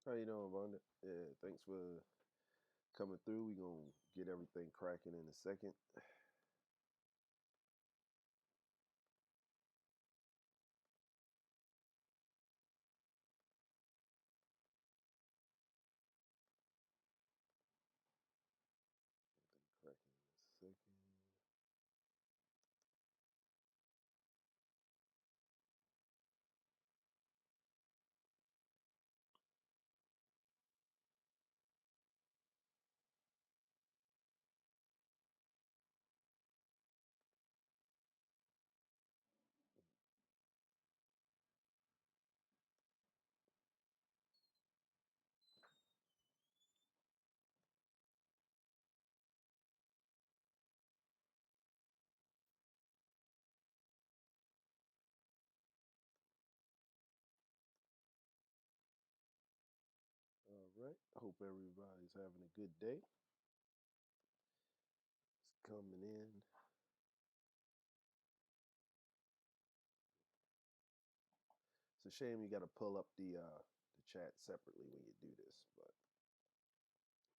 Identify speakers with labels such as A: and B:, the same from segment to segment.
A: How you doing, Vonda? Yeah, thanks for coming through. We gonna get everything cracking in a second. Everything cracking in a second. All right. Hope everybody's having a good day. It's coming in. It's a shame you got to pull up the chat separately when you do this, but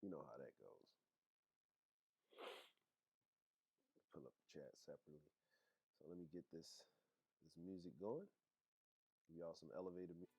A: you know how that goes. Pull up the chat separately. So let me get this music going. Give y'all some elevator music.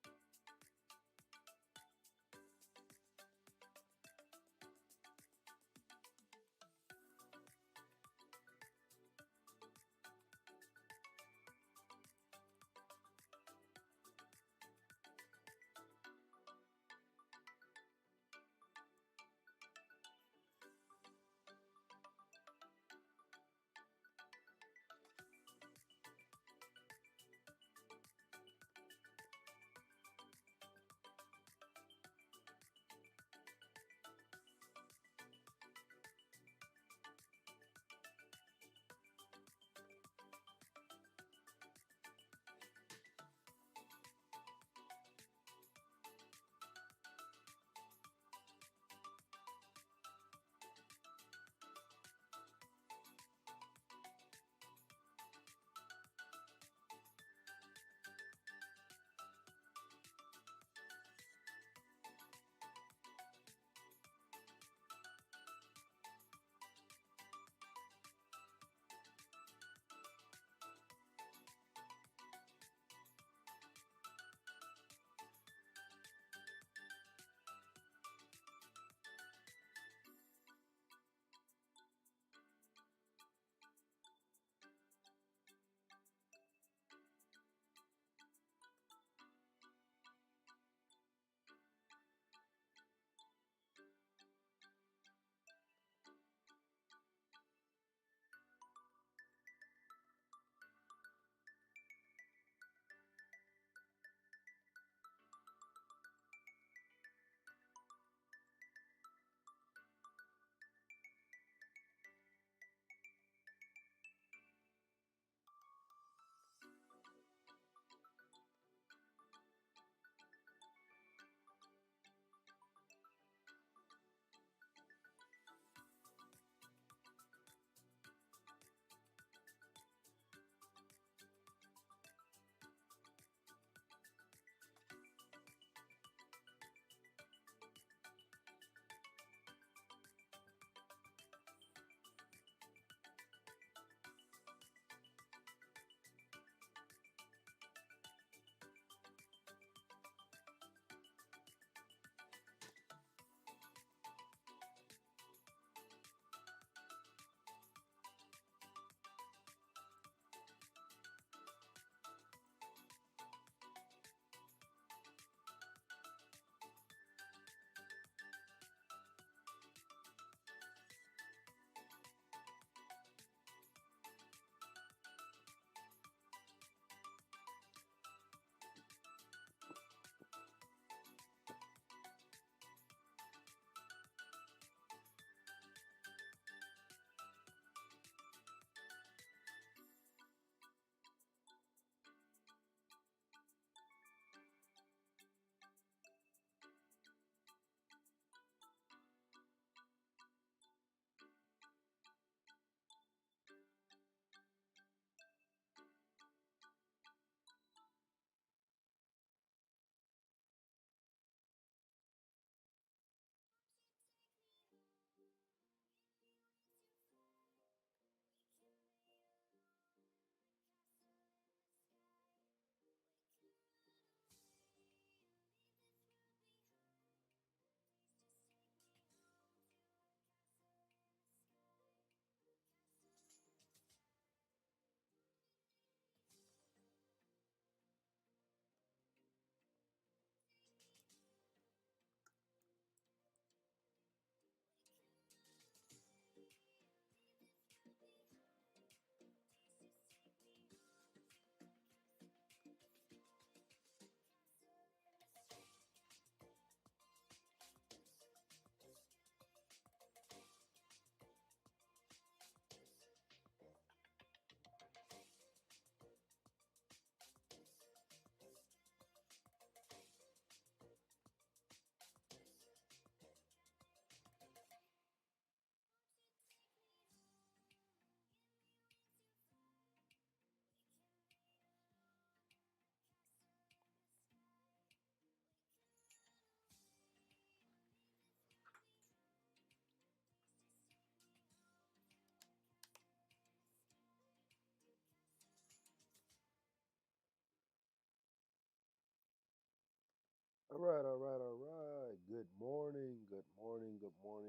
A: All right. Good morning, good morning,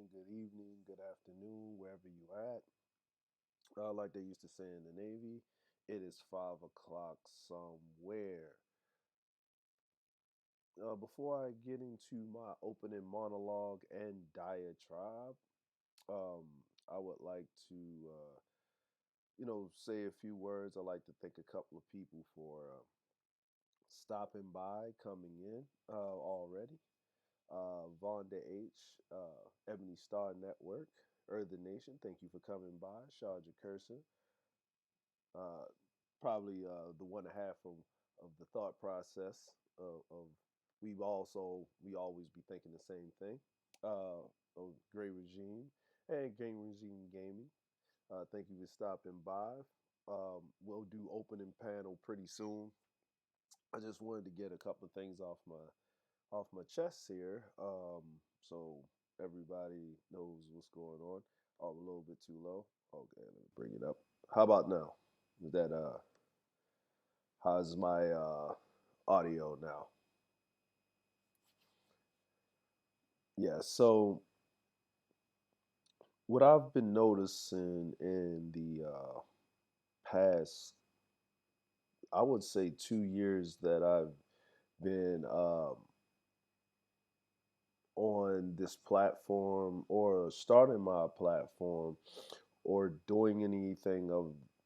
A: good evening, good afternoon, wherever you at. Like they used to say in the Navy, it is 5 o'clock somewhere. Before I get into my opening monologue and diatribe, um, I would like to, say a few words. I'd like to thank a couple of people for stopping by, coming in already. Vonda H, Ebony Star Network, Earth the Nation. Thank you for coming by. Sharja Curson, uh, probably the one and a half of the thought process of we always be thinking the same thing. Of Gray Regime and Game Regime Gaming. Thank you for stopping by. We'll do opening panel pretty soon. I just wanted to get a couple of things off my chest here, so everybody knows what's going on. Oh, a little bit too low. Okay, let me bring it up. How about now? Is that how's my audio now? Yeah. So what I've been noticing in the past, I would say 2 years that I've been on this platform or starting my platform or doing anything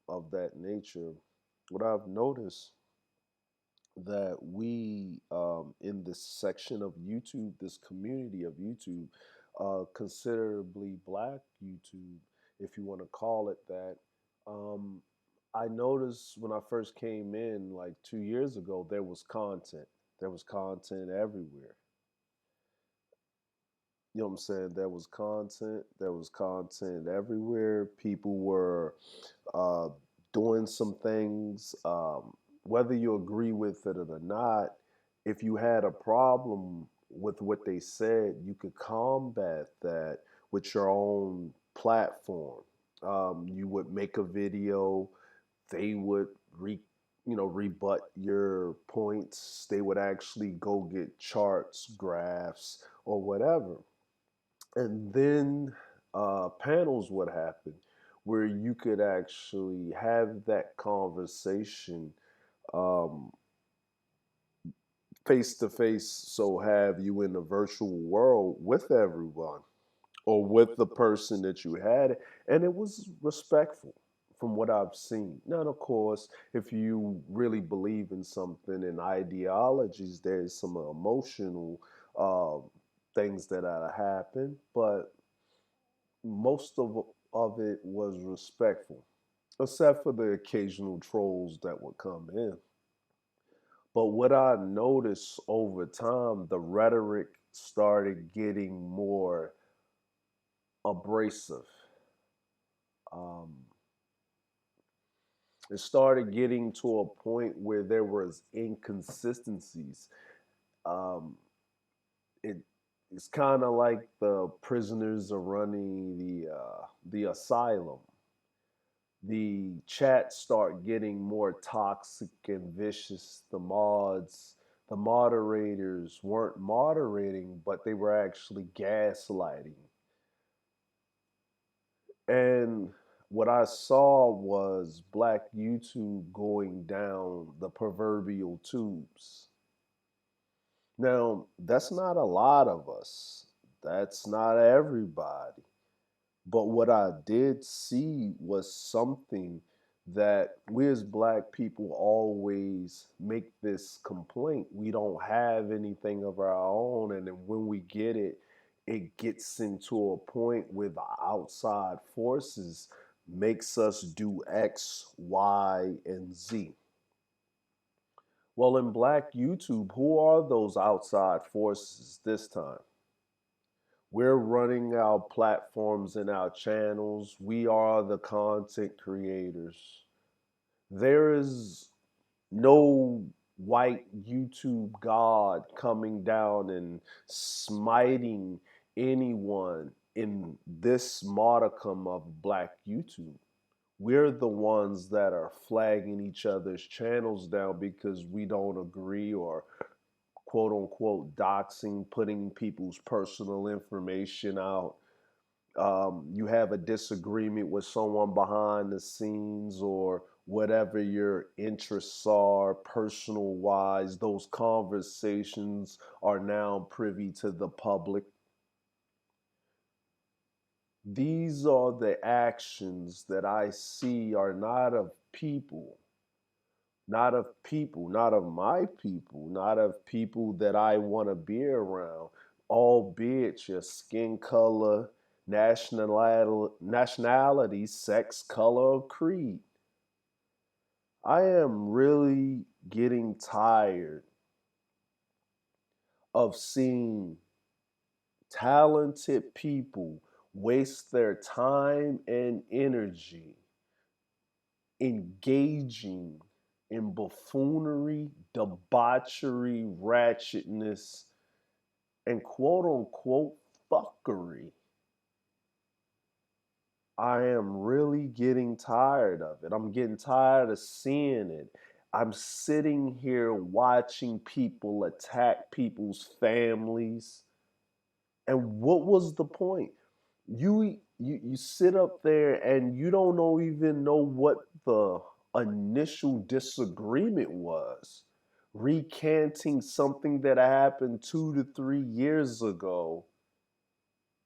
A: of that nature, what I've noticed that we in this section of YouTube, this community of YouTube, considerably black YouTube, if you want to call it that. Um, I noticed when I first came in, like 2 years ago, there was content. There was content everywhere. You know what I'm saying? There was content. There was content everywhere. People were uh, doing some things, whether you agree with it or not. If you had a problem with what they said, you could combat that with your own platform. You would make a video. They would rebut your points. They would actually go get charts, graphs, or whatever. And then panels would happen where you could actually have that conversation um, face to face. So have you in the virtual world with everyone or with the person that you had, and it was respectful from what I've seen. Now, of course, if you really believe in something and ideologies, there's some emotional uh, things that happen, but most of it was respectful, except for the occasional trolls that would come in. But what I noticed over time, the rhetoric started getting more abrasive. Um, it started getting to a point where there was inconsistencies. Um, it it's kind of like the prisoners are running the asylum. The chats start getting more toxic and vicious. The moderators weren't moderating, but they were actually gaslighting. And what I saw was black YouTube going down the proverbial tubes. Now, that's not a lot of us. That's not everybody. But what I did see was something that we as black people always make this complaint. We don't have anything of our own. And then when we get it, it gets into a point where the outside forces makes us do X, Y, and Z. Well, in black YouTube, who are those outside forces this time? We're running our platforms and our channels. We are the content creators. There is no white YouTube God coming down and smiting anyone in this modicum of black YouTube. We're the ones that are flagging each other's channels down because we don't agree or quote unquote doxing, putting people's personal information out. You have a disagreement with someone behind the scenes or whatever your interests are, personal wise, those conversations are now privy to the public. These are the actions that I see are not of people, not of my people, not of people that I want to be around, albeit your skin color, nationality, sex, color, or creed. I am really getting tired of seeing talented people waste their time and energy engaging in buffoonery, debauchery, ratchetness, and quote unquote fuckery. I am really getting tired of it. I'm getting tired of seeing it. I'm sitting here watching people attack people's families. And what was the point? You sit up there and you don't know even know what the initial disagreement was, recanting something that happened 2 to 3 years ago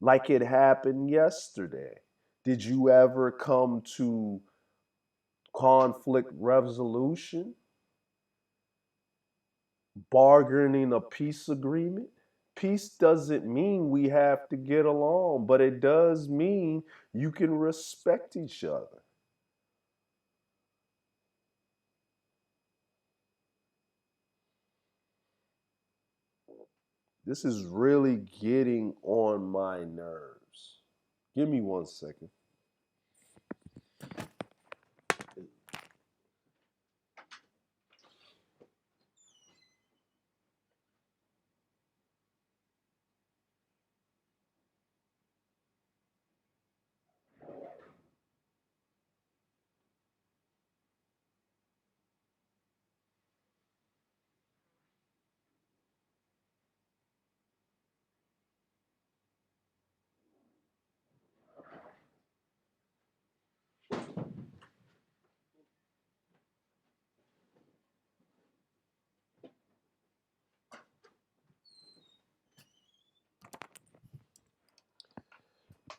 A: like it happened yesterday. Did you ever come to conflict resolution, bargaining a peace agreement? Peace doesn't mean we have to get along, but it does mean you can respect each other. This is really getting on my nerves. Give me 1 second.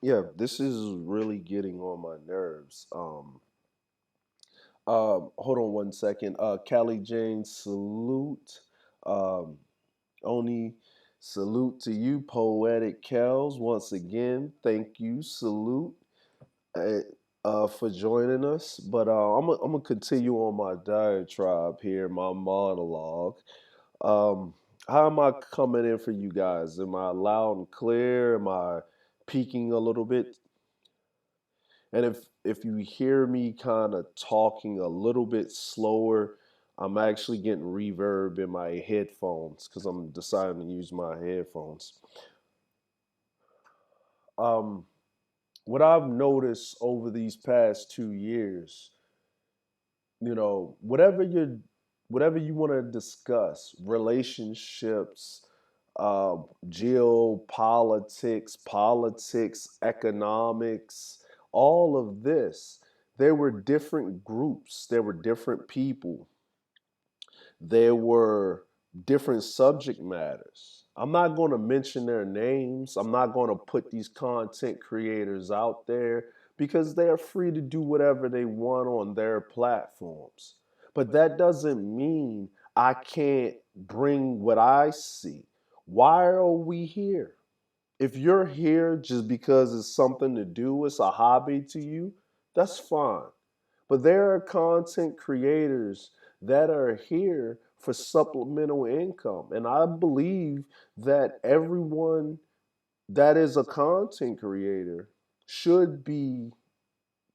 A: Yeah, this is really getting on my nerves. Hold on 1 second. Callie Jane, salute. Um, Oni, salute to you, Poetic Kells. Once again, thank you, salute uh, for joining us. But I'm gonna continue on my diatribe here, my monologue. Um, how am I coming in for you guys? Am I loud and clear? Am I peaking a little bit? And if you hear me kind of talking a little bit slower, I'm actually getting reverb in my headphones because I'm deciding to use my headphones. Um, what I've noticed over these past 2 years, whatever you want to discuss, relationships, uh, geopolitics, politics, economics, all of this, there were different groups, there were different people, there were different subject matters. I'm not going to mention their names. I'm not going to put these content creators out there because they are free to do whatever they want on their platforms. But that doesn't mean I can't bring what I see. Why are we here? If you're here just because it's something to do, it's a hobby to you, that's fine. But there are content creators that are here for supplemental income. And I believe that everyone that is a content creator should be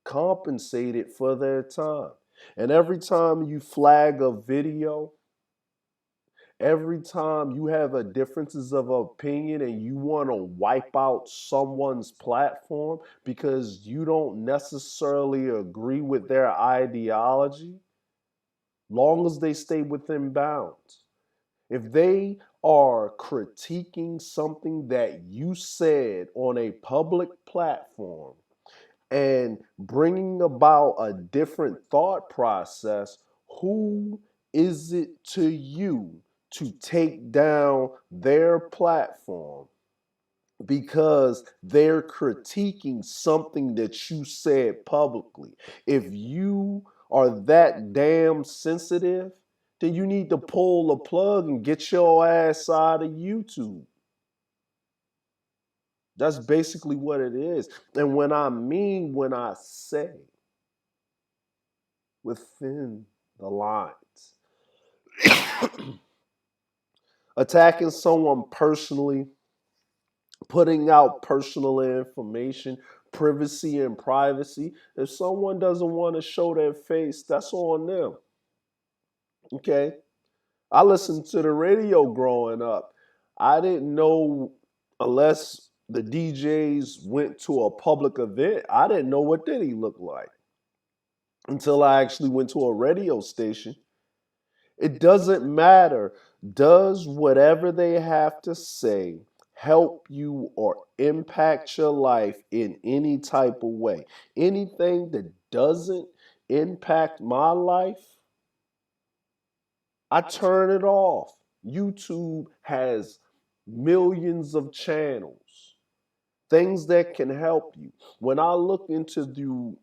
A: compensated for their time. And every time you flag a video, every time you have a differences of opinion and you want to wipe out someone's platform because you don't necessarily agree with their ideology, long as they stay within bounds. If they are critiquing something that you said on a public platform and bringing about a different thought process, who is it to you to take down their platform because they're critiquing something that you said publicly? If you are that damn sensitive, then you need to pull the plug and get your ass out of YouTube. That's basically what it is. And when I say within the lines, attacking someone personally, putting out personal information, privacy and privacy. If someone doesn't want to show their face, that's on them. Okay. I listened to the radio growing up. I didn't know unless the DJs went to a public event, I didn't know what did he look like until I actually went to a radio station. It doesn't matter. Does whatever they have to say help you or impact your life in any type of way? Anything that doesn't impact my life, I turn it off. YouTube has millions of channels, things that can help you. When I look into the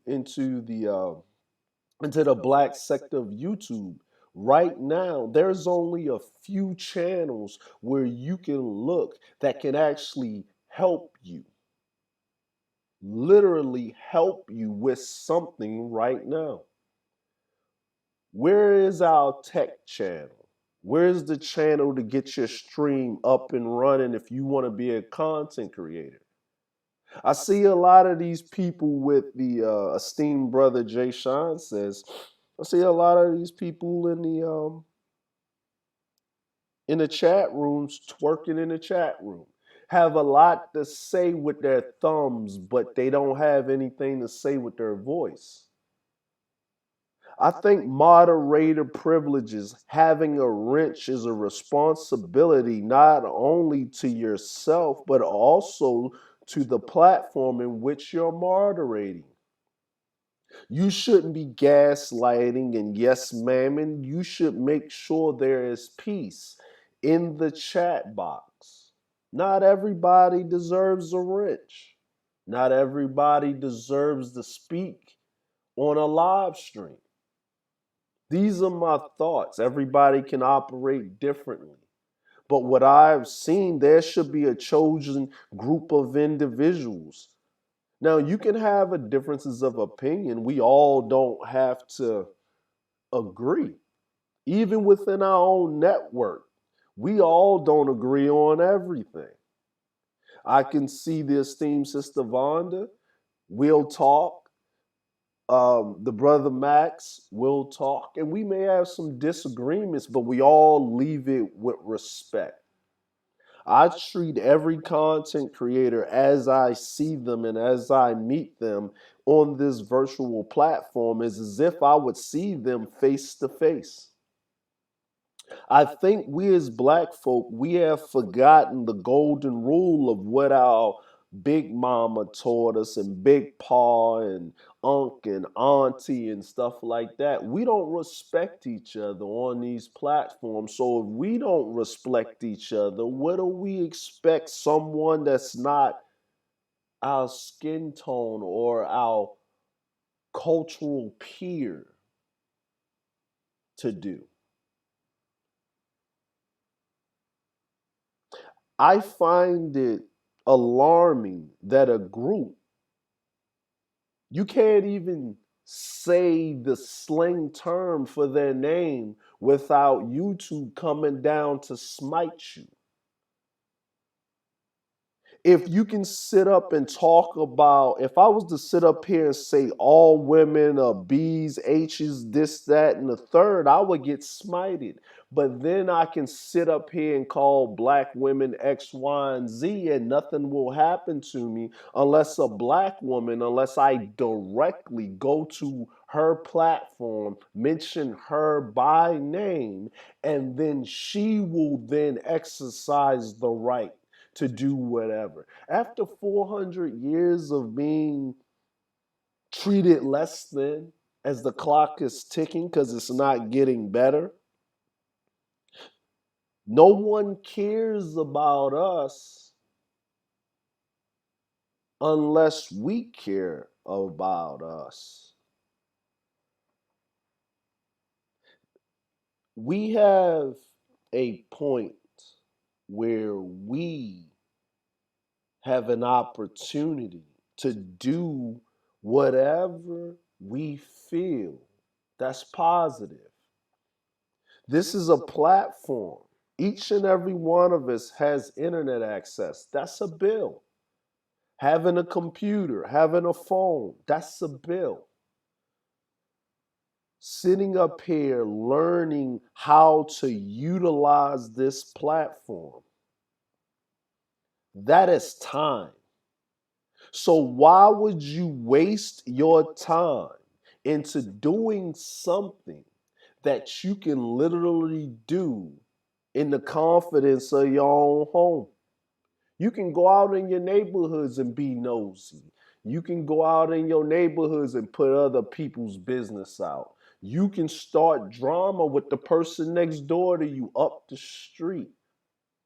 A: black sector of YouTube, right now, there's only a few channels where you can look that can actually help you, literally help you with something right now. Where is our tech channel? Where's the channel to get your stream up and running if you want to be a content creator? I see a lot of these people with the esteemed brother Jay Sean says. I see a lot of these people in the chat rooms twerking in the chat room. Have a lot to say with their thumbs, but they don't have anything to say with their voice. I think moderator privileges, having a wrench is a responsibility not only to yourself, but also to the platform in which you're moderating. You shouldn't be gaslighting and yes, ma'am, and you should make sure there is peace in the chat box. Not everybody deserves a wrench. Not everybody deserves to speak on a live stream. These are my thoughts. Everybody can operate differently. But what I've seen, there should be a chosen group of individuals. Now, you can have a differences of opinion. We all don't have to agree. Even within our own network, we all don't agree on everything. I can see the esteemed sister Vonda. We'll talk. The brother Max will talk, and we may have some disagreements, but we all leave it with respect. I treat every content creator as I see them and as I meet them on this virtual platform as if I would see them face to face. I think we as black folk, we have forgotten the golden rule of what our big mama taught us and big pa and unc and auntie and stuff like that. We don't respect each other on these platforms. So if we don't respect each other, what do we expect someone that's not our skin tone or our cultural peer to do? I find it alarming that a group, you can't even say the slang term for their name without YouTube coming down to smite you. If you can sit up and talk about, if I was to sit up here and say all women are B's, H's, this, that, and the third, I would get smited. But then I can sit up here and call black women X, Y, and Z, and nothing will happen to me unless a black woman, unless I directly go to her platform, mention her by name, and then she will then exercise the right to do whatever. After 400 years of being treated less than as the clock is ticking because it's not getting better, no one cares about us unless we care about us. We have a point where we have an opportunity to do whatever we feel that's positive. This is a platform. Each and every one of us has internet access. That's a bill. Having a computer, having a phone, that's a bill. Sitting up here learning how to utilize this platform, that is time. So why would you waste your time into doing something that you can literally do in the confidence of your own home? You can go out in your neighborhoods and be nosy. You can go out in your neighborhoods and put other people's business out. You can start drama with the person next door to you up the street.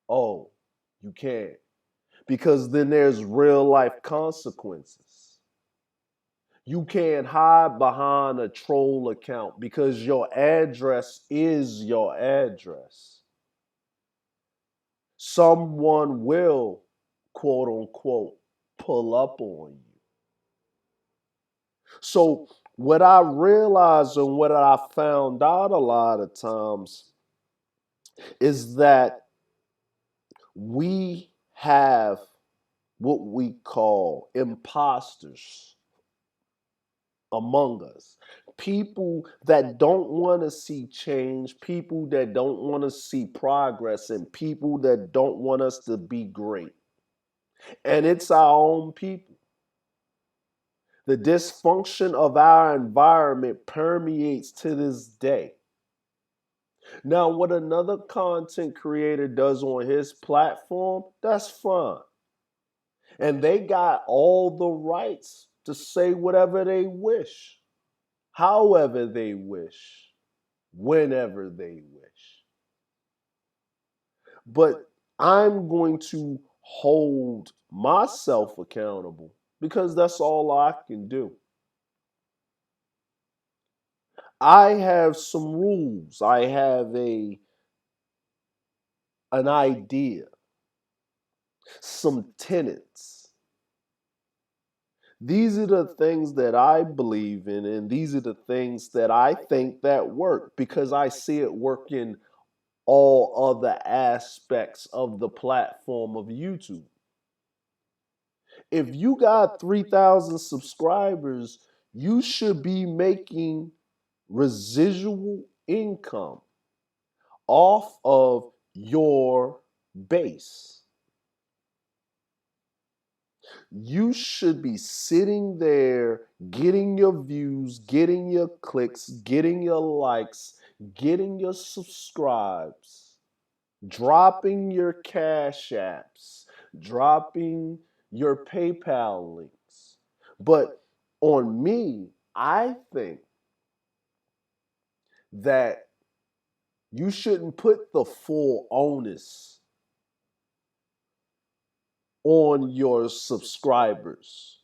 A: Oh, you can't. Because then there's real life consequences. You can't hide behind a troll account because your address is your address. Someone will, quote unquote, pull up on you. So, what I realized and what I found out a lot of times is that we have what we call imposters among us. People that don't want to see change, people that don't want to see progress, and people that don't want us to be great. And it's our own people. The dysfunction of our environment permeates to this day. Now, what another content creator does on his platform, that's fine. And they got all the rights to say whatever they wish, however they wish, whenever they wish. But I'm going to hold myself accountable because that's all I can do. I have some rules. I have an idea, some tenets. These are the things that I believe in, and these are the things that I think that work because I see it work in all other aspects of the platform of YouTube. If you got 3,000 subscribers, you should be making residual income off of your base. You should be sitting there getting your views, getting your clicks, getting your likes, getting your subscribes, dropping your cash apps, dropping your PayPal links. But on me, I think that you shouldn't put the full onus on your subscribers.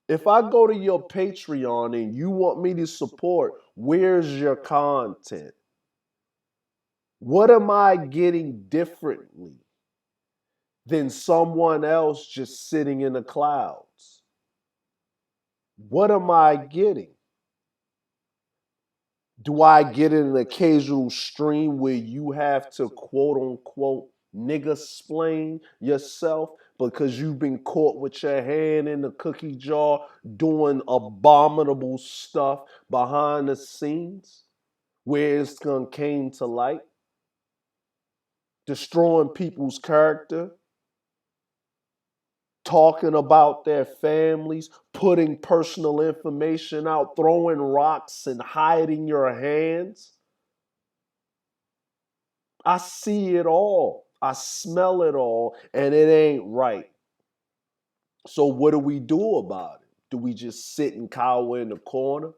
A: If I go to your Patreon and you want me to support, where's your content? What am I getting differently than someone else just sitting in the clouds? What am I getting? Do I get an occasional stream where you have to quote unquote nigga splain yourself because you've been caught with your hand in the cookie jar doing abominable stuff behind the scenes where it's gonna came to light, destroying people's character, talking about their families, putting personal information out, throwing rocks and hiding your hands. I see it all. I smell it all, and it ain't right. So, what do we do about it? Do we just sit and cower in the corner?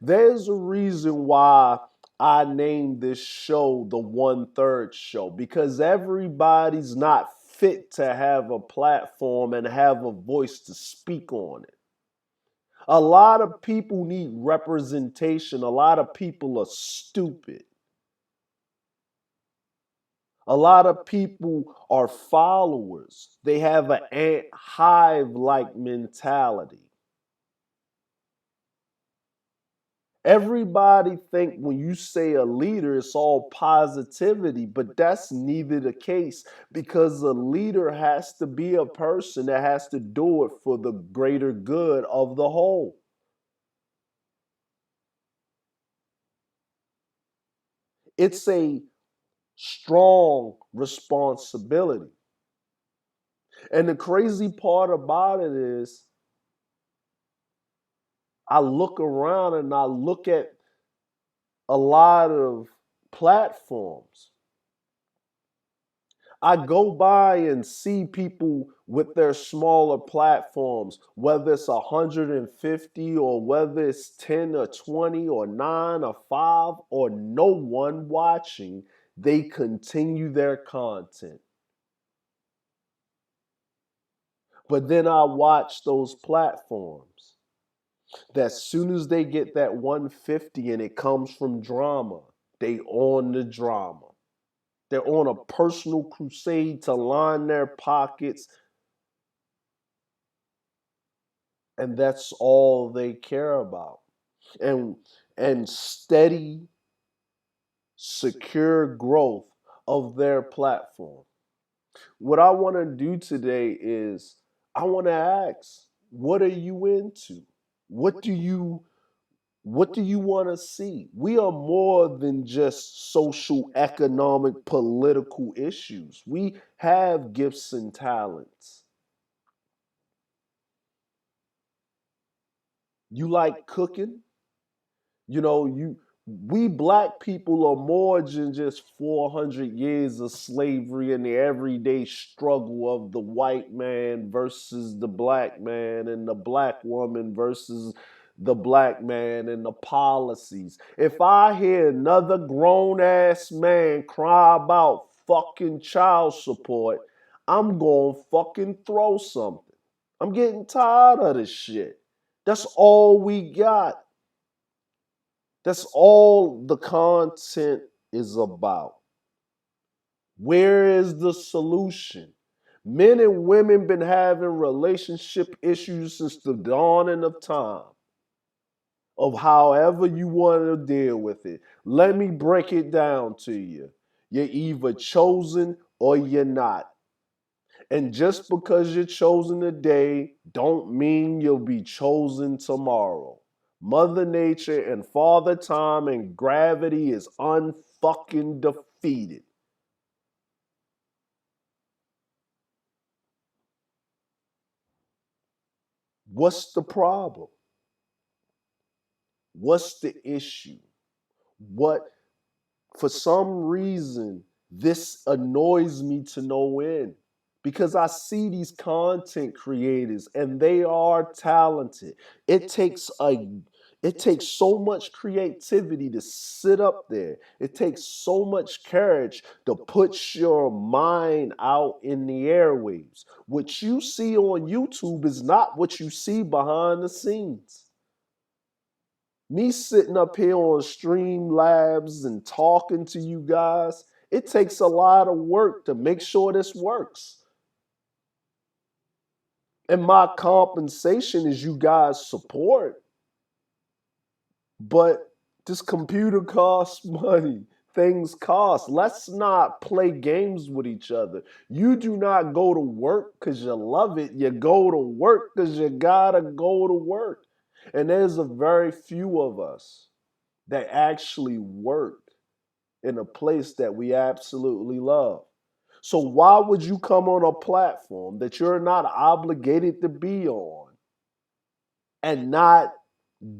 A: There's a reason why I named this show the One Third Show, because everybody's not fit to have a platform and have a voice to speak on it. A lot of people need representation. A lot of people are stupid. A lot of people are followers. They have an ant hive like mentality. Everybody think when you say a leader, it's all positivity, but that's neither the case, because a leader has to be a person that has to do it for the greater good of the whole. It's a strong responsibility. And the crazy part about it is I look around and I look at a lot of platforms. I go by and see people with their smaller platforms, whether it's 150 or whether it's 10 or 20 or 9 or 5 or no one watching, they continue their content. But then I watch those platforms that as soon as they get that 150 and it comes from drama, they on the drama. They're on a personal crusade to line their pockets, and that's all they care about. And steady, secure growth of their platform. What I want to do today is I want to ask, what are you into? What do you what do you want to see? We are more than just social, economic, political issues. We have gifts and talents. You like cooking? You know, you we black people are more than just 400 years of slavery and the everyday struggle of the white man versus the black man and the black woman versus the black man and the policies. If I hear another grown ass man cry about fucking child support, I'm going to fucking throw something. I'm getting tired of this shit. That's all we got. That's all the content is about. Where is the solution? Men and women been having relationship issues since the dawning of time. Of however you want to deal with it. Let me break it down to you. You're either chosen or you're not. And just because you're chosen today, don't mean you'll be chosen tomorrow. Mother Nature and Father Time and gravity is unfucking defeated. What's the problem? What's the issue? What, for some reason, this annoys me to no end, because I see these content creators and they are talented. It takes a it takes so much creativity to sit up there. It takes so much courage to put your mind out in the airwaves. What you see on YouTube is not what you see behind the scenes. Me sitting up here on Streamlabs and talking to you guys, it takes a lot of work to make sure this works. And my compensation is you guys' support. But this computer costs money. Things cost. Let's not play games with each other. You do not go to work because you love it. You go to work because you gotta go to work. And there's a very few of us that actually work in a place that we absolutely love. So why would you come on a platform that you're not obligated to be on and not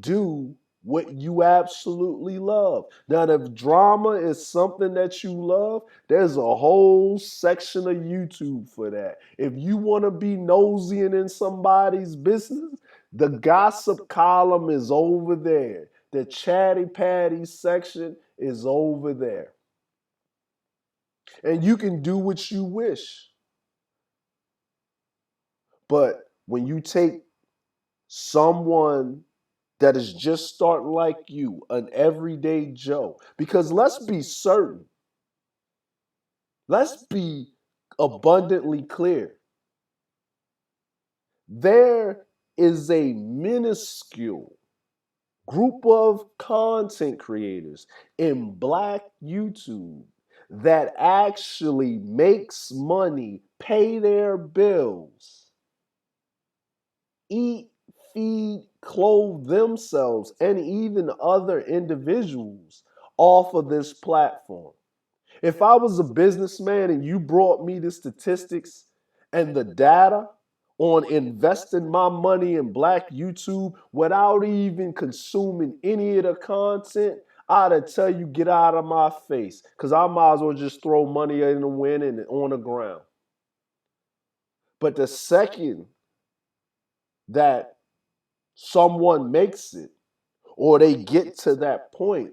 A: do what you absolutely love? Now, if drama is something that you love, there's a whole section of YouTube for that. If you want to be nosy and in somebody's business, the gossip column is over there. The chatty patty section is over there. And you can do what you wish. But when you take someone that is just starting like you, an everyday Joe, because let's be certain, let's be abundantly clear. There is a minuscule group of content creators in Black YouTube that actually makes money, pay their bills, eat, feed, clothe themselves, and even other individuals off of this platform. If I was a businessman and you brought me the statistics and the data on investing my money in Black YouTube without even consuming any of the content, I'd tell you get out of my face because I might as well just throw money in the wind and on the ground. But the second that someone makes it or they get to that point,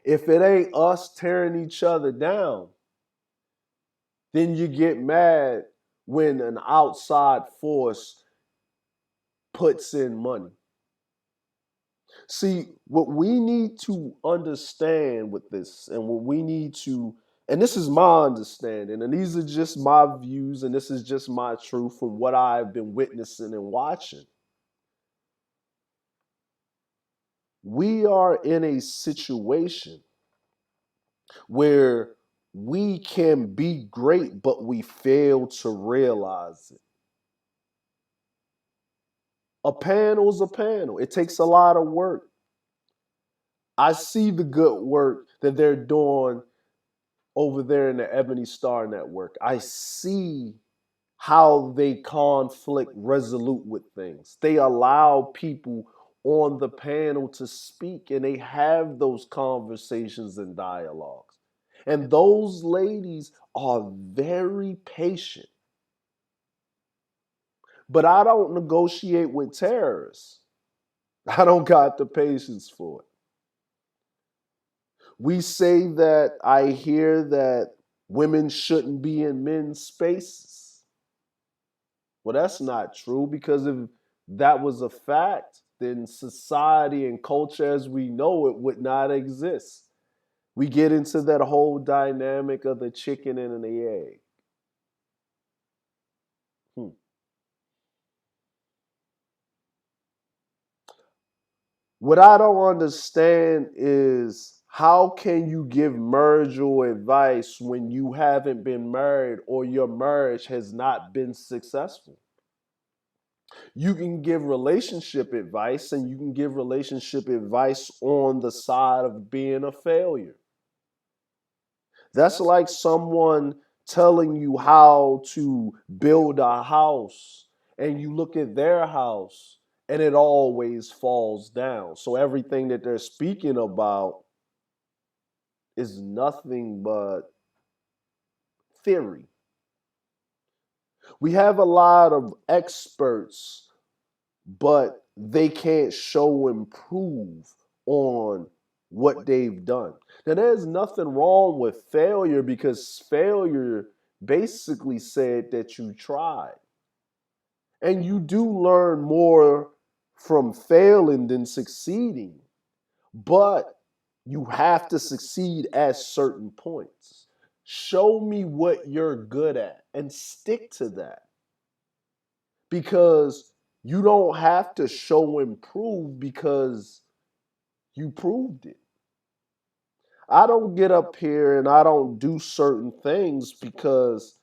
A: if it ain't us tearing each other down, then you get mad when an outside force puts in money. See, what we need to understand with this, and what we need to, and this is my understanding, and these are just my views, and this is just my truth from what I've been witnessing and watching. We are in a situation where we can be great, but we fail to realize it. A panel's a panel. It takes a lot of work. I see the good work that they're doing over there in the Ebony Star Network. I see how they conflict resolute with things. They allow people on the panel to speak and they have those conversations and dialogues. And those ladies are very patient. But I don't negotiate with terrorists. I don't got the patience for it. We say that I hear that women shouldn't be in men's spaces. Well, that's not true because if that was a fact, then society and culture as we know it would not exist. We get into that whole dynamic of the chicken and the egg. Hmm. What I don't understand is how can you give marital advice when you haven't been married or your marriage has not been successful? You can give relationship advice and you can give relationship advice on the side of being a failure. That's like someone telling you how to build a house and you look at their house and it always falls down. So everything that they're speaking about is nothing but theory. We have a lot of experts, but they can't show and prove on what they've done. Now, there's nothing wrong with failure because failure basically said that you tried. And you do learn more from failing than succeeding, but you have to succeed at certain points. Show me what you're good at and stick to that because you don't have to show and prove because you proved it. I don't get up here and I don't do certain things because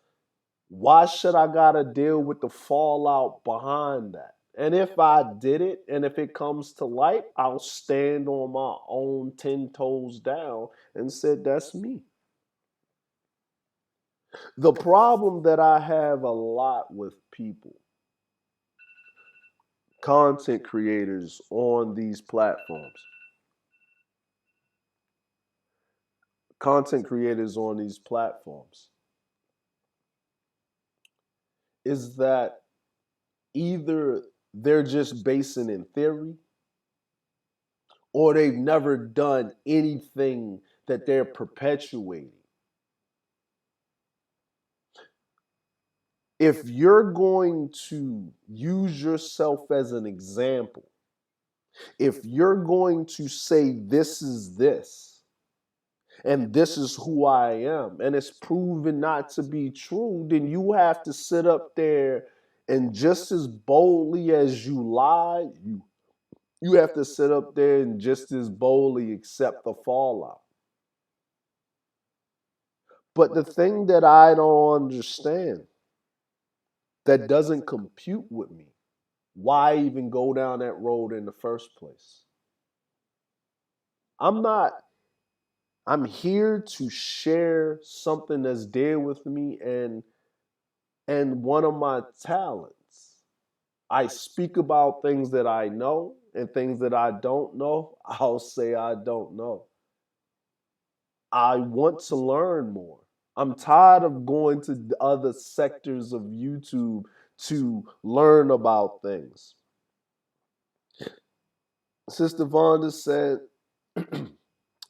A: why should I gotta deal with the fallout behind that? And if I did it and if it comes to light, I'll stand on my own 10 toes down and said, that's me. The problem that I have a lot with people, content creators on these platforms, content creators on these platforms, is that either they're just basing in theory or they've never done anything that they're perpetuating. If you're going to use yourself as an example, if you're going to say this is this, and this is who I am, and it's proven not to be true, then you have to sit up there and just as boldly as you lie, you have to sit up there and just as boldly accept the fallout. But the thing that I don't understand, that doesn't compute with me, why even go down that road in the first place? I'm not, I'm here to share something that's dear with me and one of my talents. I speak about things that I know and things that I don't know. I'll say I don't know. I want to learn more. I'm tired of going to the other sectors of YouTube to learn about things. Sister Vonda said,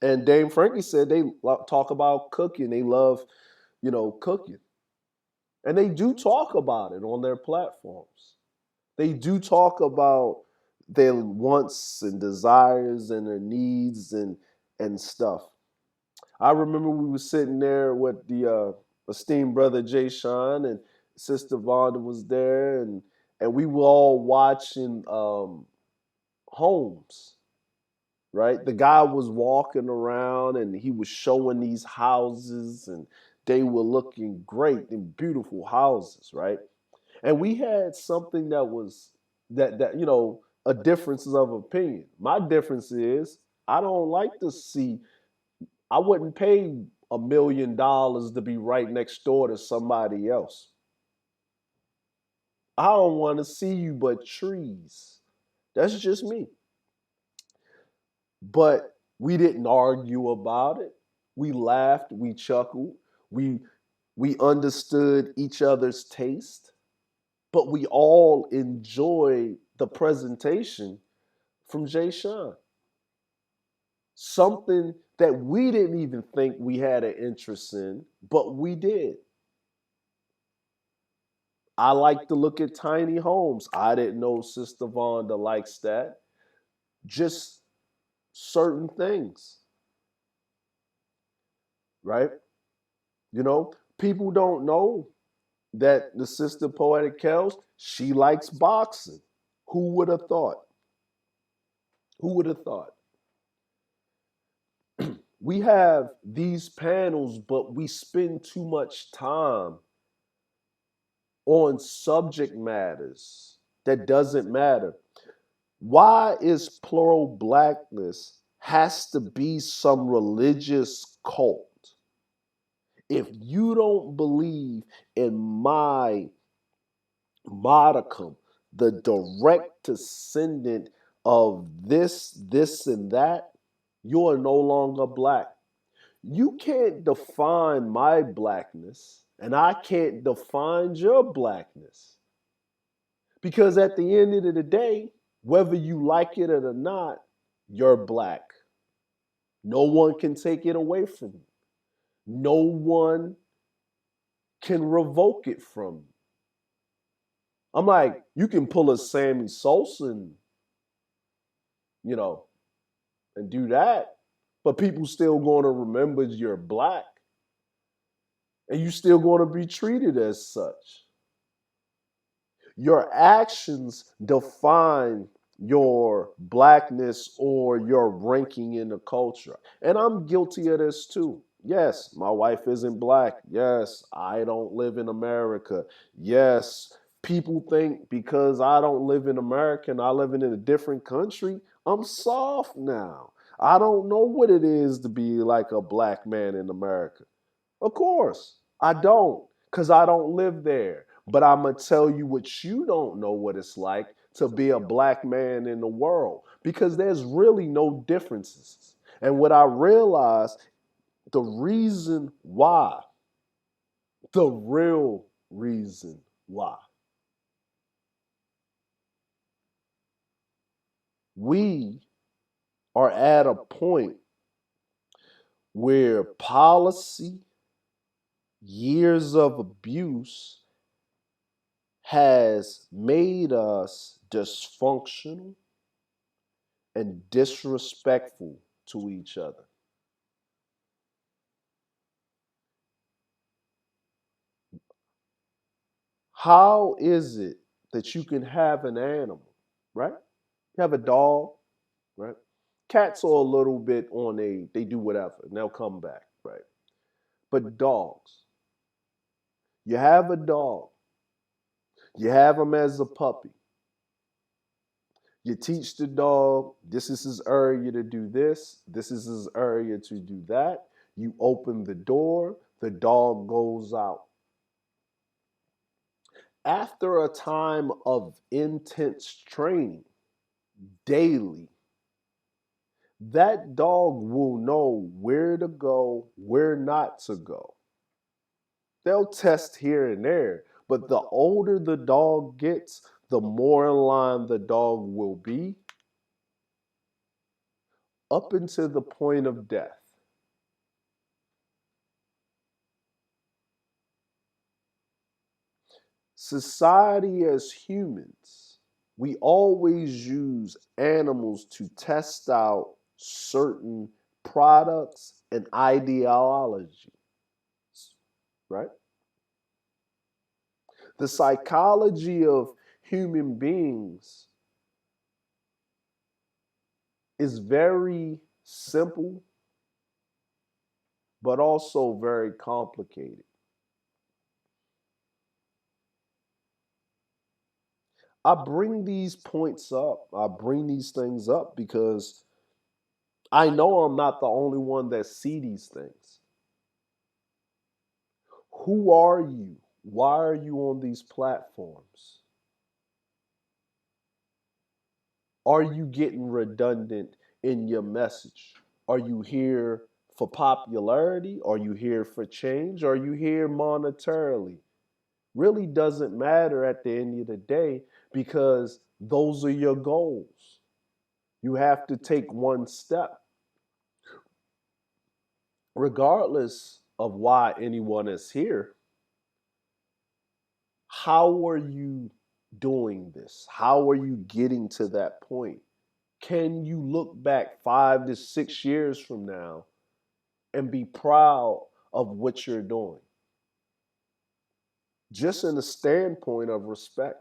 A: and Dame Frankie said they talk about cooking. They love, cooking. And they do talk about it on their platforms. They do talk about their wants and desires and their needs and stuff. I remember we were sitting there with the esteemed brother Jay Sean and Sister Vonda was there, and we were all watching homes. Right, the guy was walking around and he was showing these houses, and they were looking great and beautiful houses, right? And we had something that was that a difference of opinion. My difference is I don't like to see. I wouldn't pay $1 million to be right next door to somebody else. I don't want to see you but trees. That's just me. But we didn't argue about it. We laughed, we chuckled, we we understood each other's taste, but we all enjoyed the presentation from Jay Sean. Something that we didn't even think we had an interest in, but we did. I like to look at tiny homes. I didn't know Sister Vonda likes that. Just certain things, right? People don't know that the Sister Poetic Kells, she likes boxing. Who would have thought? Who would have thought? We have these panels, but we spend too much time on subject matters that doesn't matter. Why is plural blackness has to be some religious cult? If you don't believe in my modicum, the direct descendant of this, and that, you are no longer black. You can't define my blackness, and I can't define your blackness. Because at the end of the day, whether you like it or not, you're black. No one can take it away from you. No one can revoke it from you. I'm like, you can pull a Sammy Sosa you know, and do that, but people still going to remember you're black, and you still going to be treated as such. Your actions define your blackness or your ranking in the culture. And I'm guilty of this too. Yes, my wife isn't black. Yes, I don't live in America. Yes, people think because I don't live in America and I live in a different country, I'm soft now. I don't know what it is to be like a black man in America. Of course. I don't, because I don't live there. But I'm going to tell you what you don't know what it's like to be a black man in the world, because there's really no differences. And what I realized, the reason why, the real reason why, we are at a point where policy, years of abuse has made us dysfunctional and disrespectful to each other. How is it that you can have an animal, right? You have a dog, right? Cats are a little bit on they do whatever and they'll come back, right? But dogs, you have a dog, you have him as a puppy. You teach the dog, this is his area to do this is his area to do that. You open the door, the dog goes out. After a time of intense training daily, that dog will know where to go, where not to go. They'll test here and there, but the older the dog gets, the more in line the dog will be up until the point of death. Society as humans, we always use animals to test out certain products and ideologies, right? The psychology of human beings is very simple, but also very complicated. I bring these points up, I bring these things up because I know I'm not the only one that see these things. Who are you? Why are you on these platforms? Are you getting redundant in your message? Are you here for popularity? Are you here for change? Are you here monetarily? Really doesn't matter at the end of the day, because those are your goals. You have to take one step, regardless of why anyone is here. How are you doing this? How are you getting to that point? Can you look back 5 to 6 years from now and be proud of what you're doing? Just in the standpoint of respect.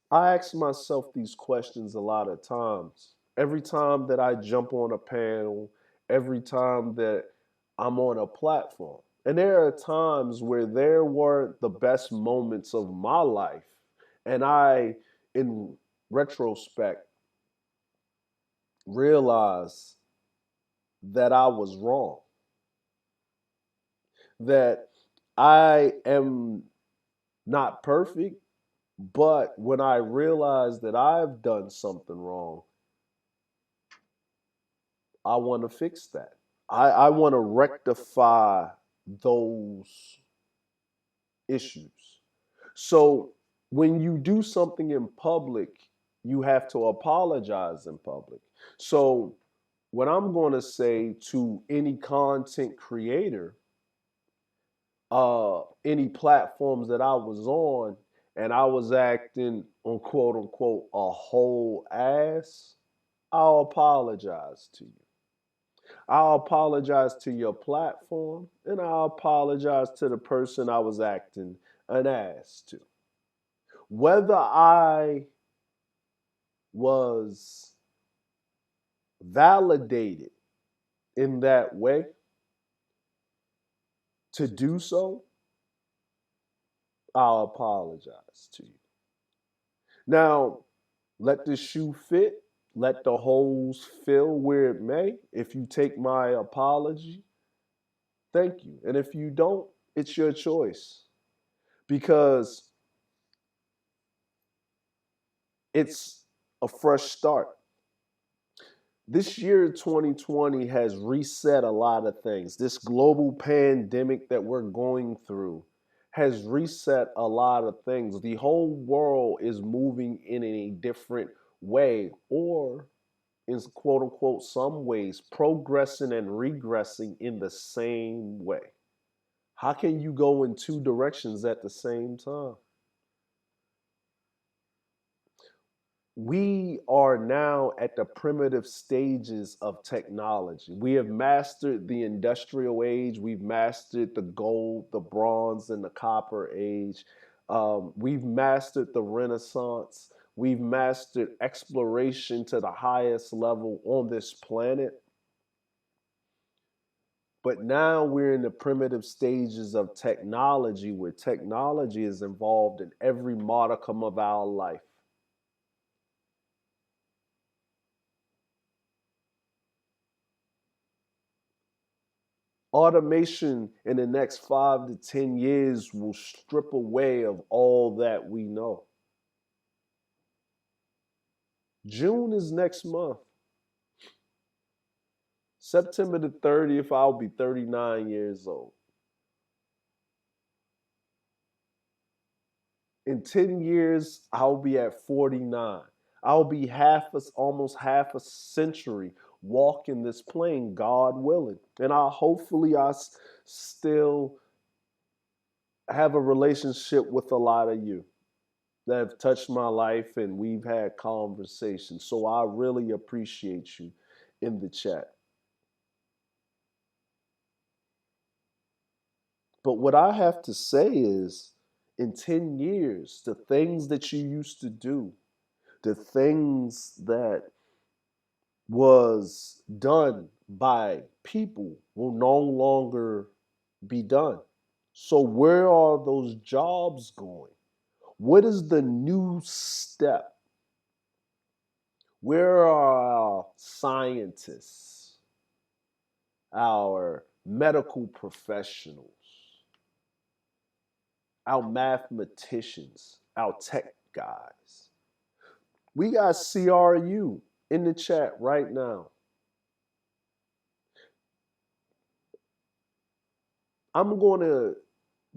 A: I ask myself these questions a lot of times. Every time that I jump on a panel, every time that I'm on a platform. And there are times where there weren't the best moments of my life. And I, in retrospect, realize that I was wrong, that I am not perfect, but when I realize that I've done something wrong, I want to fix that. I want to rectify those issues. So when you do something in public, you have to apologize in public. So what I'm going to say to any content creator, any platforms that I was on, and I was acting on quote unquote a whole ass, I'll apologize to you. I'll apologize to your platform, and I'll apologize to the person I was acting an ass to. Whether I was validated in that way to do so, I'll apologize to you. Now, let the shoe fit. Let the holes fill where it may. If you take my apology, thank you. And if you don't, it's your choice because it's a fresh start. This year, 2020, has reset a lot of things. This global pandemic that we're going through has reset a lot of things. The whole world is moving in a different way, or in quote unquote, some ways, progressing and regressing in the same way. How can you go in two directions at the same time? We are now at the primitive stages of technology. We have mastered the industrial age, we've mastered the gold, the bronze, and the copper age. We've mastered the Renaissance. We've mastered exploration to the highest level on this planet. But now we're in the primitive stages of technology where technology is involved in every modicum of our life. Automation in the next 5 to 10 years will strip away of all that we know. June is next month. September the 30th, I'll be 39 years old. In 10 years, I'll be at 49. I'll be almost half a century walking this plane, God willing. And I still have a relationship with a lot of you that have touched my life and we've had conversations. So I really appreciate you in the chat. But what I have to say is in 10 years, the things that you used to do, the things that was done by people will no longer be done. So where are those jobs going? What is the new step? Where are our scientists, our medical professionals, our mathematicians, our tech guys? We got CRU in the chat right now. I'm going to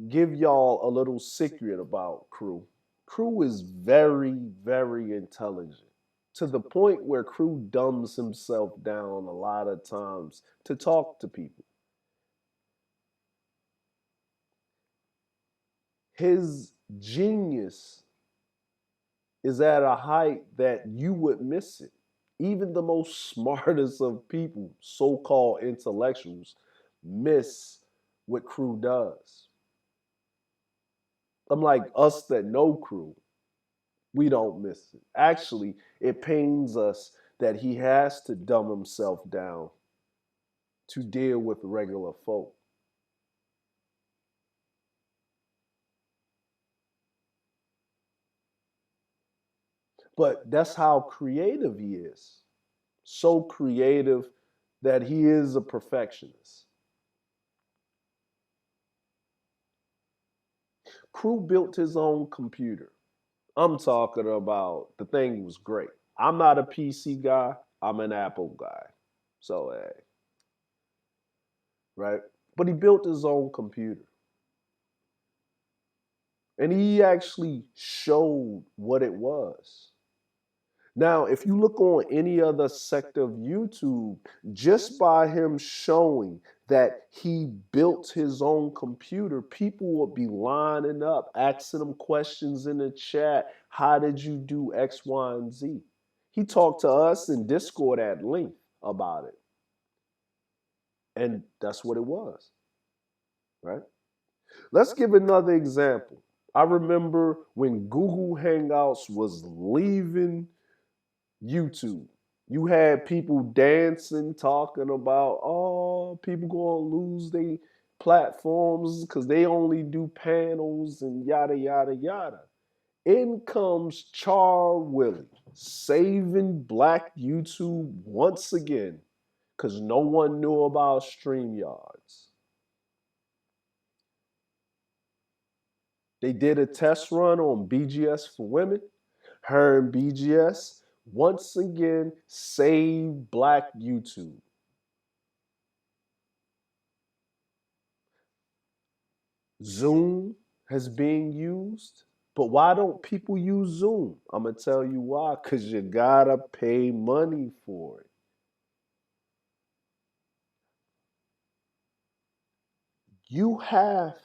A: give y'all a little secret about Crew. Crew is very, very intelligent to the point where Crew dumbs himself down a lot of times to talk to people. His genius is at a height that you would miss it. Even the most smartest of people, so called intellectuals, miss what Crew does. I'm like us that know Crew, we don't miss it. Actually, it pains us that he has to dumb himself down to deal with regular folk. But that's how creative he is. So creative that he is a perfectionist. Crew built his own computer. I'm talking about the thing was great. I'm not a PC guy, I'm an Apple guy. So, hey, right? But he built his own computer. And he actually showed what it was. Now, if you look on any other sector of YouTube, just by him showing that he built his own computer, people would be lining up, asking him questions in the chat. How did you do X, Y, and Z? He talked to us in Discord at length about it. And that's what it was, right? Let's give another example. I remember when Google Hangouts was leaving YouTube. You had people dancing, talking about, oh, people gonna lose their platforms because they only do panels and yada, yada, yada. In comes Char Willie, saving Black YouTube once again, because no one knew about StreamYards. They did a test run on BGS for women. Her and BGS once again saved Black YouTube. Zoom has been used, but why don't people use Zoom? I'm gonna tell you why. Cause you gotta pay money for it. You have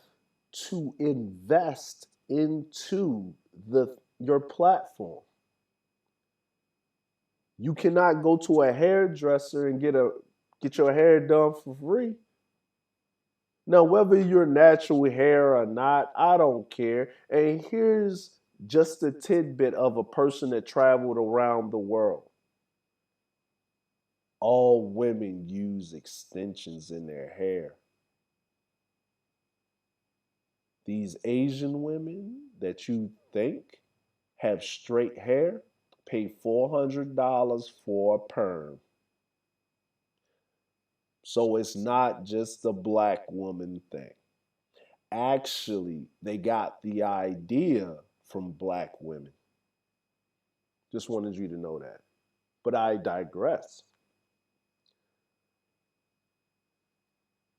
A: to invest into your platform. You cannot go to a hairdresser and get your hair done for free. Now, whether you're natural hair or not, I don't care. And here's just a tidbit of a person that traveled around the world. All women use extensions in their hair. These Asian women that you think have straight hair pay $400 for a perm. So it's not just a black woman thing. Actually, they got the idea from black women. Just wanted you to know that. But I digress.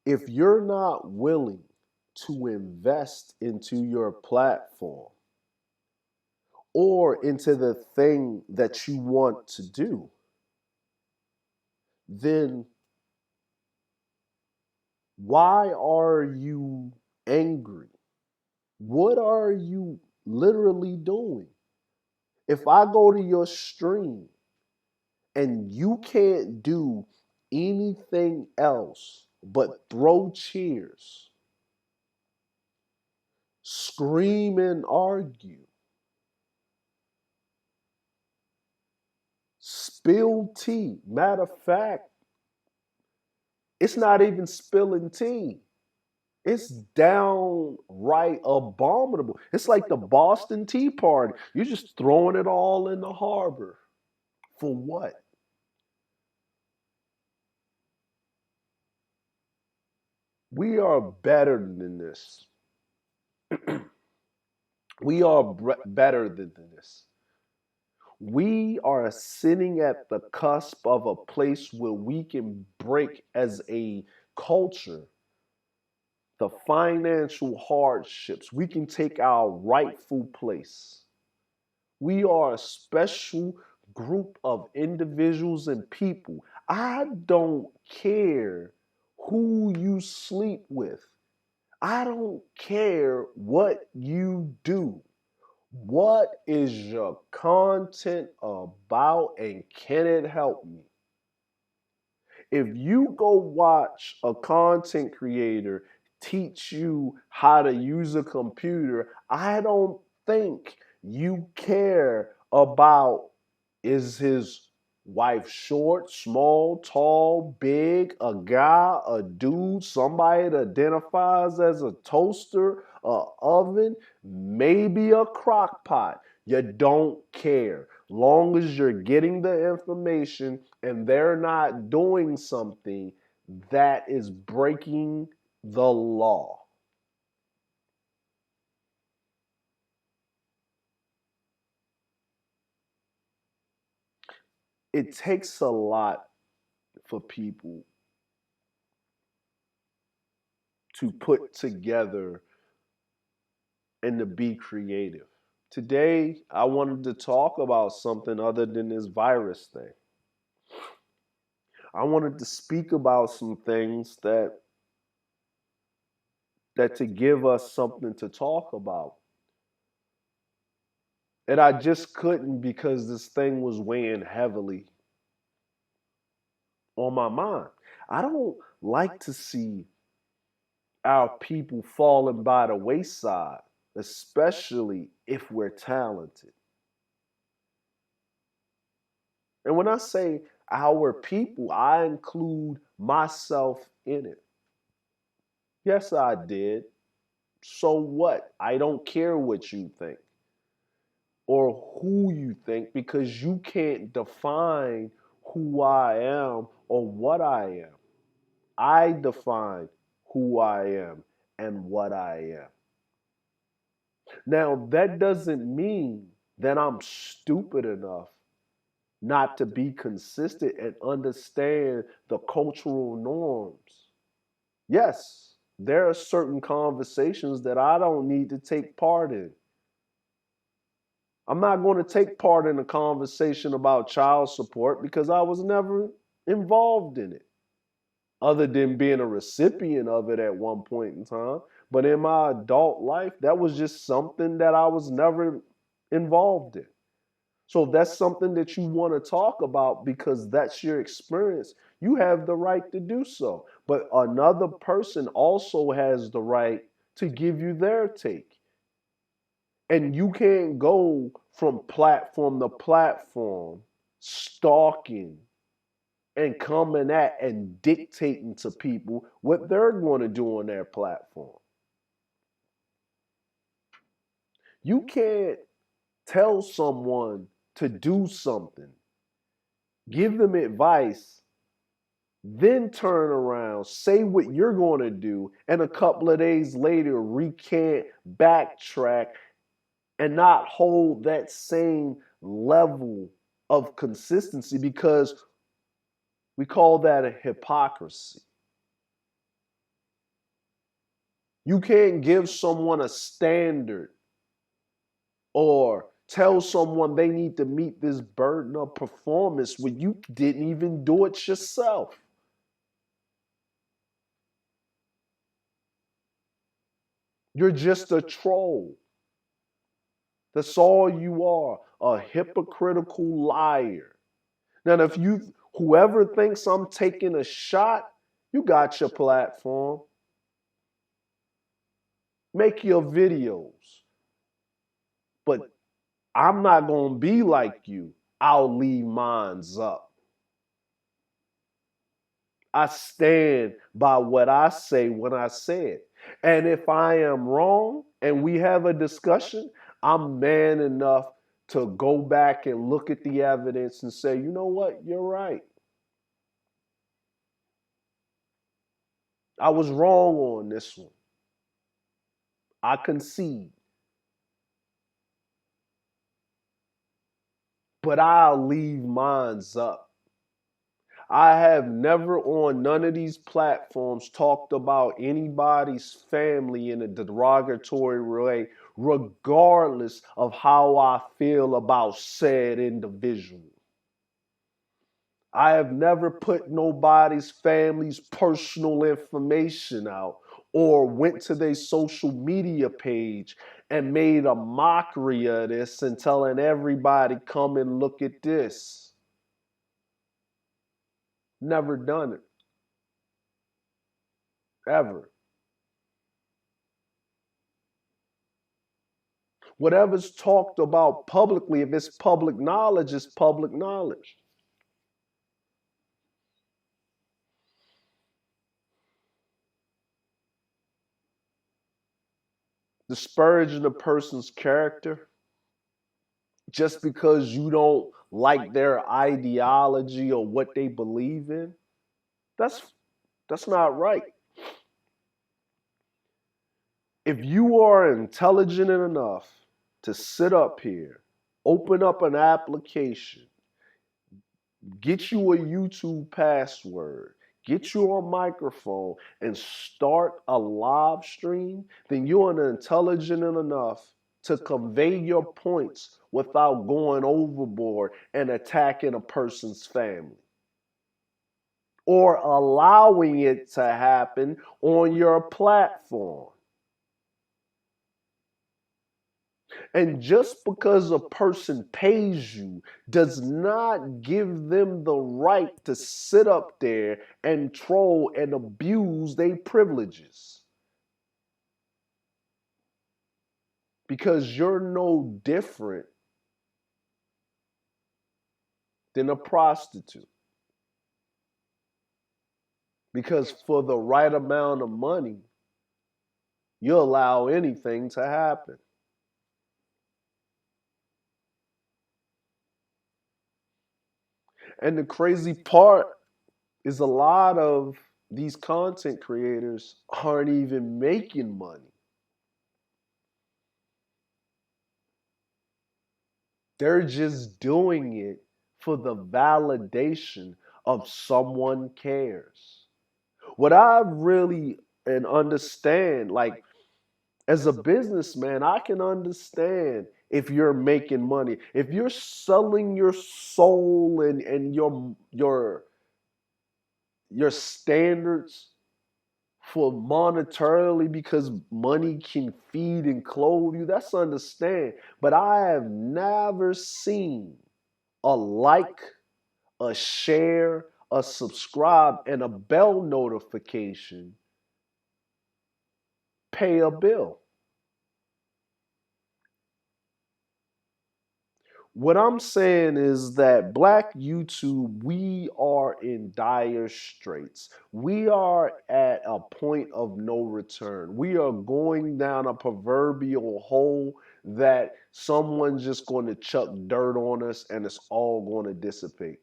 A: If you're not willing to invest into your platform or into the thing that you want to do, then why are you angry? What are you literally doing? If I go to your stream and you can't do anything else but throw cheers, scream and argue, spill tea. Matter of fact, it's not even spilling tea. It's downright abominable. It's like the Boston Tea Party. You're just throwing it all in the harbor. For what? We are better than this. We are better than this. We are sitting at the cusp of a place where we can break as a culture the financial hardships. We can take our rightful place. We are a special group of individuals and people. I don't care who you sleep with. I don't care what you do. What is your content about and can it help me? If you go watch a content creator teach you how to use a computer, I don't think you care about is his wife short, small, tall, big, a guy, a dude, somebody that identifies as a toaster, a oven, maybe a crock pot. You don't care. Long as you're getting the information and they're not doing something that is breaking the law. It takes a lot for people to put together and to be creative. Today, I wanted to talk about something other than this virus thing. I wanted to speak about some things that to give us something to talk about. And I just couldn't because this thing was weighing heavily on my mind. I don't like to see our people falling by the wayside, especially if we're talented. And when I say our people, I include myself in it. Yes, I did. So what? I don't care what you think. or who you think, because you can't define who I am or what I am. I define who I am and what I am. Now, that doesn't mean that I'm stupid enough not to be consistent and understand the cultural norms. Yes, there are certain conversations that I don't need to take part in. I'm not going to take part in a conversation about child support because I was never involved in it, other than being a recipient of it at one point in time. But in my adult life, that was just something that I was never involved in. So if that's something that you want to talk about because that's your experience, you have the right to do so. But another person also has the right to give you their take. And you can't go from platform to platform stalking and coming at and dictating to people what they're going to do on their platform. You can't tell someone to do something, give them advice, then turn around, say what you're going to do, and a couple of days later recant, backtrack, and not hold that same level of consistency, because we call that a hypocrisy. You can't give someone a standard or tell someone they need to meet this burden of performance when you didn't even do it yourself. You're just a troll. That's all you are, a hypocritical liar. Now, if whoever thinks I'm taking a shot, you got your platform. Make your videos. But I'm not going to be like you. I'll leave mines up. I stand by what I say when I say it. And if I am wrong and we have a discussion, I'm man enough to go back and look at the evidence and say, you know what, you're right. I was wrong on this one. I concede. But I'll leave mines up. I have never on none of these platforms talked about anybody's family in a derogatory way, regardless of how I feel about said individual. I have never put nobody's family's personal information out or went to their social media page and made a mockery of this and telling everybody, come and look at this. Never done it. Ever. Whatever's talked about publicly, if it's public knowledge, it's public knowledge. Disparaging a person's character just because you don't like their ideology or what they believe in, that's that's not right. If you are intelligent enough to sit up here, open up an application, get you a YouTube password, get you a microphone, and start a live stream, then you're intelligent enough to convey your points without going overboard and attacking a person's family or allowing it to happen on your platform. And just because a person pays you does not give them the right to sit up there and troll and abuse their privileges. Because you're no different than a prostitute. Because for the right amount of money, you allow anything to happen. And the crazy part is a lot of these content creators aren't even making money. They're just doing it for the validation of someone cares. What I really and understand, like as a businessman, I can understand if you're making money. If you're selling your soul and your standards for monetarily because money can feed and clothe you, that's understand. But I have never seen a like, a share, a subscribe, and a bell notification pay a bill. What I'm saying is that Black YouTube, we are in dire straits. We are at a point of no return. We are going down a proverbial hole that someone's just going to chuck dirt on us and it's all going to dissipate.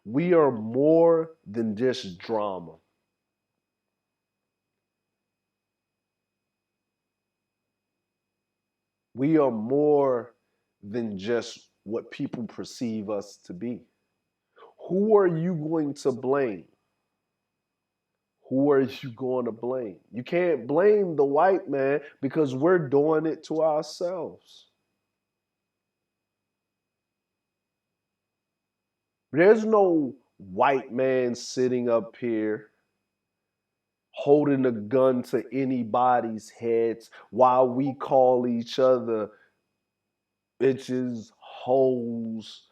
A: We are more than just drama. We are more than just what people perceive us to be. Who are you going to blame? Who are you going to blame? You can't blame the white man because we're doing it to ourselves. There's no white man sitting up here holding a gun to anybody's heads while we call each other bitches, hoes,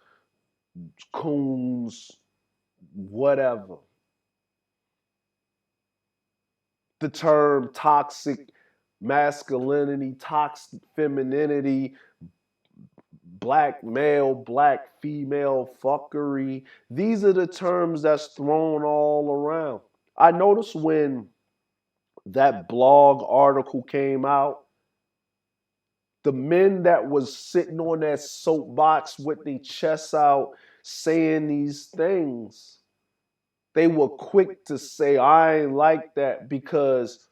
A: coons, whatever. The term toxic masculinity, toxic femininity, black male, black female fuckery. These are the terms that's thrown all around. I noticed when that blog article came out, the men that was sitting on that soapbox with their chests out saying these things, they were quick to say, I ain't like that because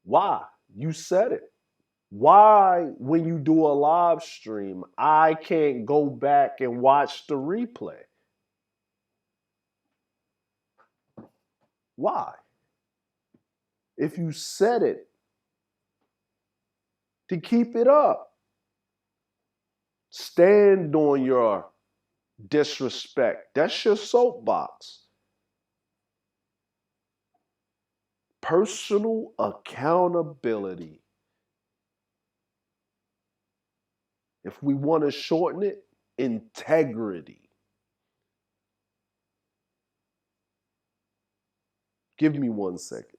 A: why? You said it. Why, when you do a live stream, I can't go back and watch the replay? Why? If you said it, to keep it up, stand on your disrespect. That's your soapbox. Personal accountability. If we want to shorten it, integrity. Give me 1 second.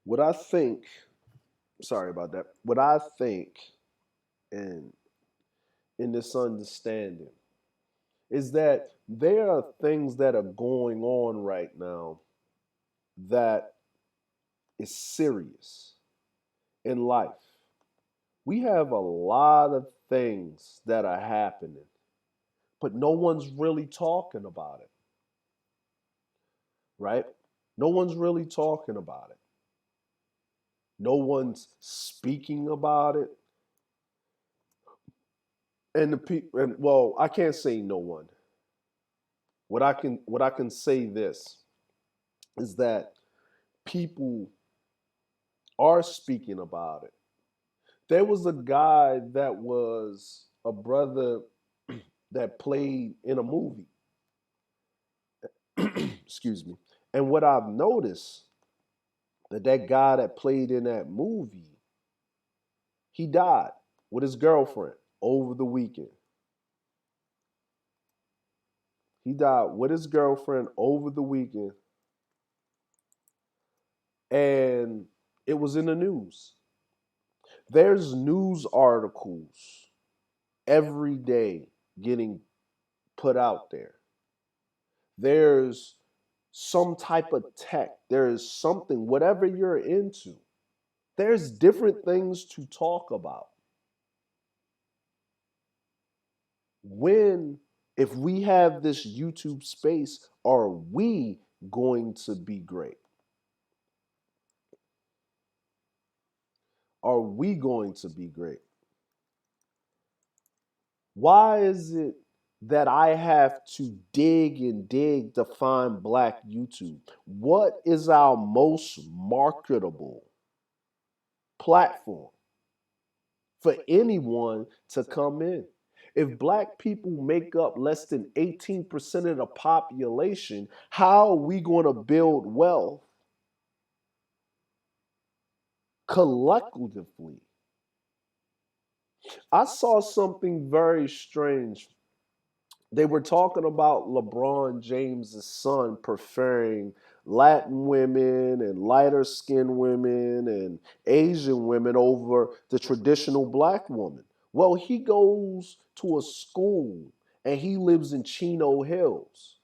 A: What I think, sorry about that. What I think in in this understanding is that there are things that are going on right now that is serious in life. We have a lot of things that are happening, but no one's really talking about it, right? No one's really talking about it. No one's speaking about it. And the people, and well, I can't say no one. What I can say this is that people are speaking about it. There was a guy that was a brother that played in a movie. Excuse me. And what I've noticed that guy that played in that movie, he died with his girlfriend over the weekend. He died with his girlfriend over the weekend, and it was in the news. There's news articles every day getting put out there. There's some type of tech. There's something, whatever you're into, there's different things to talk about. When, if we have this YouTube space, are we going to be great? Are we going to be great? Why is it that I have to dig and dig to find Black YouTube? What is our most marketable platform for anyone to come in? If Black people make up less than 18% of the population, how are we going to build wealth collectively? I saw something very strange. They were talking about LeBron James's son preferring Latin women and lighter skinned women and Asian women over the traditional Black woman. Well, he goes to a school and he lives in Chino Hills.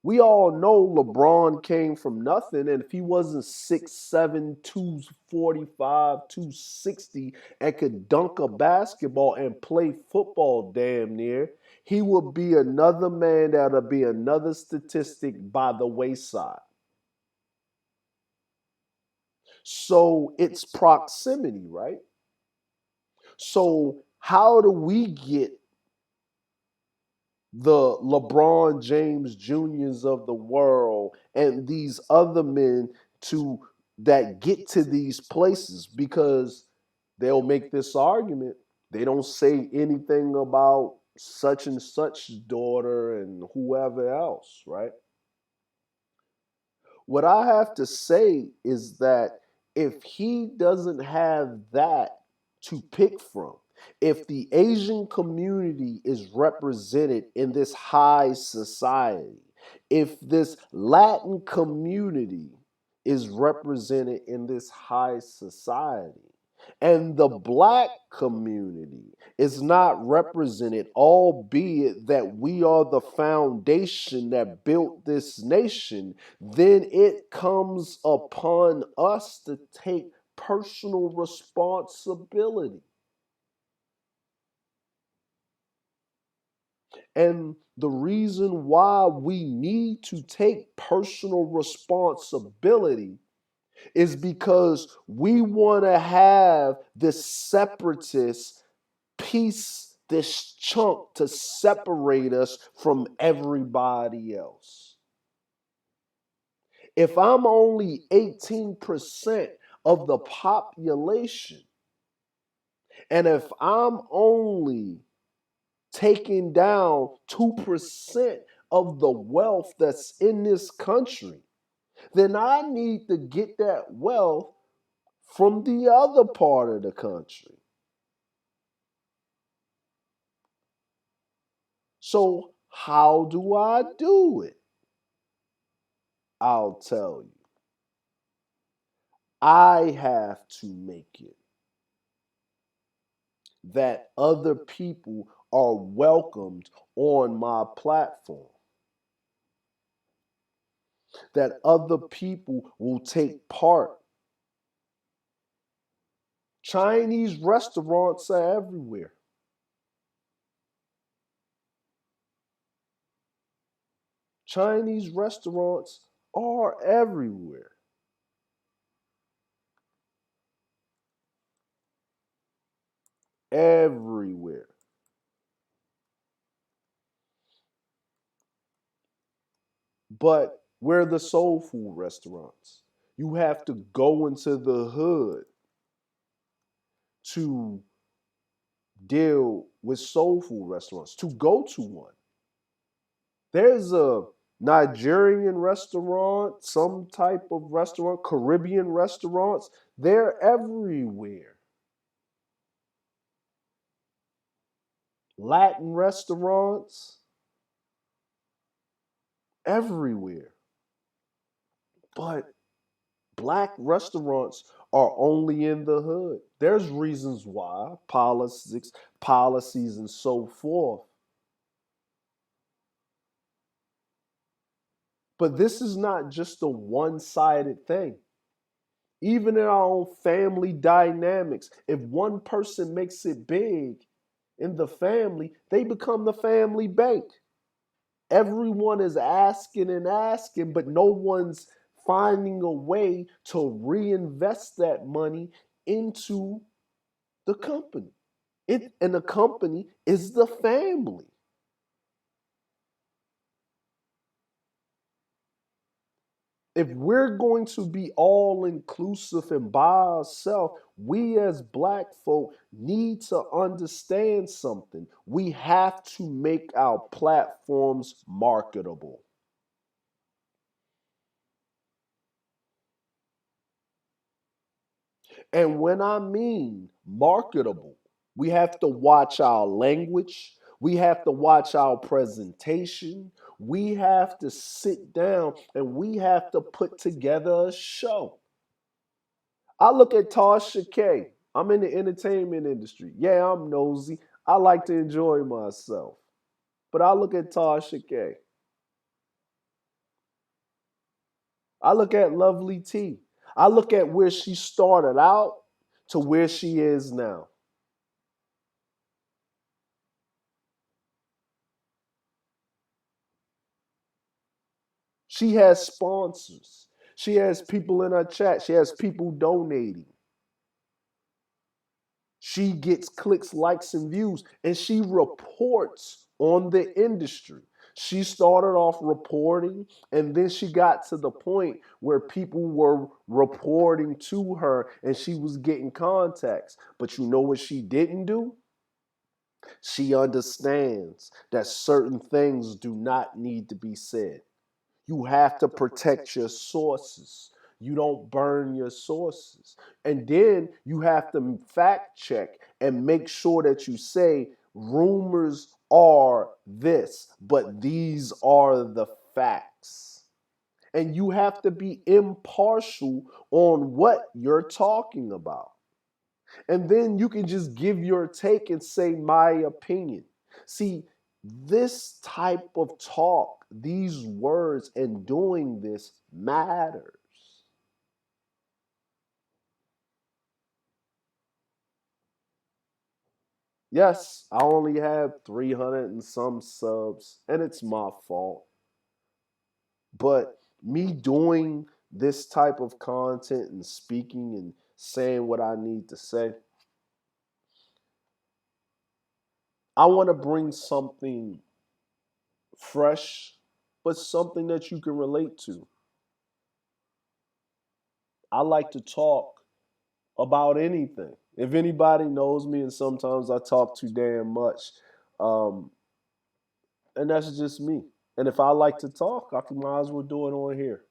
A: We all know LeBron came from nothing, and if he wasn't 6'7", 245, 260, and could dunk a basketball and play football damn near, he would be another man that would be another statistic by the wayside. So it's proximity, right? So how do we get the LeBron James Juniors of the world and these other men to that get to these places? Because they'll make this argument. They don't say anything about such and such daughter and whoever else, right? What I have to say is that if he doesn't have that to pick from, if the Asian community is represented in this high society, if this Latin community is represented in this high society, and the Black community is not represented, albeit that we are the foundation that built this nation, then it comes upon us to take personal responsibility. And the reason why we need to take personal responsibility is because we want to have this separatist piece, this chunk to separate us from everybody else. If I'm only 18% of the population, and if I'm only taking down 2% of the wealth that's in this country, then I need to get that wealth from the other part of the country. So, how do I do it? I'll tell you. I have to make it that other people are welcomed on my platform, that other people will take part. Chinese restaurants are everywhere. Chinese restaurants are everywhere. Everywhere. But where are the soul food restaurants? You have to go into the hood to deal with soul food restaurants, to go to one. There's a Nigerian restaurant, some type of restaurant, Caribbean restaurants, they're everywhere. Latin restaurants, everywhere. But black restaurants are only in the hood. There's reasons why, politics, policies, and so forth. But this is not just a one sided thing. Even in our own family dynamics, if one person makes it big in the family, they become the family bank. Everyone is asking and asking, but no one's finding a way to reinvest that money into the company. And the company is the family. If we're going to be all inclusive and by ourselves, we as black folk need to understand something. We have to make our platforms marketable. And when I mean marketable, we have to watch our language, we have to watch our presentation, we have to sit down and we have to put together a show. I look at Tasha K. I'm in the entertainment industry. Yeah, I'm nosy. I like to enjoy myself. But I look at Tasha K. I look at Lovely T. I look at where she started out to where she is now. She has sponsors. She has people in her chat. She has people donating. She gets clicks, likes, and views, and she reports on the industry. She started off reporting, and then she got to the point where people were reporting to her and she was getting contacts. But you know what she didn't do? She understands that certain things do not need to be said. You have to protect your sources. You don't burn your sources. And then you have to fact check and make sure that you say rumors are this, but these are the facts. And you have to be impartial on what you're talking about. And then you can just give your take and say my opinion. See, this type of talk, these words, and doing this matters. Yes, I only have 300 and some subs, and it's my fault. But me doing this type of content and speaking and saying what I need to say, I want to bring something fresh, but something that you can relate to. I like to talk about anything. If anybody knows me, and sometimes I talk too damn much, um, and that's just me. And if I like to talk, I can might as well do it on here.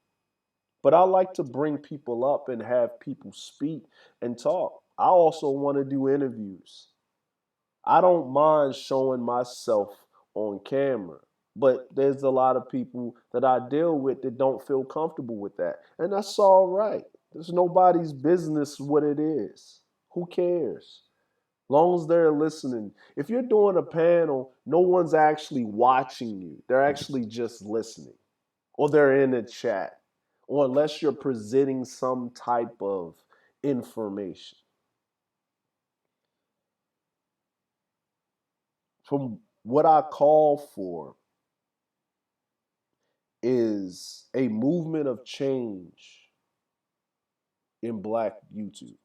A: But I like to bring people up and have people speak and talk. I also want to do interviews. I don't mind showing myself on camera, but there's a lot of people that I deal with that don't feel comfortable with that. And that's all right. It's nobody's business what it is. Who cares? Long as they're listening. If you're doing a panel, no one's actually watching you. They're actually just listening. Or they're in a chat. Or unless you're presenting some type of information. From what I call for is a movement of change in black YouTube.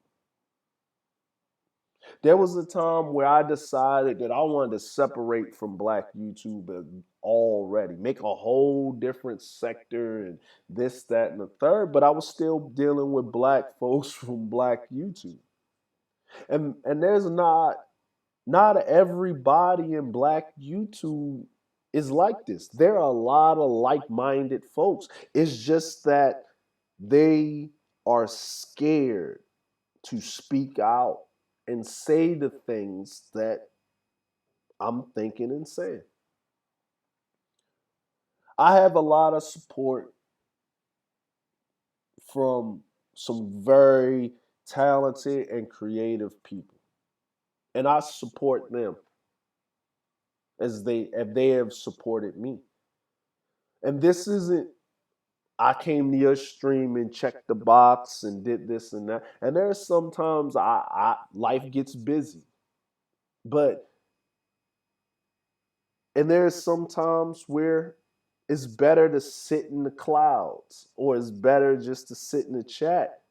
A: There was a time where I decided that I wanted to separate from black YouTube already, make a whole different sector and this, that, and the third, but I was still dealing with black folks from black YouTube. And there's not everybody in black YouTube is like this. There are a lot of like-minded folks. It's just that they are scared to speak out and say the things that I'm thinking and saying. I have a lot of support from some very talented and creative people, and I support them as they have supported me. And this isn't I came to your stream and checked the box and did this and that. And there's sometimes I life gets busy, but and there's sometimes where it's better to sit in the clouds or it's better just to sit in the chat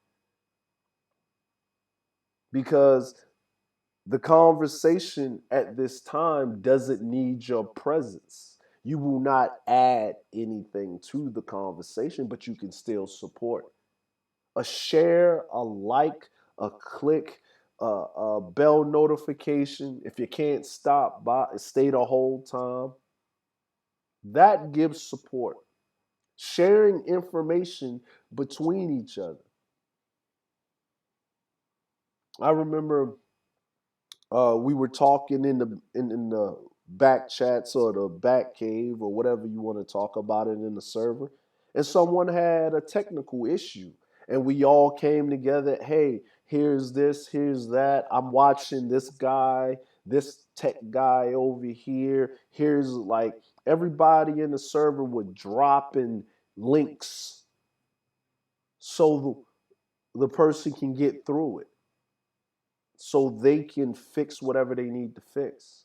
A: because the conversation at this time doesn't need your presence. You will not add anything to the conversation, but you can still support. A share, a like, a click, a bell notification. If you can't stop by, stay the whole time. That gives support. Sharing information between each other. I remember we were talking in the back chats or the back cave or whatever you want to talk about it in the server, and someone had a technical issue, and we all came together. Hey, here's this, here's that. I'm watching this guy, this tech guy over here. Here's like everybody in the server would drop in links so the person can get through it so they can fix whatever they need to fix.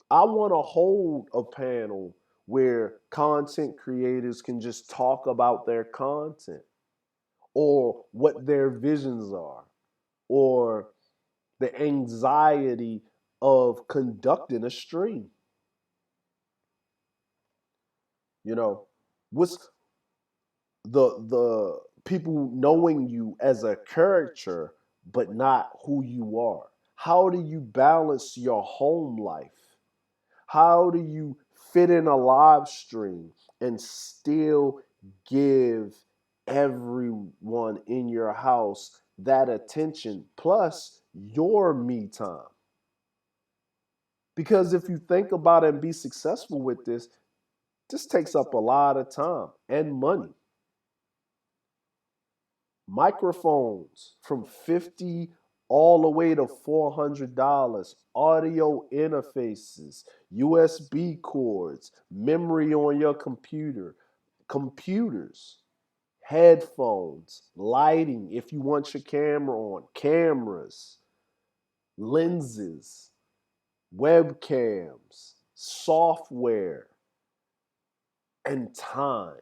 A: I want to hold a panel where content creators can just talk about their content or what their visions are or the anxiety of conducting a stream. You know, what's the people knowing you as a character but not who you are? How do you balance your home life? How do you fit in a live stream and still give everyone in your house that attention plus your me time? Because if you think about it and be successful with this takes up a lot of time and money. Microphones from 50 all the way to $400, audio interfaces, USB cords, memory on your computer, computers, headphones, lighting if you want your camera on, cameras, lenses, webcams, software, and time.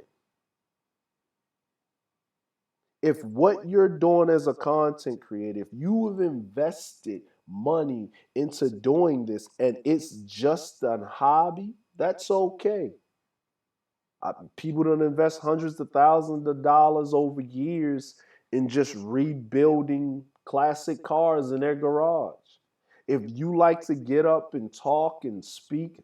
A: If what you're doing as a content creator, if you have invested money into doing this and it's just a hobby, that's okay. People don't invest hundreds of thousands of dollars over years in just rebuilding classic cars in their garage. If you like to get up and talk and speak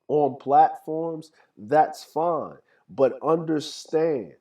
A: on platforms, that's fine. But understand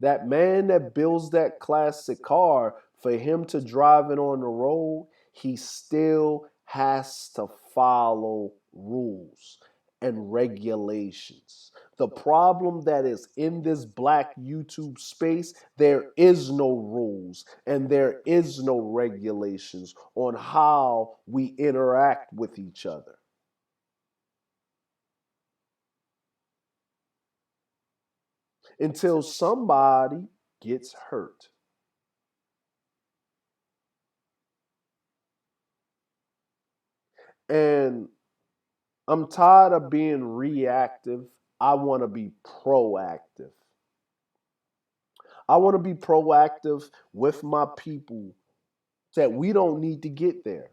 A: that man that builds that classic car, for him to drive it on the road, he still has to follow rules and regulations. The problem that is in this black YouTube space, there is no rules and there is no regulations on how we interact with each other until somebody gets hurt. And I'm tired of being reactive. I want to be proactive. I want to be proactive with my people that we don't need to get there.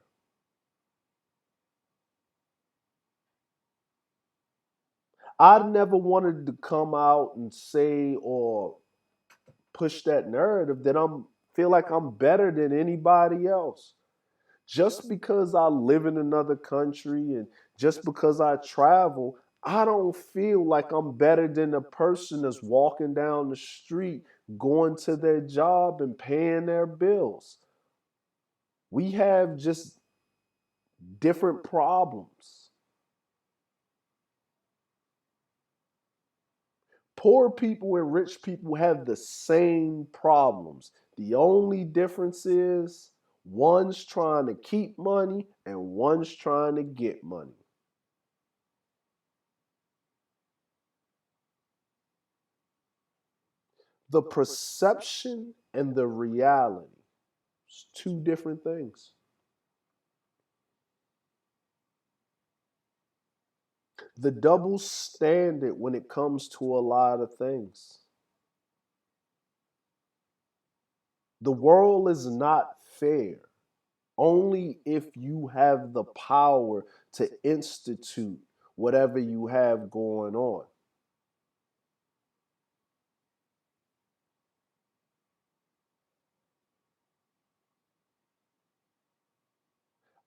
A: I never wanted to come out and say or push that narrative that I'm feel like I'm better than anybody else. Just because I live in another country and just because I travel, I don't feel like I'm better than a person that's walking down the street, going to their job and paying their bills. We have just different problems. Poor people and rich people have the same problems. The only difference is one's trying to keep money and one's trying to get money. The perception and the reality is two different things. The double standard when it comes to a lot of things. The world is not fair only if you have the power to institute whatever you have going on.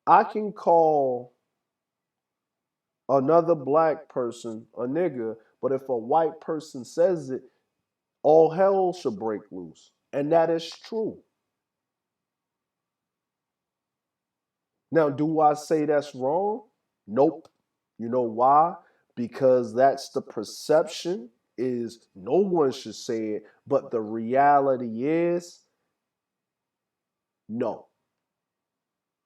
A: I can call another black person a nigger, but if a white person says it, all hell should break loose. And that is true. Now, do I say that's wrong? Nope. You know why? Because that's the perception is no one should say it, but the reality is no.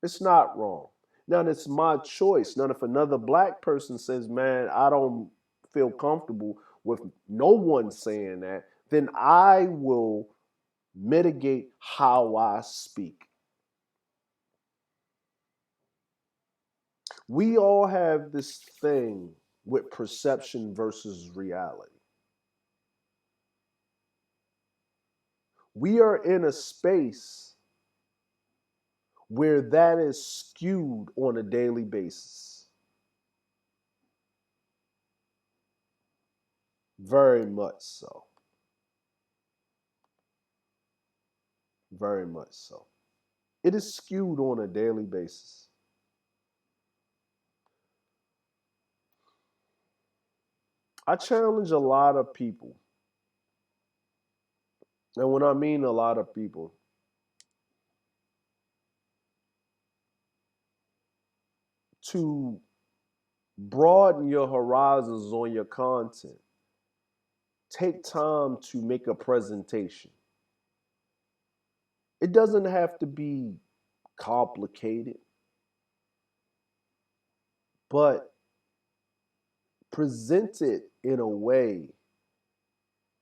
A: It's not wrong. Now it's my choice. Now if another black person says, "Man, I don't feel comfortable with no one saying that," then I will mitigate how I speak. We all have this thing with perception versus reality. We are in a space where that is skewed on a daily basis. Very much so. Very much so. It is skewed on a daily basis. I challenge a lot of people. And when I mean a lot of people, to broaden your horizons on your content, take time to make a presentation. It doesn't have to be complicated, but present it in a way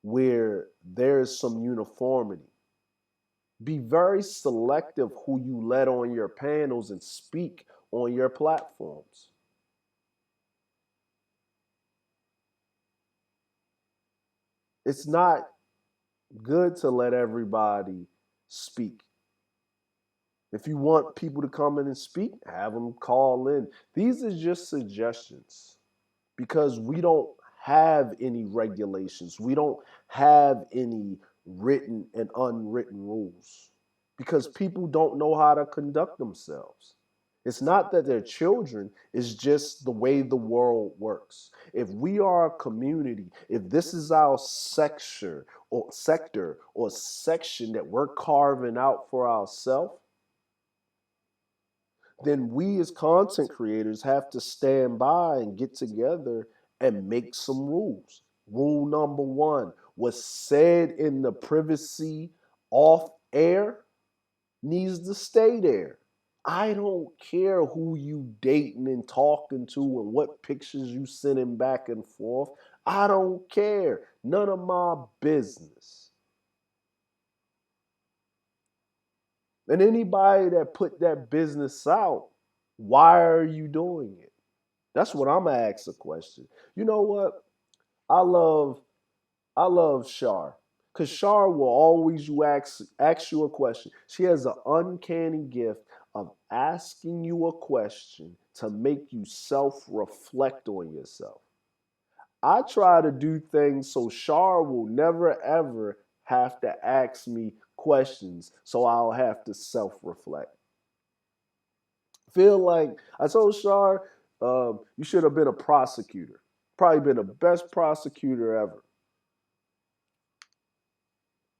A: where there's some uniformity. Be very selective who you let on your panels and speak on your platforms. It's not good to let everybody speak. If you want people to come in and speak, have them call in. These are just suggestions because we don't have any regulations. We don't have any written and unwritten rules because people don't know how to conduct themselves. It's not that they're children, it's just the way the world works. If we are a community, if this is our sector or section that we're carving out for ourselves, then we as content creators have to stand by and get together and make some rules. Rule number one: what's said in the privacy off air needs to stay there. I don't care who you dating and talking to and what pictures you sending back and forth. I don't care. None of my business. And anybody that put that business out, why are you doing it? That's what I'm gonna ask the question. You know what? I love I love Shar. Cause Shar will always ask you a question. She has an uncanny gift of asking you a question to make you self-reflect on yourself. I try to do things so Shar will never ever have to ask me questions, so I'll have to self-reflect. Feel like I told Shar, you should have been a prosecutor. Probably been the best prosecutor ever,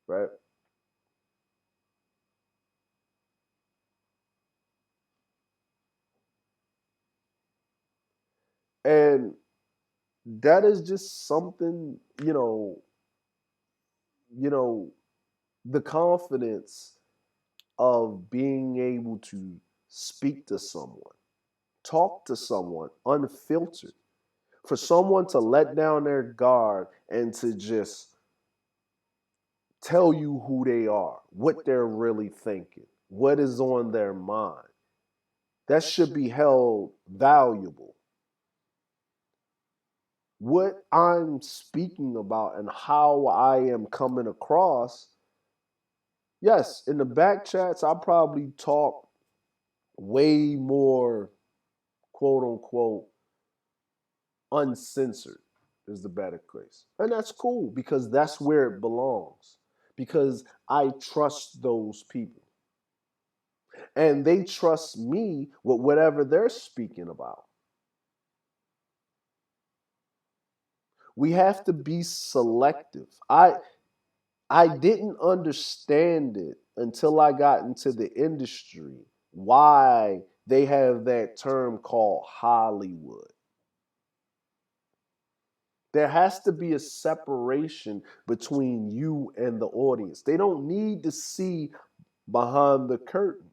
A: right? And that is just something, you know, the confidence of being able to speak to someone, talk to someone unfiltered, for someone to let down their guard and to just tell you who they are, what they're really thinking, what is on their mind. That should be held valuable. What I'm speaking about and how I am coming across, yes, in the back chats, I probably talk way more, quote unquote, uncensored is the better case. And that's cool because that's where it belongs. Because I trust those people and they trust me with whatever they're speaking about. We have to be selective. I didn't understand it until I got into the industry why they have that term called Hollywood. There has to be a separation between you and the audience. They don't need to see behind the curtain.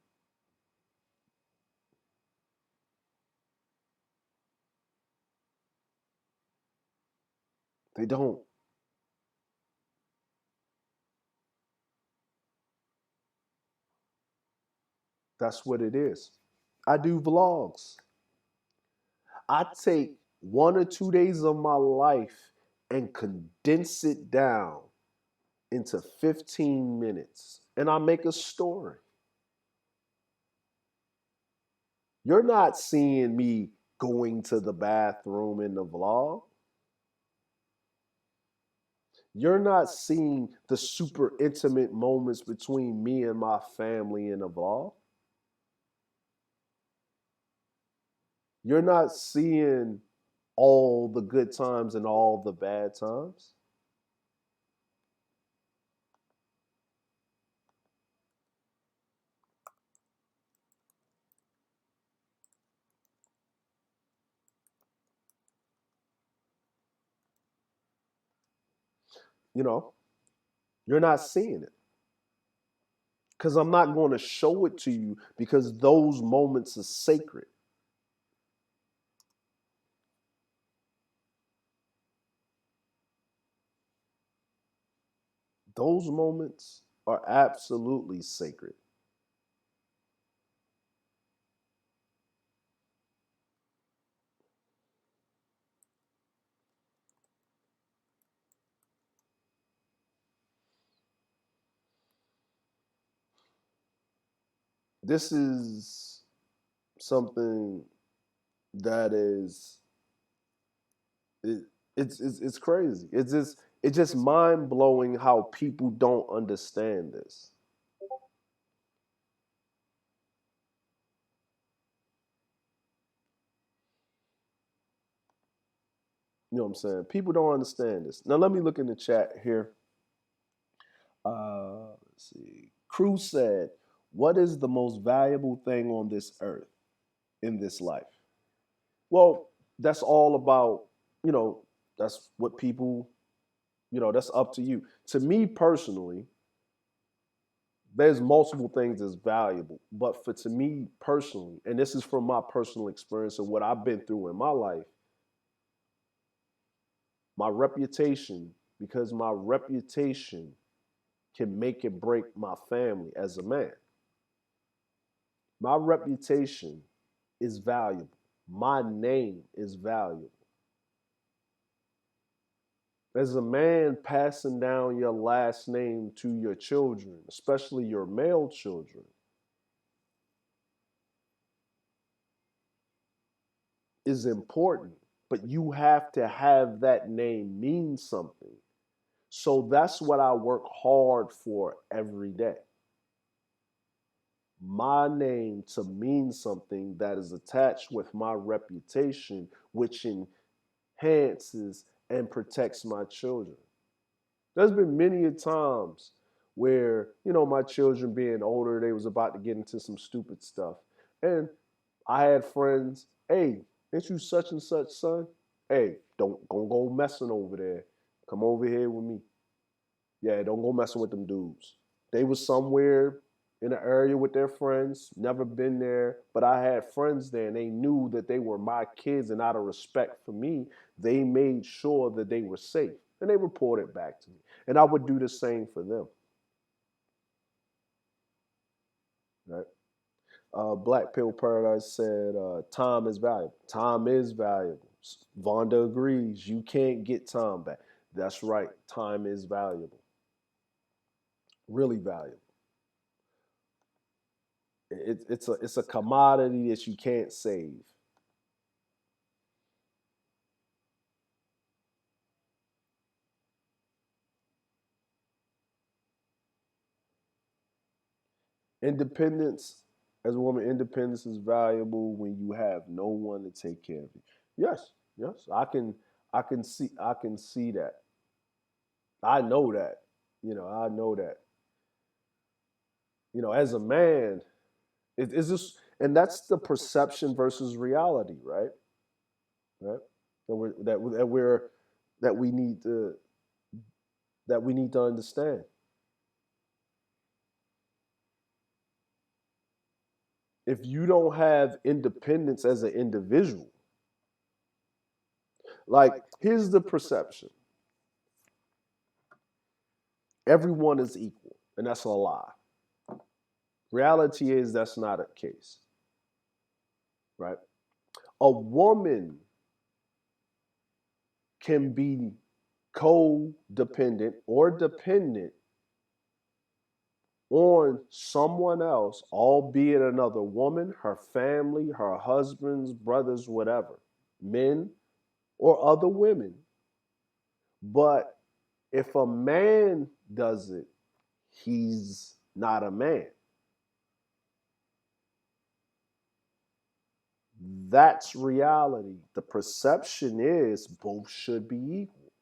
A: They don't. That's what it is. I do vlogs. I take 1 or 2 days of my life and condense it down into 15 minutes and I make a story. You're not seeing me going to the bathroom in the vlog. You're not seeing the super intimate moments between me and my family in the vlog. You're not seeing all the good times and all the bad times. You know, you're not seeing it because I'm not going to show it to you because those moments are sacred. Those moments are absolutely sacred. This is something that is it, it's crazy. It's just mind blowing how people don't understand this. You know what I'm saying? People don't understand this. Now let me look in the chat here. Let's see. Cruz said, "What is the most valuable thing on this earth in this life?" Well, that's all about you know. That's what people. That's up to you. To me personally, there's multiple things that's valuable, but for to me personally, and this is from my personal experience and what I've been through in my life, my reputation, because my reputation can make and break my family as a man. My reputation is valuable. My name is valuable. As a man, passing down your last name to your children, especially your male children, is important, but you have to have that name mean something. So that's what I work hard for every day. my name to mean something that is attached with my reputation, which enhances and protects my children. There's been many a times where, my children being older, they was about to get into some stupid stuff. And I had friends, hey, ain't you such and such son? Hey, don't go messing over there. Come over here with me. Yeah, don't go messing with them dudes. They was somewhere in the area with their friends, never been there, but I had friends there and they knew that they were my kids, and out of respect for me, they made sure that they were safe and they reported back to me. And I would do the same for them. Right? Black Pill Paradise said, time is valuable. Time is valuable. Vonda agrees. You can't get time back. That's right. Time is valuable. Really valuable. It's a commodity that you can't save. Independence, as a woman, independence is valuable when you have no one to take care of you. Yes, yes, I can see that. I know that. I know that. As a man, it's just, and that's the perception versus reality, right? Right. That we need to understand. If you don't have independence as an individual, like, here's the perception: everyone is equal, and that's a lie. Reality is that's not a case, right? A woman can be codependent or dependent on someone else, albeit another woman, her family, her husbands, brothers, whatever, men or other women. But if a man does it, he's not a man. That's reality. The perception is both should be equal.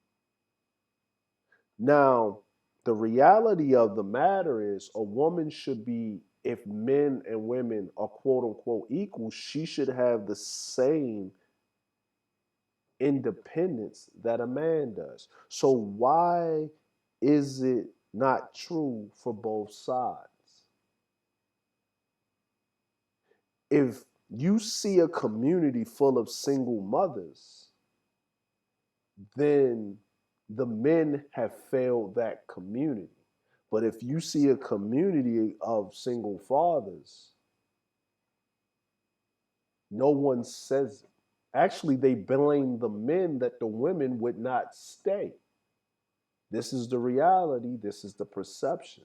A: Now, the reality of the matter is a woman should be, if men and women are quote unquote equal, she should have the same independence that a man does. So, why is it not true for both sides? If you see a community full of single mothers, then the men have failed that community. But if you see a community of single fathers, no one says it. Actually, they blame the men that the women would not stay. This is the reality, this is the perception.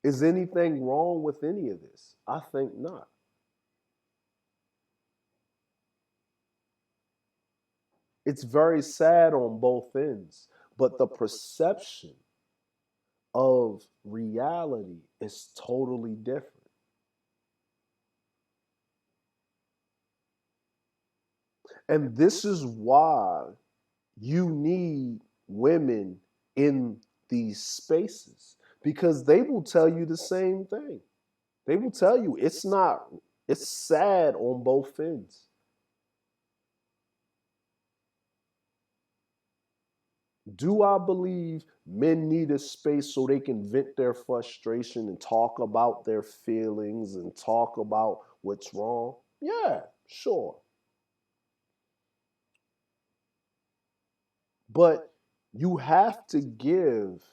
A: Is anything wrong with any of this? I think not. It's very sad on both ends, but the perception of reality is totally different. And this is why you need women in these spaces, because they will tell you the same thing. They will tell you it's sad on both ends. Do I believe men need a space so they can vent their frustration and talk about their feelings and talk about what's wrong? Yeah, sure. But you have to give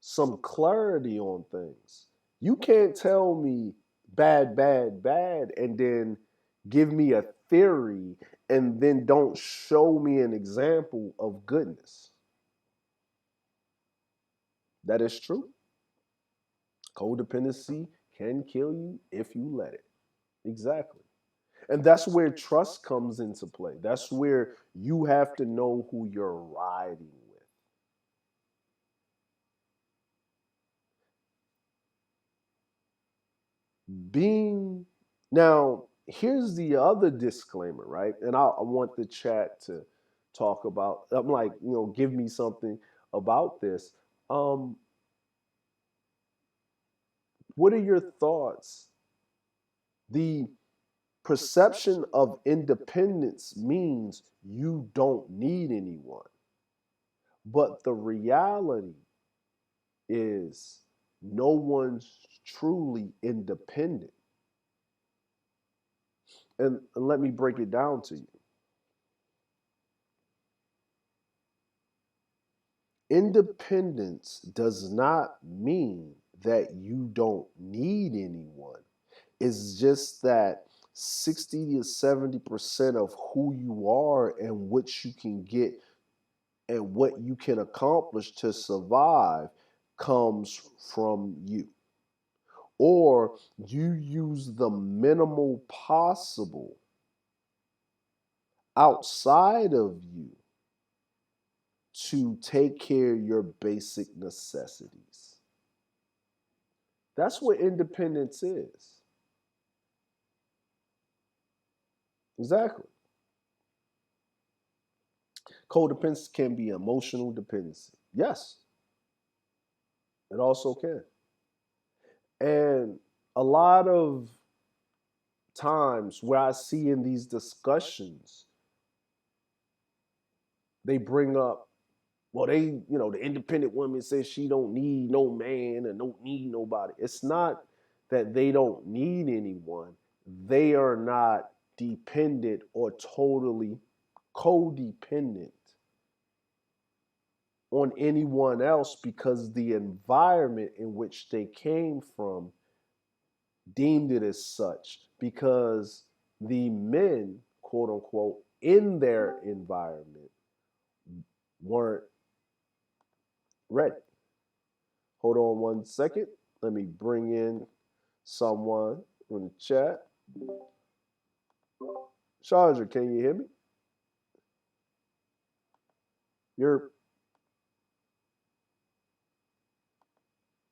A: some clarity on things. You can't tell me bad, bad, bad, and then give me a theory and then don't show me an example of goodness. That is true. Codependency can kill you if you let it. Exactly. And that's where trust comes into play. That's where you have to know who you're riding with. being now, here's the other disclaimer, right? And I want the chat to talk about. I'm like, give me something about this. Um, what are your thoughts? The perception of independence means you don't need anyone, but the reality is no one's truly independent. And let me break it down to you. Independence does not mean that you don't need anyone. It's just that 60 to 70% of who you are and what you can get and what you can accomplish to survive comes from you. Or you use the minimal possible outside of you to take care of your basic necessities. That's what independence is. Exactly. Codependence can be emotional dependency. Yes, it also can. And a lot of times where I see in these discussions, they bring up, well, the independent woman says she don't need no man and don't need nobody. It's not that they don't need anyone. They are not dependent or totally codependent on anyone else because the environment in which they came from deemed it as such, because the men, quote unquote, in their environment weren't ready. Hold on one second. Let me bring in someone from the chat. Charger, can you hear me? You're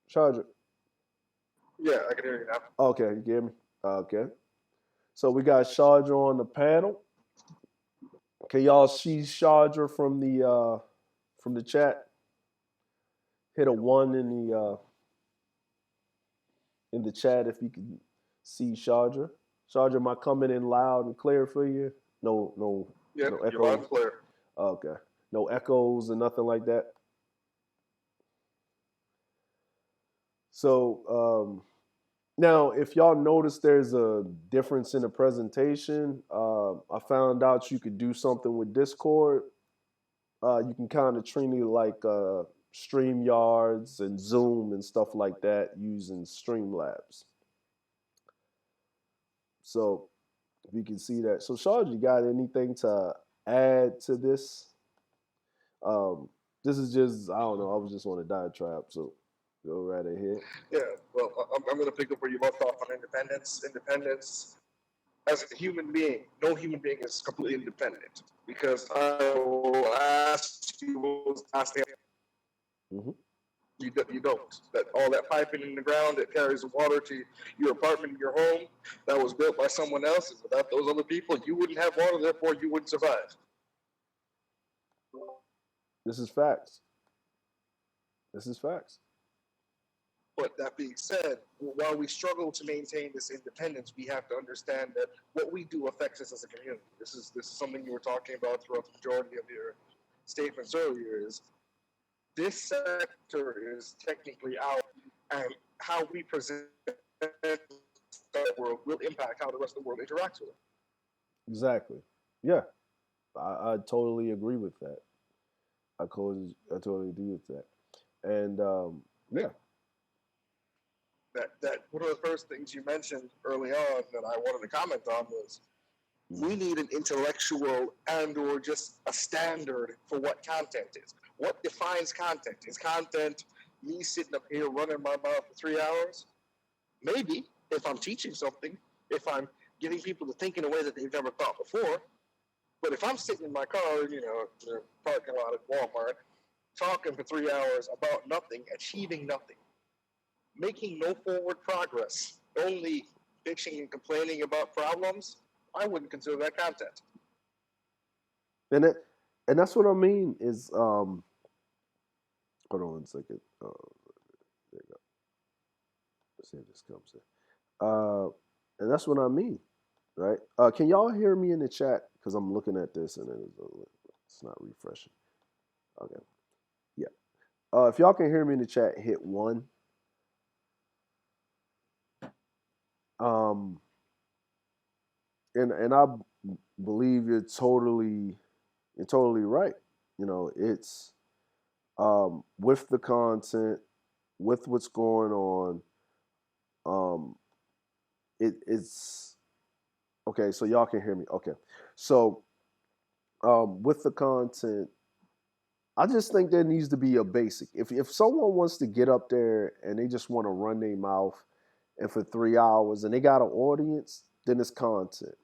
A: Charger.
B: Yeah, I can hear you now.
A: Okay, you hear me? Okay. So we got Charger on the panel. Can y'all see Charger from the chat? Hit a one in the chat if you can see Charger. Charger, am I coming in loud and clear for you? No, no,
B: Yep,
A: no
B: you're loud
A: echoes.
B: and clear.
A: Okay, no echoes and nothing like that. So now, if y'all notice, there's a difference in the presentation. I found out you could do something with Discord. You can kind of treat it like StreamYards and Zoom and stuff like that using Streamlabs. So if you can see that. So, Shard, you got anything to add to this? Um, this is just, I don't know, I was just on a diatribe, so go right ahead.
B: Yeah, well, I'm going to pick up where you left off on independence. Independence, as a human being, no human being is completely independent. Because I will ask you what was the last thing
A: Mm-hmm.
B: you don't. That all that piping in the ground that carries water to your apartment, your home, that was built by someone else, and without those other people, you wouldn't have water, therefore you wouldn't survive.
A: This is facts. This is facts.
B: But that being said, while we struggle to maintain this independence, we have to understand that what we do affects us as a community. This is something you were talking about throughout the majority of your statements earlier. Is this sector is technically out, and how we present the world will impact how the rest of the world interacts with it.
A: Exactly. Yeah, I totally agree with that. I totally agree with that. And yeah.
B: That one of the first things you mentioned early on that I wanted to comment on was we need an intellectual and or just a standard for what content is. What defines content? Is content me sitting up here running my mouth for 3 hours? Maybe, if I'm teaching something, if I'm getting people to think in a way that they've never thought before. But if I'm sitting in my car, the parking lot at Walmart, talking for 3 hours about nothing, achieving nothing, making no forward progress, only bitching and complaining about problems, I wouldn't consider that content.
A: And it, and that's what I mean is hold on one second. There you go. Let's see if this comes in. And that's what I mean, right? Can y'all hear me in the chat? Because I'm looking at this and it's not refreshing. Okay, yeah. If y'all can hear me in the chat, hit one. Um, and I believe you're totally right. You know, it's with the content, with what's going on. Um, it's okay. So y'all can hear me. Okay, so with the content, I just think there needs to be a basic. If someone wants to get up there and they just want to run their mouth and for 3 hours and they got an audience, then it's content.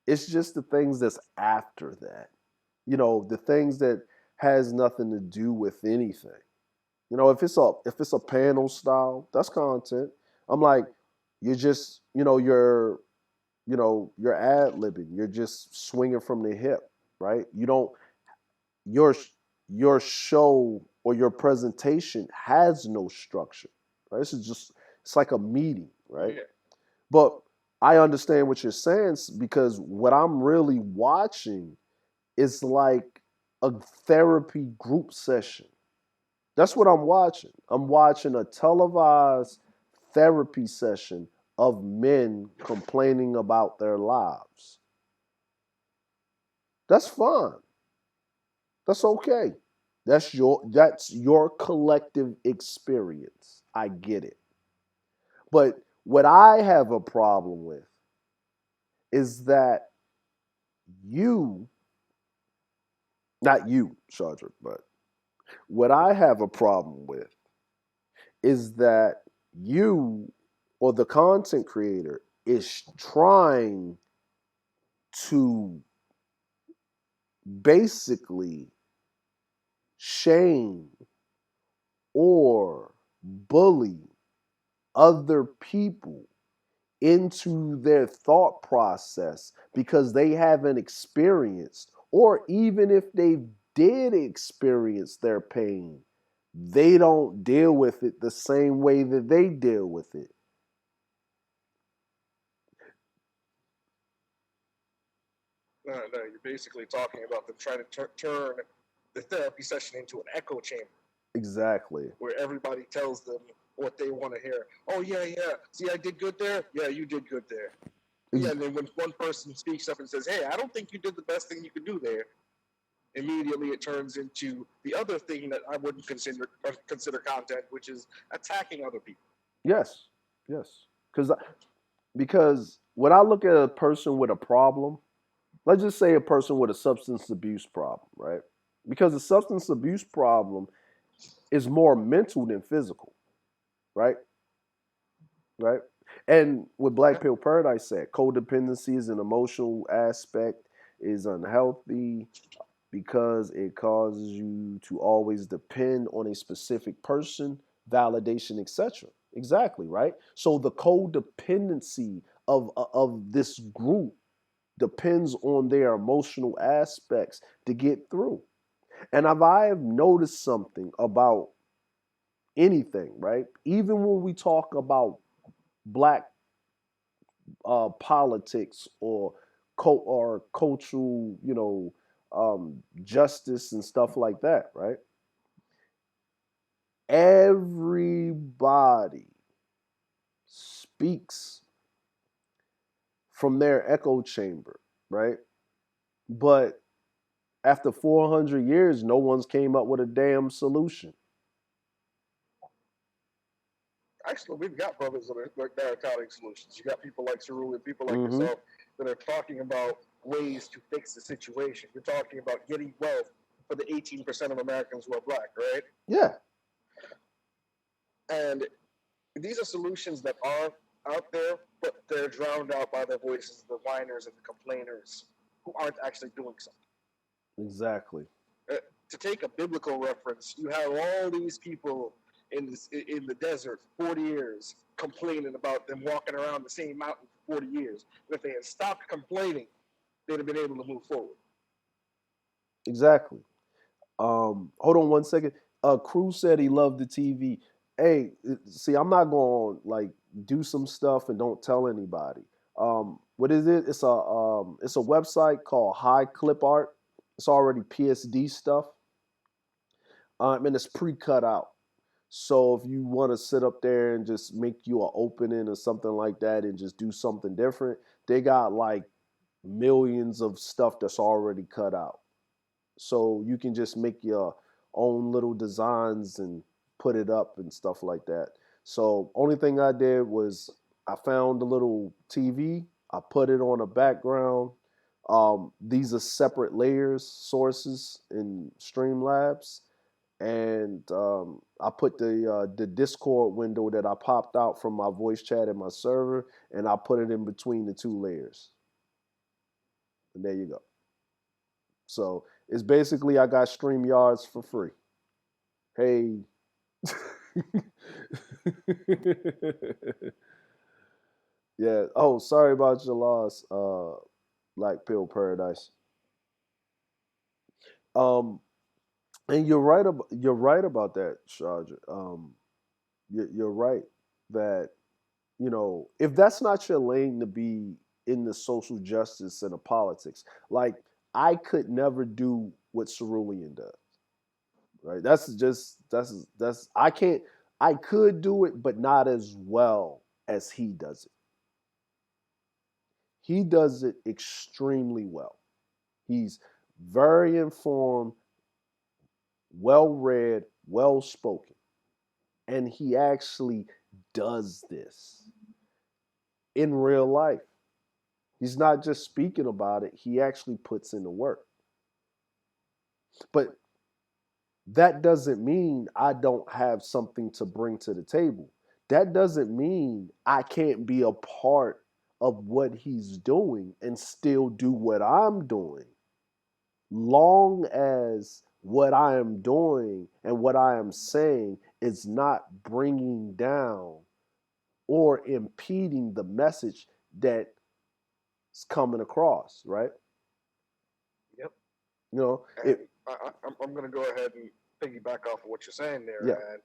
A: It's just the things that's after that. You know, the things that has nothing to do with anything. You know, if it's a panel style, that's content. I'm like, you're just, you're ad libbing. You're just swinging from the hip, right? You don't your your show or your presentation has no structure. Right? This is just it's like a meeting, right?
B: Yeah.
A: But I understand what you're saying because what I'm really watching is like a therapy group session. That's what I'm watching. I'm watching a televised therapy session of men complaining about their lives. That's fine. That's okay. That's your collective experience. I get it. But what I have a problem with is that you, not you, Shadra, but what I have a problem with is that you or the content creator is trying to basically shame or bully other people into their thought process because they haven't experienced, or even if they did experience their pain, they don't deal with it the same way that they deal with it.
B: No, you're basically talking about them trying to turn the therapy session into an echo chamber
A: Exactly.
B: where everybody tells them what they want to hear. Oh, yeah, yeah. See, I did good there. Yeah, you did good there. Yeah, and then when one person speaks up and says, hey, I don't think you did the best thing you could do there, immediately it turns into the other thing that I wouldn't consider content, which is attacking other people.
A: Yes, yes. Because when I look at a person with a problem, let's just say a person with a substance abuse problem, right? Because a substance abuse problem is more mental than physical, right? Right? And what Black Pill Paradise said, codependency is an emotional aspect, is unhealthy because it causes you to always depend on a specific person, validation, etc. Exactly, right? So the codependency of this group depends on their emotional aspects to get through. And if I have noticed something about anything, right? Even when we talk about black politics or cultural, justice and stuff like that, right? Everybody speaks from their echo chamber, right? But after 400 years, no one's came up with a damn solution.
B: Actually, we've got brothers that are touting solutions. You got people like Cerulli and people like
A: Mm-hmm.
B: yourself that are talking about ways to fix the situation. You're talking about getting wealth for the 18% of Americans who are black, right?
A: Yeah.
B: And these are solutions that are out there, but they're drowned out by the voices of the whiners and the complainers who aren't actually doing something.
A: Exactly.
B: To take a biblical reference, you have all these people in the desert for 40 years, complaining about them walking around the same mountain for 40 years. And if they had stopped complaining, they'd have been able to move forward.
A: Exactly. Hold on one second. Cruz said he loved the TV. Hey, see, I'm not going to like do some stuff and don't tell anybody. What is it? It's a website called High Clip Art. It's already PSD stuff. And it's pre-cut out. So if you want to sit up there and just make you an opening or something like that and just do something different, they got like millions of stuff that's already cut out. So you can just make your own little designs and put it up and stuff like that. So only thing I did was I found a little TV, I put it on a background. These are separate layers, sources in Streamlabs, and I put the Discord window that I popped out from my voice chat in my server, and I put it in between the two layers. And there you go. So it's basically I got StreamYards for free. Hey. Yeah. Oh, sorry about your loss, Black Pill Paradise. Um, and you're right about that, Shardra. You're right that if that's not your lane to be in the social justice and the politics, like I could never do what Cerulean does. Right? That's I can't. I could do it, but not as well as he does it. He does it extremely well. He's very informed, well read, well spoken, and he actually does this in real life. He's not just speaking about it, he actually puts in the work. But that doesn't mean I don't have something to bring to the table. That doesn't mean I can't be a part of what he's doing and still do what I'm doing. Long as what I am doing and what I am saying is not bringing down or impeding the message that's coming across, right?
B: Yep.
A: You know,
B: I'm going to go ahead and piggyback off of what you're saying there.
A: Yeah.
B: And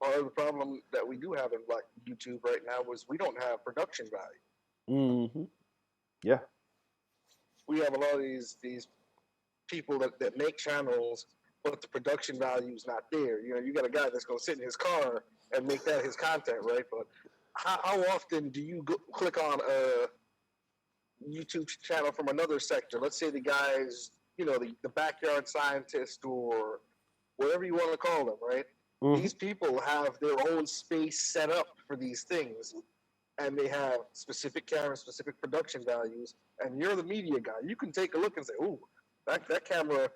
B: part of the problem that we do have in Black YouTube right now is we don't have production value.
A: Mm-hmm. Yeah.
B: We have a lot of these people that make channels, but the production value is not there. You got a guy that's going to sit in his car and make that his content, right? But how often do you click on a YouTube channel from another sector? Let's say the guy's, the backyard scientist or whatever you want to call them, right? Mm-hmm. These people have their own space set up for these things, and they have specific cameras, specific production values, and you're the media guy. You can take a look and say, "Ooh, that camera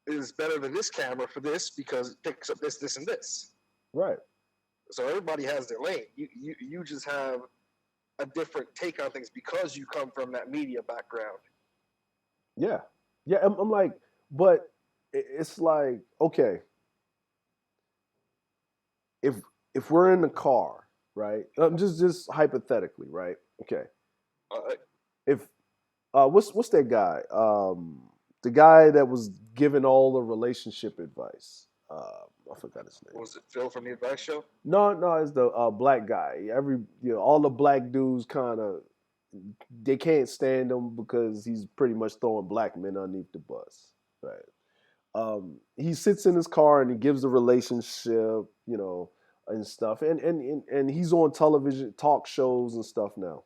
B: is better than this camera for this because it picks up this, and this."
A: Right.
B: So everybody has their lane. You just have a different take on things because you come from that media background.
A: Yeah. Yeah, I'm like, but it's like, okay, if we're in the car, right? Just hypothetically, right? Okay. If what's that guy? The guy that was giving all the relationship advice. I forgot his name.
B: Was it Phil from the Advice Show?
A: No, it's the black guy. All the black dudes kind of they can't stand him because he's pretty much throwing black men underneath the bus, right? He sits in his car and he gives the relationship, and stuff, and he's on television talk shows and stuff now,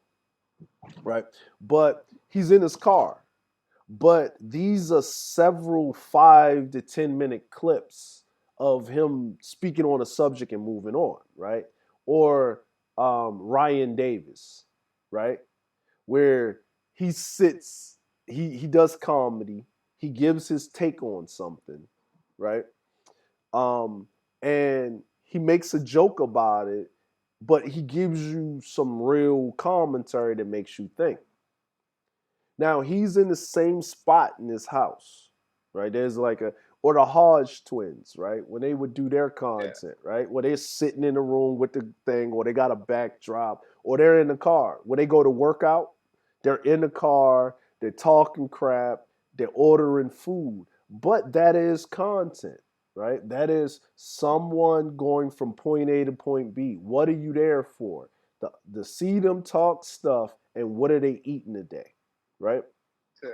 A: right? But he's in his car. But these are several 5 to 10 minute clips of him speaking on a subject and moving on, right? Or Ryan Davis, right? Where he sits, he does comedy, he gives his take on something, right? And he makes a joke about it, but he gives you some real commentary that makes you think. Now he's in the same spot in his house, right? There's like or the Hodge twins, right? When they would do their
B: Yeah.
A: content, right? Where they're sitting in the room with the thing, or they got a backdrop, or they're in the car. When they go to work out, they're in the car, they're talking crap, they're ordering food. But that is content, right? That is someone going from point A to point B. What are you there for? The see them talk stuff, and what are they eating today, right?
B: Yeah.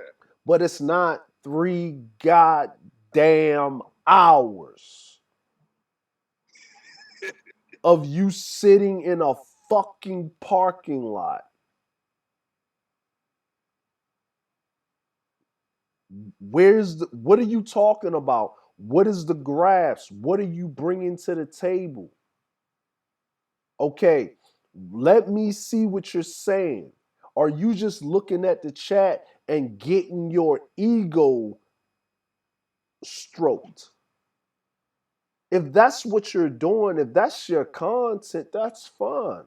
A: But it's not 3 goddamn hours of you sitting in a fucking parking lot. What are you talking about? What is the graphs? What are you bringing to the table? Okay, let me see what you're saying. Are you just looking at the chat and getting your ego stroked? If that's what you're doing, if that's your content, that's fine.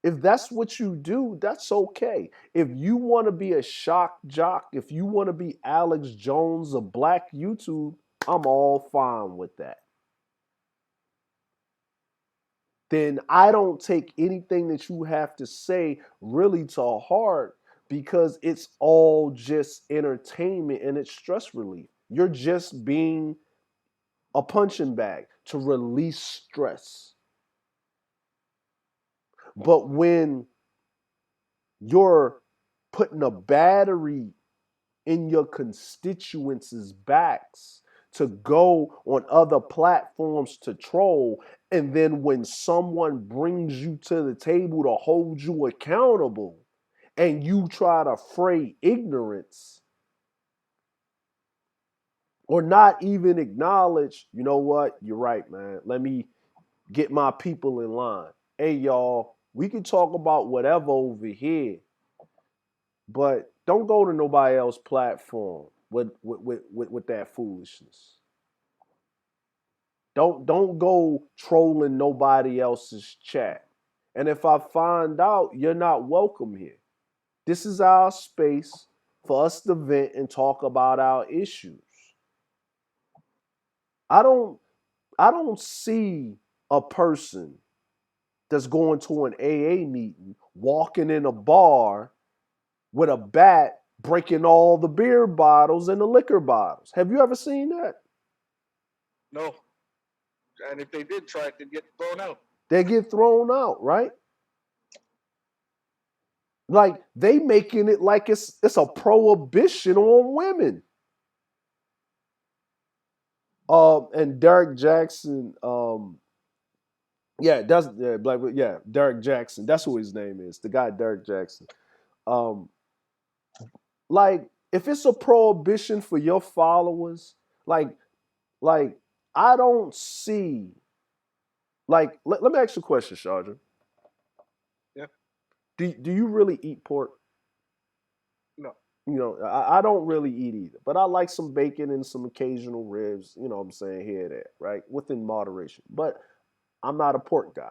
A: If that's what you do, that's okay. If you want to be a shock jock, if you want to be Alex Jones of Black YouTube, I'm all fine with that. Then I don't take anything that you have to say really to heart because it's all just entertainment and it's stress relief. You're just being a punching bag to release stress. But when you're putting a battery in your constituents' backs to go on other platforms to troll, and then when someone brings you to the table to hold you accountable and you try to fray ignorance or not even acknowledge, you know what, you're right, man, let me get my people in line. Hey, y'all, we can talk about whatever over here, but don't go to nobody else's platform with that foolishness. Don't go trolling nobody else's chat. And if I find out, you're not welcome here. This is our space for us to vent and talk about our issues. I don't I don't see a person that's going to an AA meeting, walking in a bar with a bat, breaking all the beer bottles and the liquor bottles. Have you ever seen that?
B: No. And if they did try it, they'd get thrown out.
A: They get thrown out, right? Like they making it like it's a prohibition on women. And Derek Jackson, yeah, that's yeah, Black, yeah, Derek Jackson. That's who his name is. The guy Derek Jackson. Um, like if it's a prohibition for your followers, like like I don't see like let me ask you a question, Shardra.
B: Yeah.
A: Do you really eat pork?
B: No.
A: You know, I don't really eat either, but I like some bacon and some occasional ribs, you know what I'm saying, here and there, right? Within moderation. But I'm not a pork guy.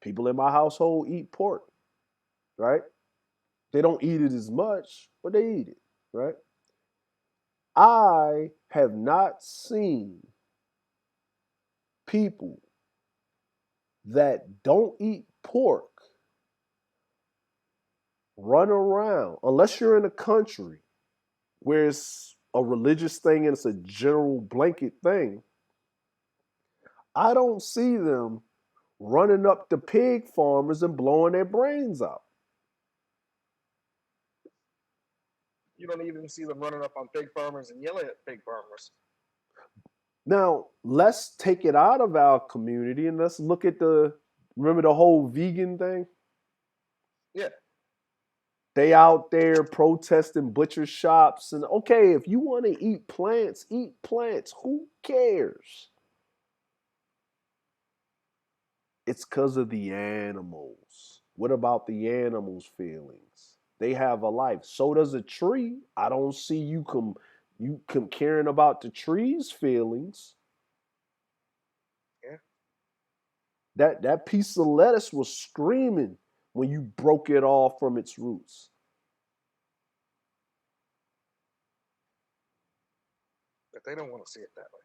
A: People in my household eat pork, right? They don't eat it as much, but they eat it, right? I have not seen people that don't eat pork run around, unless you're in a country where it's a religious thing and it's a general blanket thing. I don't see them running up to pig farmers and blowing their brains out.
B: You don't even see them running up on pig farmers and yelling at pig farmers.
A: Now, let's take it out of our community and let's look at remember the whole vegan thing?
B: Yeah.
A: They out there protesting butcher shops and okay, if you want to eat plants, eat plants. Who cares? It's because of the animals. What about the animals' feelings? They have a life. So does a tree. I don't see you caring about the tree's feelings.
B: Yeah.
A: That piece of lettuce was screaming when you broke it off from its roots.
B: But they don't want to see it that way.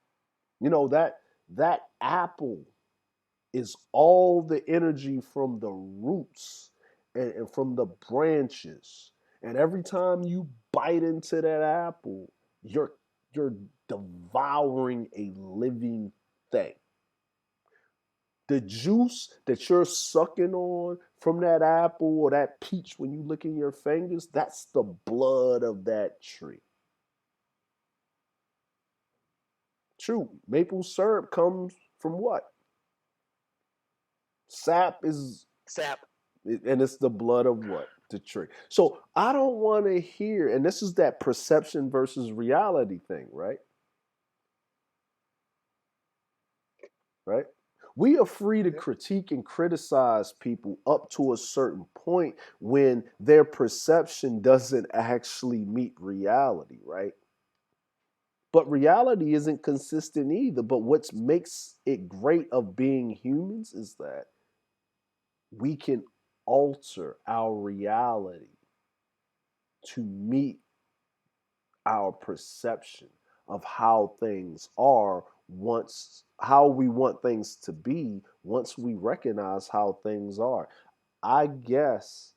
A: You know, that apple is all the energy from the roots and from the branches. And every time you bite into that apple, you're devouring a living thing. The juice that you're sucking on from that apple or that peach when you lick in your fingers, that's the blood of that tree. True. Maple syrup comes from what? Sap is,
B: Sap.
A: and it's the blood of what? The tree. So I don't want to hear, and this is that perception versus reality thing, right? Right? We are free to
B: Yep.
A: critique and criticize people up to a certain point when their perception doesn't actually meet reality, right? But reality isn't consistent either. But what makes it great of being humans is that we can alter our reality to meet our perception of how things are once how we want things to be once we recognize how things are. I guess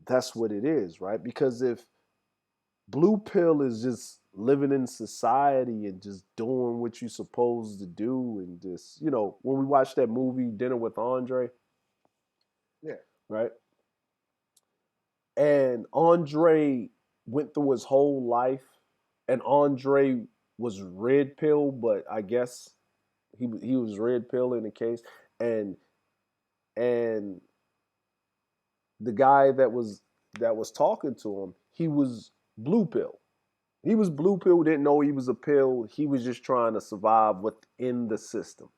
A: that's what it is, right? Because if blue pill is just living in society and just doing what you're supposed to do and just, when we watch that movie Dinner with Andre,
B: Yeah.
A: right? And Andre went through his whole life, and Andre was red pill, but I guess he was red pill in the case, and and the guy that was talking to him, he was blue pill. He was blue pill, didn't know he was a pill. He was just trying to survive within the system.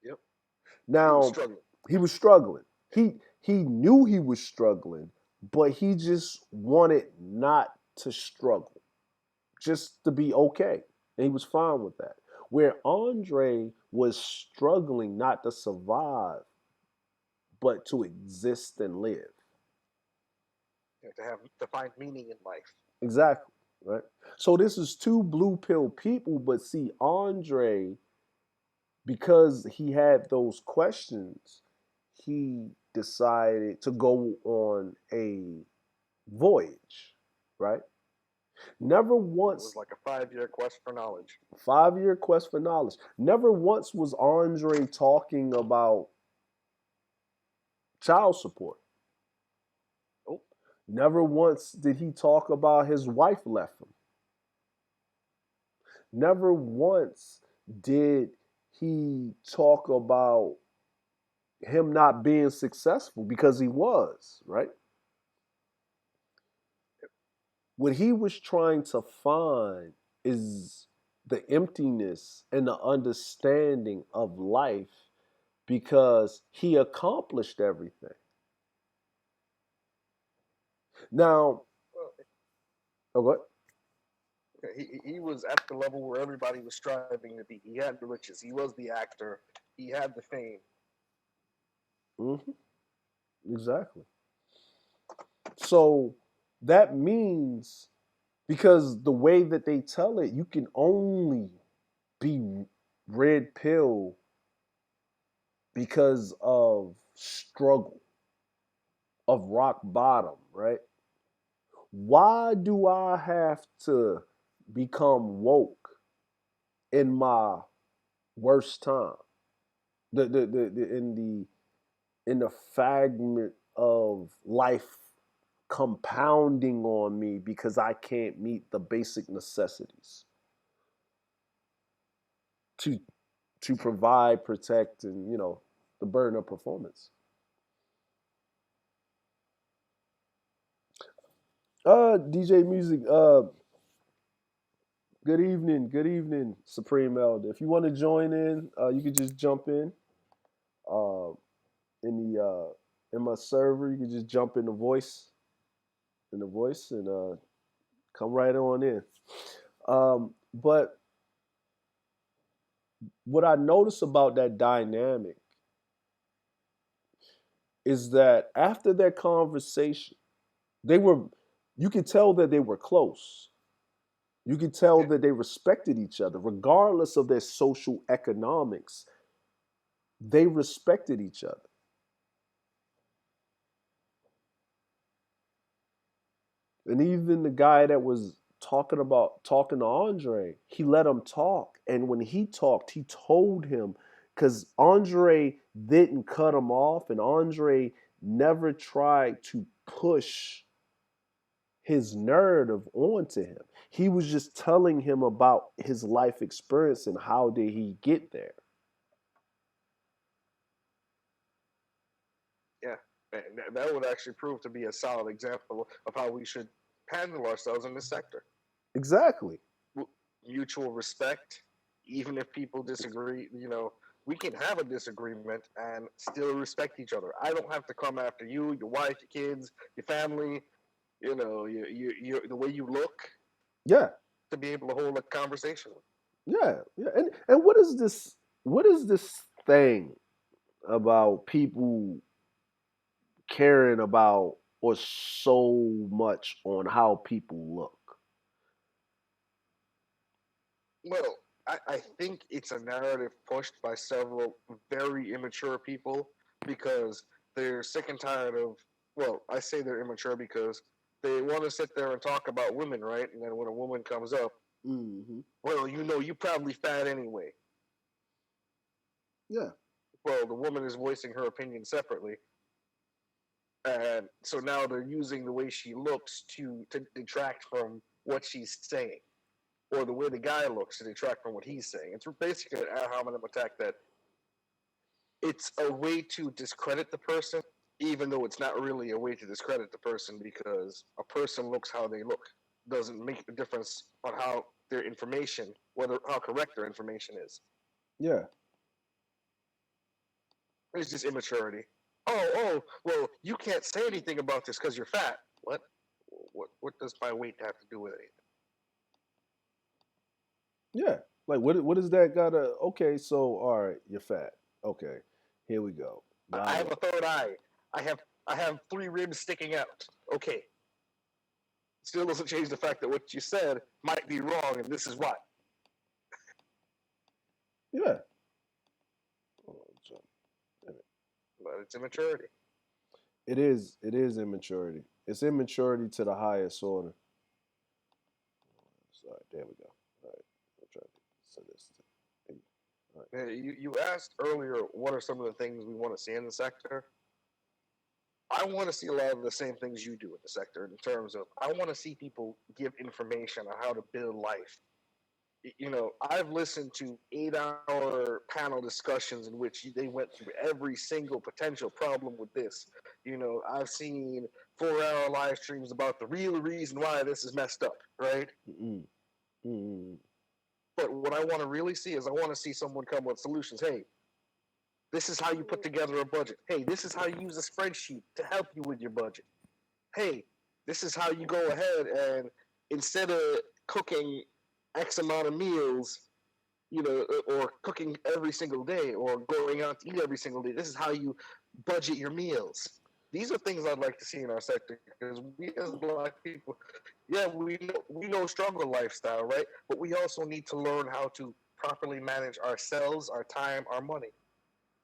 B: Yep. He was
A: Now
B: struggling.
A: he was struggling. He knew he was struggling, but he just wanted not to struggle, just to be okay. And he was fine with that. Where Andre was struggling not to survive, but to exist and live.
B: To find meaning in life.
A: Exactly. Right. So this is two blue pill people, but see, Andre, because he had those questions, he decided to go on a voyage, right? Never
B: It was
A: once,
B: like a 5-year quest for knowledge.
A: 5-year quest for knowledge. Never once was Andre talking about child support.
B: Oh,
A: Never once did he talk about his wife left him. Never once did he talk about him not being successful because he was, right? What he was trying to find is the emptiness and the understanding of life because he accomplished everything. Now,
B: well,
A: oh, what?
B: he was at the level where everybody was striving to be. He had the riches. He was the actor. He had the fame.
A: Mm-hmm, exactly. So that means because the way that they tell it, you can only be red pill because of struggle, of rock bottom, right? Why do I have to become woke in my worst time? In the fragment of life compounding on me because I can't meet the basic necessities to to provide, protect, and the burden of performance. DJ Music. Good evening, Supreme Elder. If you want to join in, you can just jump uh, in the in my server. You can just jump in the voice, and come right on in. But what I notice about that dynamic is that after that conversation, they were, you could tell that they were close. You could tell
B: Yeah.
A: that they respected each other, regardless of their social economics. They respected each other. And even the guy that was talking to Andre, he let him talk. And when he talked, he told him, because Andre didn't cut him off, and Andre never tried to push his narrative onto him. He was just telling him about his life experience and how did he get there.
B: Yeah, and that would actually prove to be a solid example of how we should handle ourselves in this sector.
A: Exactly.
B: Mutual respect, even if people disagree. We can have a disagreement and still respect each other. I don't have to come after you, your wife, your kids, your family. The way you look
A: Yeah.
B: to be able to hold a conversation.
A: Yeah. Yeah. And what is this thing about people caring about or so much on how people look?
B: Well, I think it's a narrative pushed by several very immature people because they're sick and tired of. Well, I say they're immature because they want to sit there and talk about women, right? And then when a woman comes up,
A: Mm-hmm.
B: well, you probably fat anyway.
A: Yeah.
B: Well, the woman is voicing her opinion separately, and so now they're using the way she looks to detract from what she's saying, or the way the guy looks to detract from what he's saying. It's basically an ad hominem attack that it's a way to discredit the person, even though it's not really a way to discredit the person because a person looks how they look. Doesn't make a difference on how their information, whether how correct their information is.
A: Yeah.
B: It's just immaturity. Well, you can't say anything about this because you're fat. What? What does my weight have to do with it?
A: Yeah. Like what is that gotta okay, so all right, you're fat. Okay. Here we go.
B: I
A: Got
B: have
A: it.
B: a third eye. I have three ribs sticking out. Okay, still doesn't change the fact that what you said might be wrong, and this is why.
A: Yeah.
B: But it's immaturity.
A: It is immaturity. It's immaturity to the highest order. Sorry, there we go. All right. I'm trying to send this to all right.
B: You asked earlier what are some of the things we want to see in the sector. I want to see a lot of the same things you do in the sector in terms of I want to see people give information on how to build life. I've listened to 8-hour panel discussions in which they went through every single potential problem with this. I've seen 4-hour live streams about the real reason why this is messed up, right?
A: Mm-mm. Mm-mm.
B: But what I want to really see is I want to see someone come with solutions. Hey, this is how you put together a budget. Hey, this is how you use a spreadsheet to help you with your budget. Hey, this is how you go ahead and instead of cooking X amount of meals, or cooking every single day or going out to eat every single day, this is how you budget your meals. These are things I'd like to see in our sector because we as Black people, yeah, we know struggle lifestyle, right? But we also need to learn how to properly manage ourselves, our time, our money,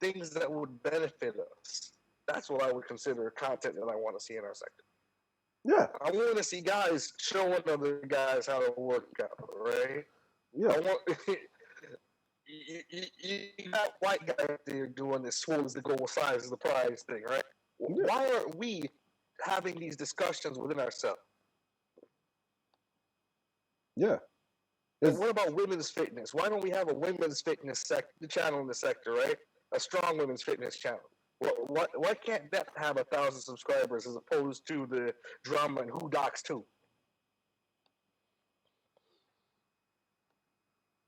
B: things that would benefit us. That's what I would consider content that I want to see in our sector.
A: Yeah.
B: I want to see guys showing other guys how to work out, right?
A: Yeah.
B: I want you got white guy out there doing this swole is the goal, size is the prize thing, right?
A: Yeah.
B: Why aren't we having these discussions within ourselves?
A: Yeah.
B: And
A: It's
B: what about women's fitness? Why don't we have a women's fitness channel in the sector, right? A strong women's fitness channel. Why can't that have 1,000 subscribers as opposed to the drama and Who Docs 2?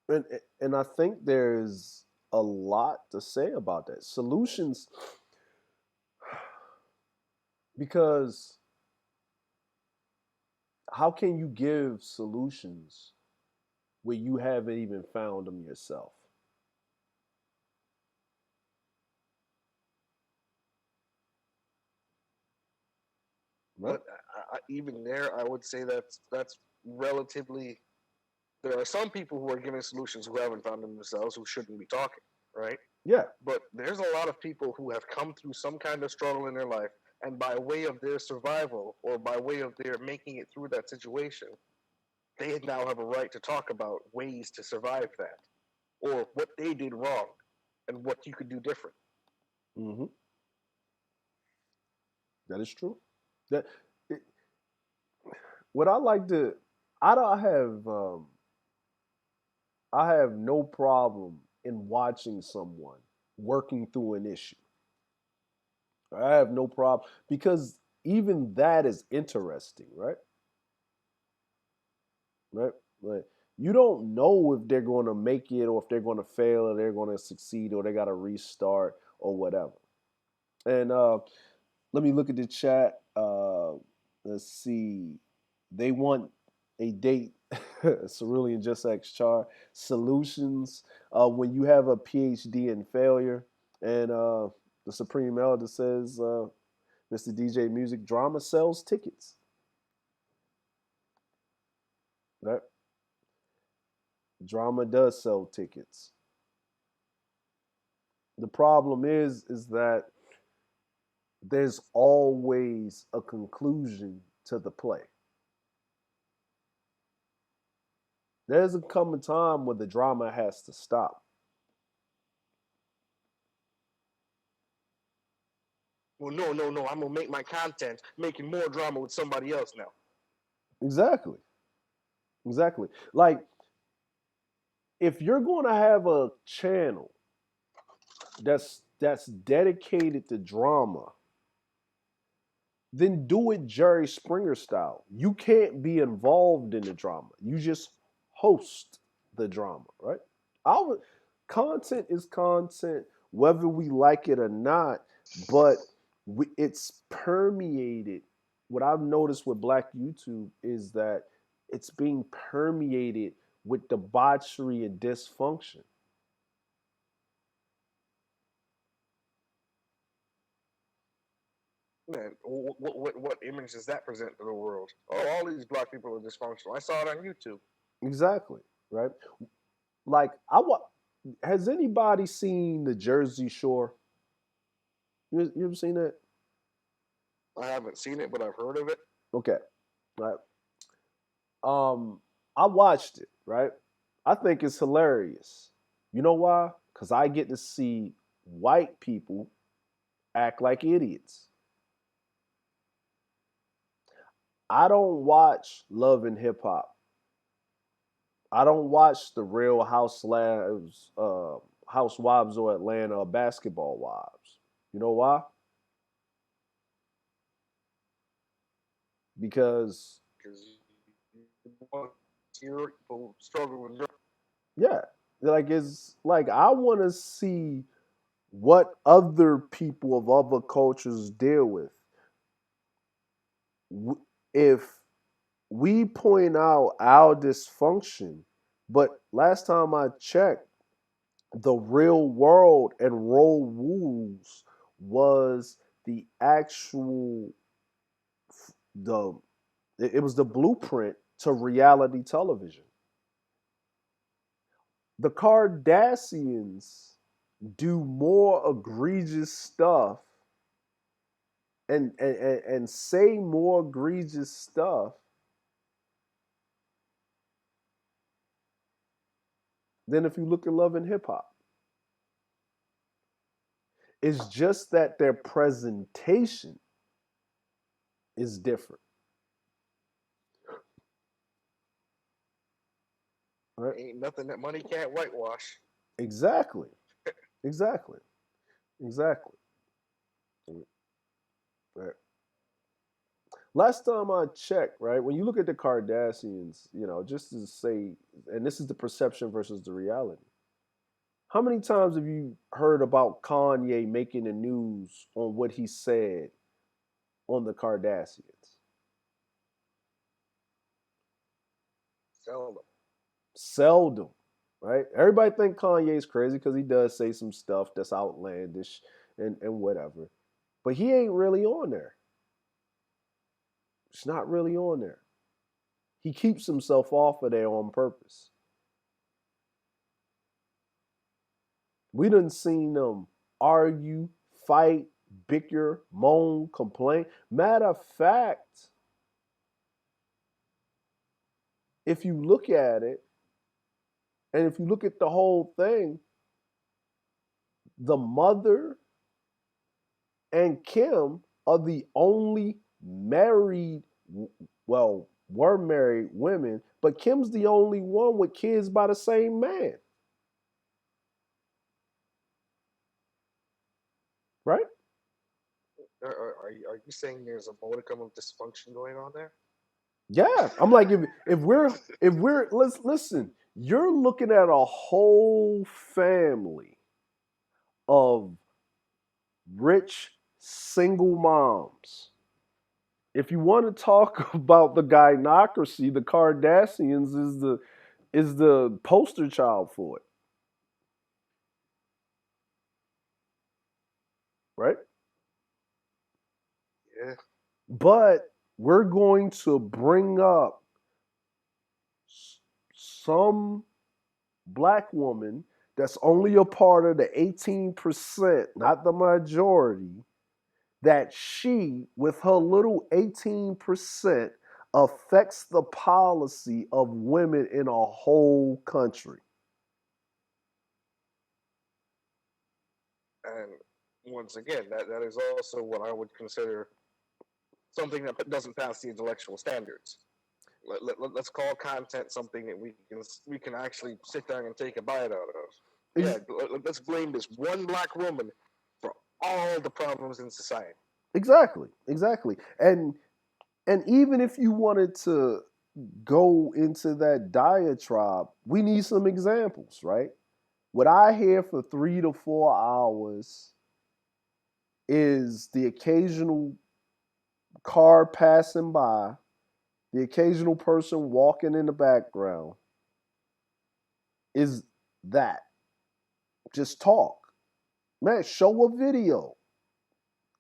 A: and and I think there's a lot to say about that. Solutions because how can you give solutions where you haven't even found them yourself? Right?
B: But even there, I would say that's relatively. There are some people who are giving solutions who haven't found them themselves, who shouldn't be talking, right?
A: Yeah.
B: But there's a lot of people who have come through some kind of struggle in their life, and by way of their survival or by way of their making it through that situation, they now have a right to talk about ways to survive that, or what they did wrong, and what you could do different.
A: Hmm. That is true. That it, what I like to, I don't have, I have no problem in watching someone working through an issue. I have no problem because even that is interesting, right? Right? Like you don't know if they're going to make it or if they're going to fail or they're going to succeed or they got to restart or whatever. And let me look at the chat. Let's see. They want a date. Cerulean just asked Char solutions when you have a PhD in failure. And the Supreme Elder says, Mr. DJ Music Drama sells tickets. Right? Drama does sell tickets. The problem is that there's always a conclusion to the play. There's a coming time where the drama has to stop.
B: Well, no, no, no. I'm gonna make my content making more drama with somebody else now.
A: Exactly. Exactly. Like if you're going to have a channel that's dedicated to drama, then do it Jerry Springer style. You can't be involved in the drama. You just host the drama, right? Our content is content, whether we like it or not, but it's permeated. What I've noticed with Black YouTube is that it's being permeated with debauchery and dysfunction.
B: Man, what image does that present to the world? Oh, all these black people are dysfunctional. I saw it on YouTube.
A: Exactly, right? Like has anybody seen the Jersey Shore? You ever seen that?
B: I haven't seen it, but I've heard of it.
A: Okay. Right. I watched it, right? I think it's hilarious. You know why? Because I get to see white people act like idiots. I don't watch Love and Hip Hop. I don't watch the Real Housewives or Atlanta Basketball Wives. You know why? Because
B: Because you people struggle with drugs.
A: yeah, like it's like I want to see what other people of other cultures deal with. If we point out our dysfunction, but last time I checked, the real world and role rules was the actual the it was the blueprint to reality television. The Kardashians do more egregious stuff and say more egregious stuff than if you look at Love and Hip Hop. It's just that their presentation is different, right?
B: Ain't nothing that money can't whitewash.
A: Exactly, exactly, exactly. Right. Last time I checked, right, when you look at the Kardashians, just to say, and this is the perception versus the reality. How many times have you heard about Kanye making the news on what he said on the Kardashians?
B: Seldom.
A: Seldom, right? Everybody think Kanye's crazy because he does say some stuff that's outlandish and whatever, but he ain't really on there. It's not really on there. He keeps himself off of there on purpose. We done seen them argue, fight, bicker, moan, complain. Matter of fact, if you look at it, and if you look at the whole thing, the mother and Kim are the only married, well, were married women, but Kim's the only one with kids by the same man. Right?
B: Are you saying there's a modicum of dysfunction going on there?
A: Yeah. I'm like, if we're let's listen, you're looking at a whole family of rich single moms. If you want to talk about the gynocracy, the Kardashians is the poster child for it, right?
B: Yeah.
A: But we're going to bring up some black woman that's only a part of the 18%, not the majority, that she, with her little 18%, affects the policy of women in a whole country.
B: And once again, that is also what I would consider something that doesn't pass the intellectual standards. Let's call content something that we can actually sit down and take a bite out of. Yeah, let's blame this one black woman for all the problems in society.
A: Exactly, exactly. And even if you wanted to go into that diatribe, we need some examples, right? What I hear for 3 to 4 hours is the occasional car passing by, the occasional person walking in the background, is that. Just talk. Man, show a video.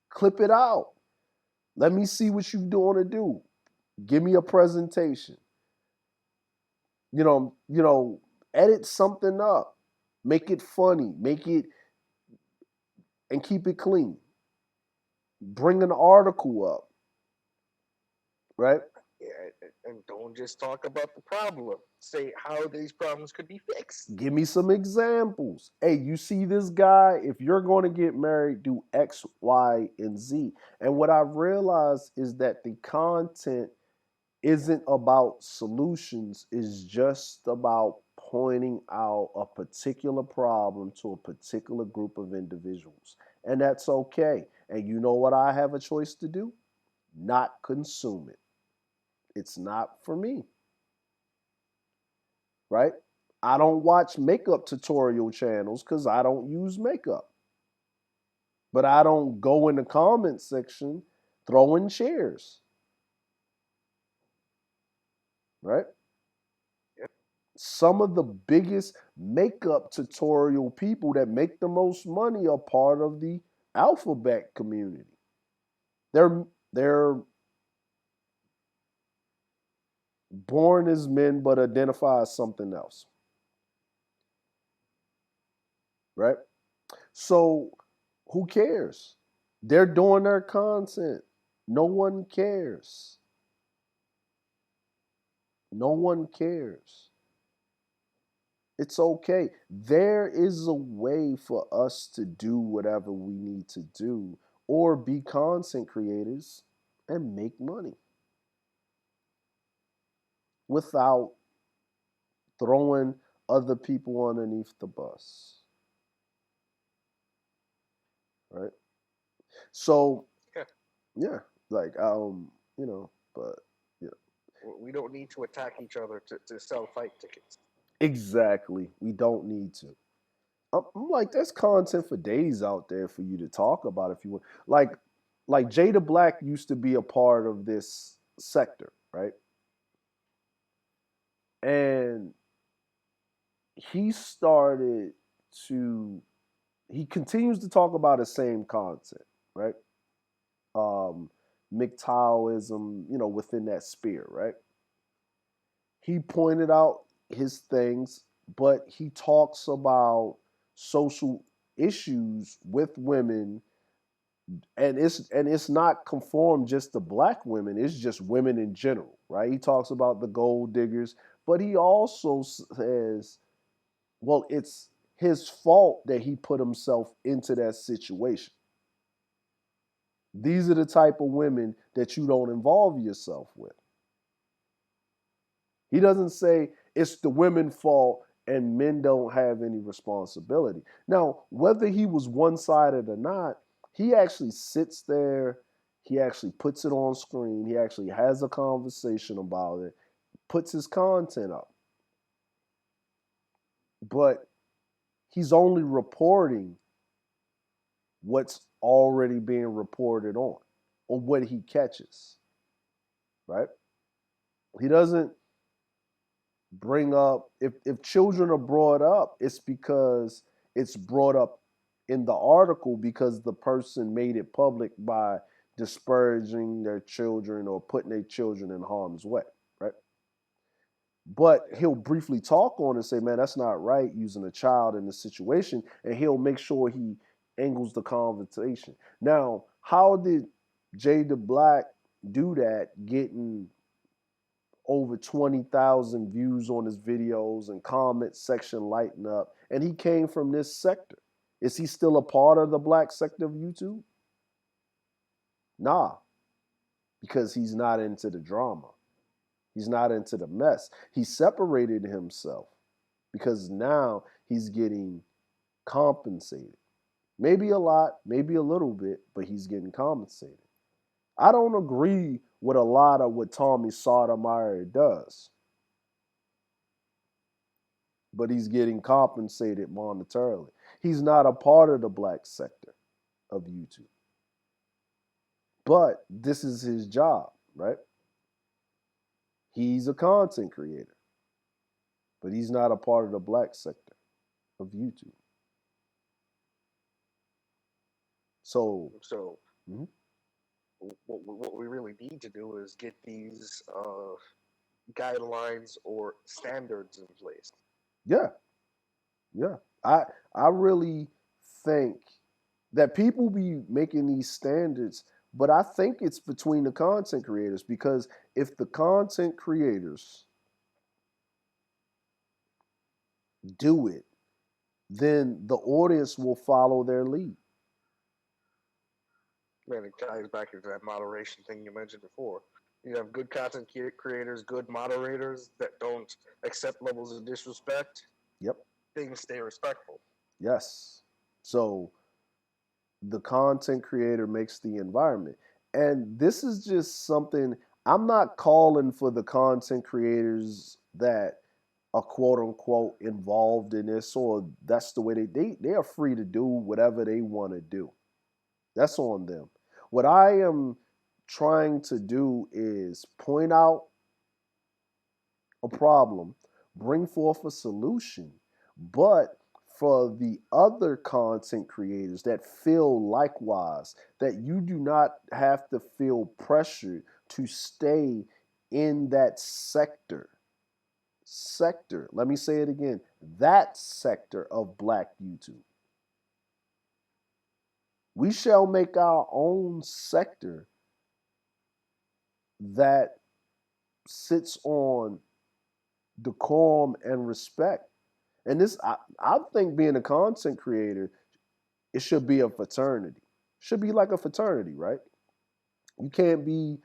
A: Clip it out. Let me see what you're doing to do. Give me a presentation. Edit something up. Make it funny. Make it and keep it clean. Bring an article up, right?
B: Yeah, and don't just talk about the problem. Say how these problems could be fixed.
A: Give me some examples. Hey, you see this guy? If you're going to get married, do X, Y, and Z. And what I've realized is that the content isn't about solutions, it's just about pointing out a particular problem to a particular group of individuals. And that's okay. And you know what I have a choice to do? Not consume it. It's not for me, right? I don't watch makeup tutorial channels because I don't use makeup. But I don't go in the comment section throwing chairs, right?
B: Yep.
A: Some of the biggest makeup tutorial people that make the most money are part of the alphabet community. They're born as men but identify as something else, right? So who cares? They're doing their content. No one cares. No one cares. It's okay. There is a way for us to do whatever we need to do or be content creators and make money without throwing other people underneath the bus. Right? So,
B: Yeah.
A: yeah, but yeah.
B: We don't need to attack each other to sell fight tickets.
A: Exactly. We don't need to. I'm like, there's content for days out there for you to talk about if you want. Like Jada Black used to be a part of this sector, right? And he started to he continues to talk about the same content, right? Um MGTOWism, within that sphere, right? he pointed out his things, but he talks about social issues with women, and it's not conformed just to black women, it's just women in general, right? He talks about the gold diggers, but he also says, well, it's his fault that he put himself into that situation. These are the type of women that you don't involve yourself with. He doesn't say it's the women's fault and men don't have any responsibility. Now, whether he was one sided or not, he actually sits there, he actually puts it on screen, he actually has a conversation about it, puts his content up. But he's only reporting what's already being reported on or what he catches, right? He doesn't bring up, if children are brought up, it's because it's brought up in the article because the person made it public by disparaging their children or putting their children in harm's way, right? But he'll briefly talk on it and say, man, that's not right using a child in this situation, and he'll make sure he angles the conversation. Now, how did Jay the Black do that, getting over 20,000 views on his videos and comment section lighting up, and he came from this sector? Is he still a part of the black sector of YouTube? Nah, because he's not into the drama. He's not into the mess. He separated himself because now he's getting compensated. Maybe a lot, maybe a little bit, but he's getting compensated. I don't agree with a lot of what Tommy Sotomayor does, but he's getting compensated monetarily. He's not a part of the black sector of YouTube, but this is his job, right? He's a content creator, but he's not a part of the black sector of YouTube. So,
B: So
A: mhm,
B: what we really need to do is get these guidelines or standards in place.
A: yeah, yeah. I really think that people be making these standards, but I think it's between the content creators, because if the content creators do it, then the audience will follow their lead.
B: Man, it ties back into that moderation thing you mentioned before. You have good content creators, good moderators that don't accept levels of disrespect.
A: Yep.
B: Things stay respectful.
A: Yes. So the content creator makes the environment. And this is just something, I'm not calling for the content creators that are quote unquote involved in this, or that's the way they are free to do whatever they want to do. That's on them. What I am trying to do is point out a problem, bring forth a solution, but for the other content creators that feel likewise, that you do not have to feel pressured to stay in that sector. Sector, let me say it again, that sector of black YouTube. We shall make our own sector that sits on decorum and respect. And this, I think being a content creator, it should be a fraternity. Should be like a fraternity, right? You can't be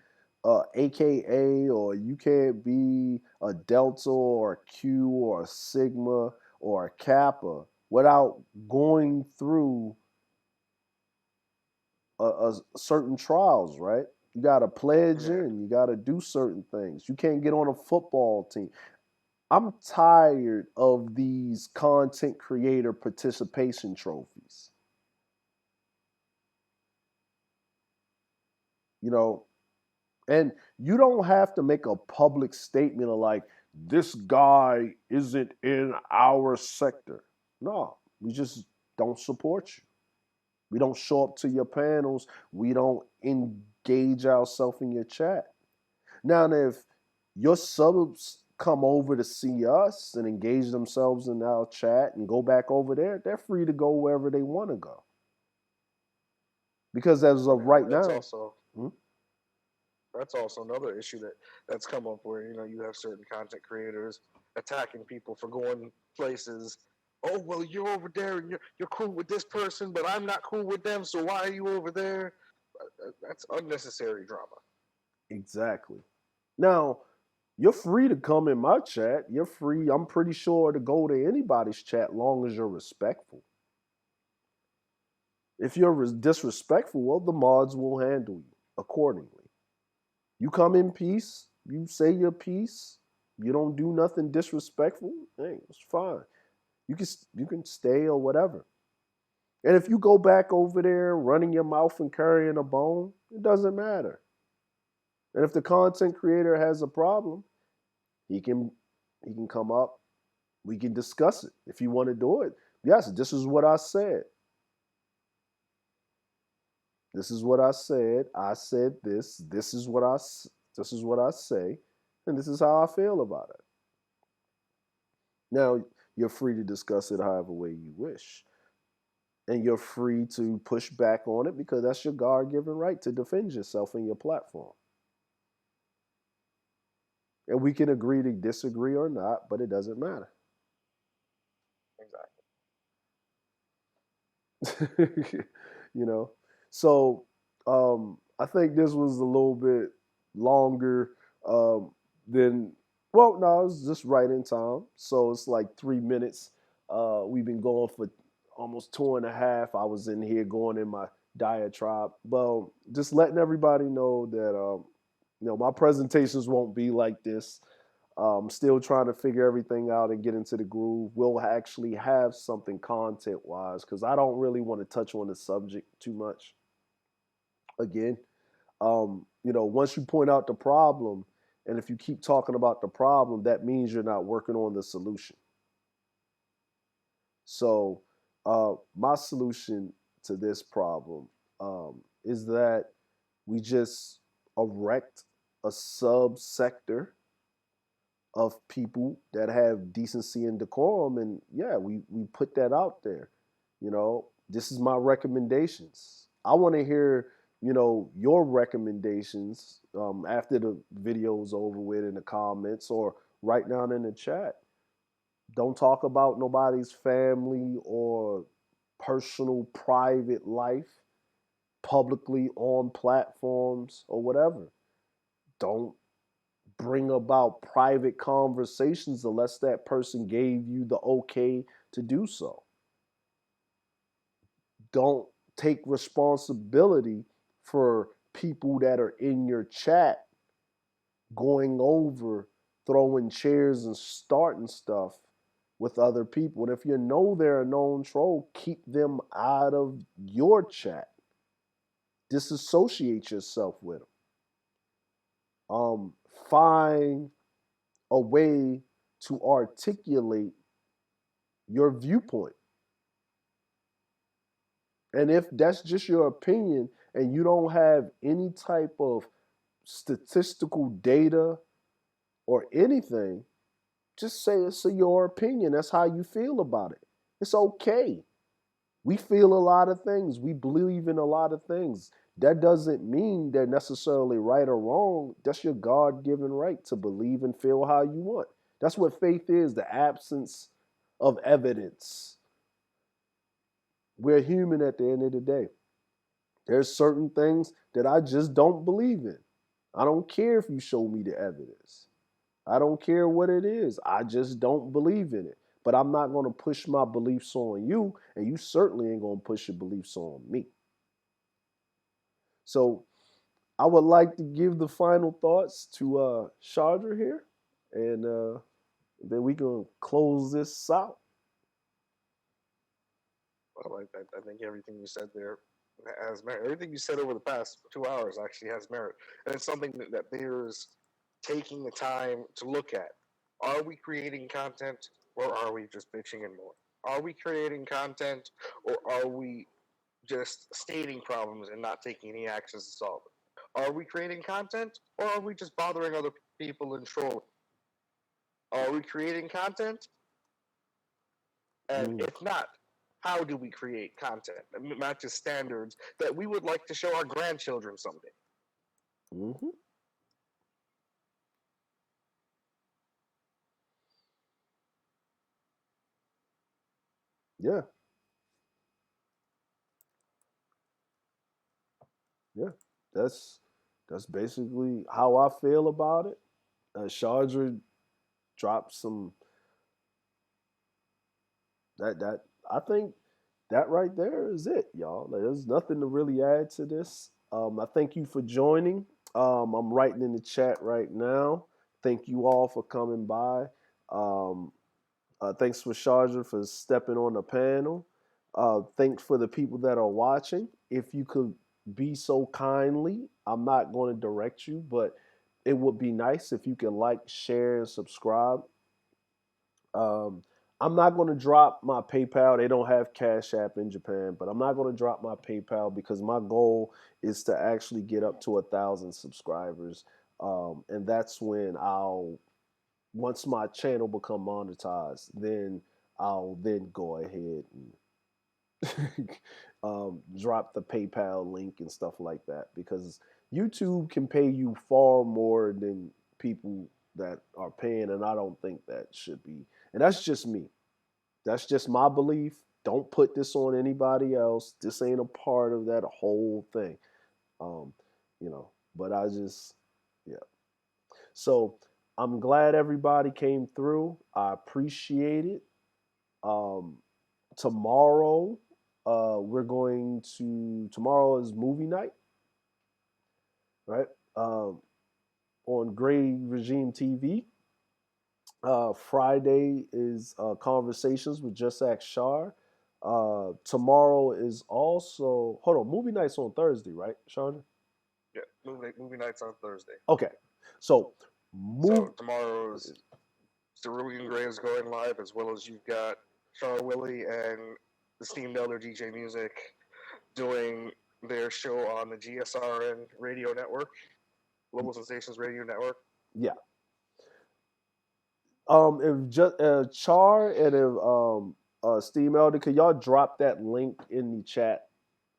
A: AKA, or you can't be a Delta or a Q or a Sigma or a Kappa without going through a certain trials, right? You got to pledge
B: Yeah.
A: in. You got to do certain things. You can't get on a football team. I'm tired of these content creator participation trophies. You know, and you don't have to make a public statement of like, this guy isn't in our sector. No, we just don't support you. We don't show up to your panels. We don't engage ourselves in your chat. Now, if your subs come over to see us and engage themselves in our chat and go back over there, they're free to go wherever they want to go. Because as of right
B: That's
A: now,
B: also
A: hmm,
B: that's also another issue that's come up where you have certain content creators attacking people for going places. Oh well, you're over there and you're cool with this person, but I'm not cool with them. So why are you over there? That's unnecessary drama.
A: exactly. Now, you're free to come in my chat. You're free, I'm pretty sure, to go to anybody's chat long as you're respectful. If you're disrespectful, well, the mods will handle you accordingly. You come in peace, you say your piece, you don't do nothing disrespectful, hey, it's fine. You can stay or whatever. And if you go back over there running your mouth and carrying a bone, it doesn't matter. And if the content creator has a problem, he can he can come up. We can discuss it if you want to do it. Yes, this is what I said. This is what I said. I said this. This is what I say, and this is how I feel about it. Now you're free to discuss it however way you wish, and you're free to push back on it because that's your God-given right to defend yourself in your platform. And we can agree to disagree or not, but it doesn't matter.
B: Exactly.
A: you know. So I think this was a little bit longer than. Well, no, it was just right in time. So it's like 3 minutes. We've been going for almost two and a half. I was in here going in my diatribe. Well, just letting everybody know that my presentations won't be like this. Still trying to figure everything out and get into the groove. We'll actually have something content wise because I don't really want to touch on the subject too much. Again, once you point out the problem, and if you keep talking about the problem, that means you're not working on the solution. So, my solution to this problem is that we just erect a subsector of people that have decency and decorum, and yeah, we put that out there. This is my recommendations. I want to hear your recommendations after the video's over with in the comments or right down in the chat. Don't talk about nobody's family or personal private life publicly on platforms or whatever. Don't bring about private conversations unless that person gave you the okay to do so. Don't take responsibility for people that are in your chat going over, throwing chairs and starting stuff with other people. And if you know they're a known troll, keep them out of your chat. Disassociate yourself with them. Find a way to articulate your viewpoint. And if that's just your opinion and you don't have any type of statistical data or anything, just say it's your opinion. That's how you feel about it. It's okay. We feel a lot of things. We believe in a lot of things. That doesn't mean they're necessarily right or wrong. That's your God given right to believe and feel how you want. That's what faith is, the absence of evidence. We're human at the end of the day. There's certain things that I just don't believe in. I don't care if you show me the evidence. I don't care what it is. I just don't believe in it. But I'm not going to push my beliefs on you, and you certainly ain't going to push your beliefs on me. So I would like to give the final thoughts to Chandra here, and then we can close this out.
B: Well, I think everything you said there has merit. Everything you said over the past 2 hours actually has merit, and it's something that bears taking the time to look at. Are we creating content, or are we just bitching and more? Are we creating content, or are we just stating problems and not taking any actions to solve it? Are we creating content, or are we just bothering other people and trolling? Are we creating content? And
A: Mm,
B: if not, how do we create content that matches standards that we would like to show our grandchildren someday?
A: mm-hmm. Yeah, yeah. That's that's basically how I feel about it. Chandra dropped some that I think that right there is it, y'all. Like, there's nothing to really add to this. I thank you for joining. I'm writing in the chat right now. Thank you all for coming by. Um, thanks for Sharja for stepping on the panel. Thanks for the people that are watching. If you could be so kindly, I'm not going to direct you, but it would be nice if you could like, share, and subscribe. Um, I'm not going to drop my PayPal. They don't have Cash App in Japan, but I'm not going to drop my PayPal because my goal is to actually get up to 1,000 subscribers, and that's when I'll once my channel become monetized, then I'll then go ahead and drop the PayPal link and stuff like that because YouTube can pay you far more than people that are paying, and I don't think that should be. And that's just me. That's just my belief. Don't put this on anybody else. This ain't a part of that whole thing. Um, you know, but I just, yeah. So I'm glad everybody came through. I appreciate it. Um, tomorrow, tomorrow is movie night, right? Um, on Gray Regime TV. Friday is Conversations with Just Ask Shar. Tomorrow is also, hold on, movie night's on Thursday, right, Sean?
B: Yeah, movie nights on Thursday.
A: Okay. So,
B: So
A: move.
B: tomorrow's Cerulean Gray is going live, as well as you've got Char Willie and the Steamed Elder DJ Music doing their show on the GSRN radio network, Global Sensations Radio Network.
A: Yeah. If just Char and if Steam Elder, could y'all drop that link in the chat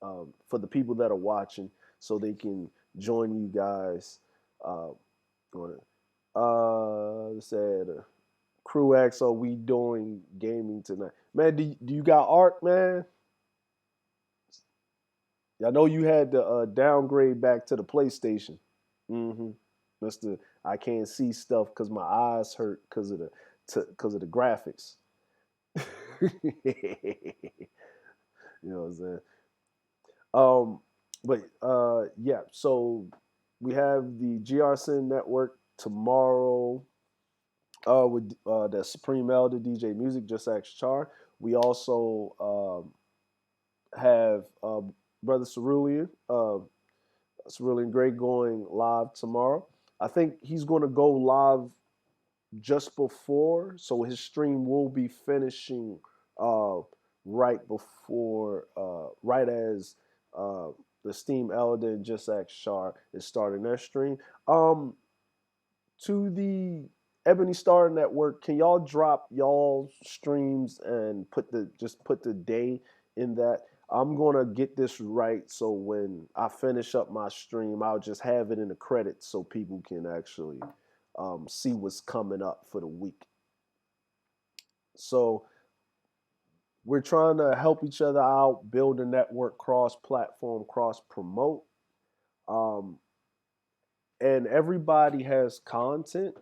A: for the people that are watching so they can join you guys uh, on it? Said Crew X, are we doing gaming tonight? Man, do you got Arc, man? I know you had to downgrade back to the PlayStation. Mm-hmm. Mister, I can't see stuff because my eyes hurt because of the graphics. You know what I'm saying? But yeah. So we have the GRCN network tomorrow with the Supreme Elder DJ Music, Just Ask Char. We also have Brother Cerulean Gray going live tomorrow. I think he's going to go live just before, so his stream will be finishing uh, right as uh, the Steam Elder and Just Ask Shar is starting their stream. Um, to the Ebony Star Network, can y'all drop y'all streams and put the day in that? I'm gonna get this right so when I finish up my stream, I'll just have it in the credits so people can actually see what's coming up for the week. So we're trying to help each other out, build a network, cross-platform, cross-promote, um, and everybody has content.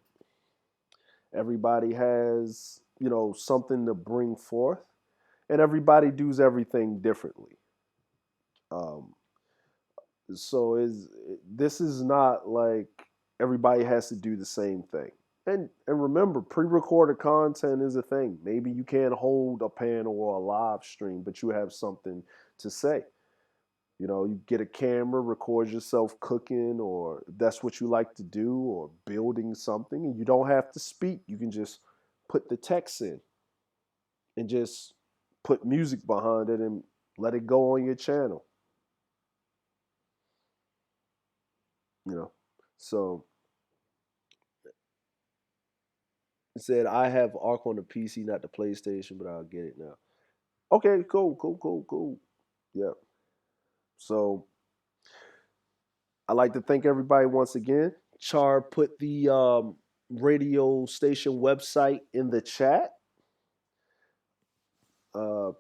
A: Everybody has, something to bring forth, and everybody does everything differently. Um, so this is not like everybody has to do the same thing. And remember, pre-recorded content is a thing. Maybe you can't hold a panel or a live stream, but you have something to say. You get a camera, record yourself cooking, or if that's what you like to do, or building something, and you don't have to speak. You can just put the text in and just put music behind it and let it go on your channel. You know, so It said I have Ark on the PC, not the PlayStation, but I'll get it now. Okay, cool, cool, cool, cool. Yeah. So I'd like to thank everybody once again. Char put the radio station website in the chat.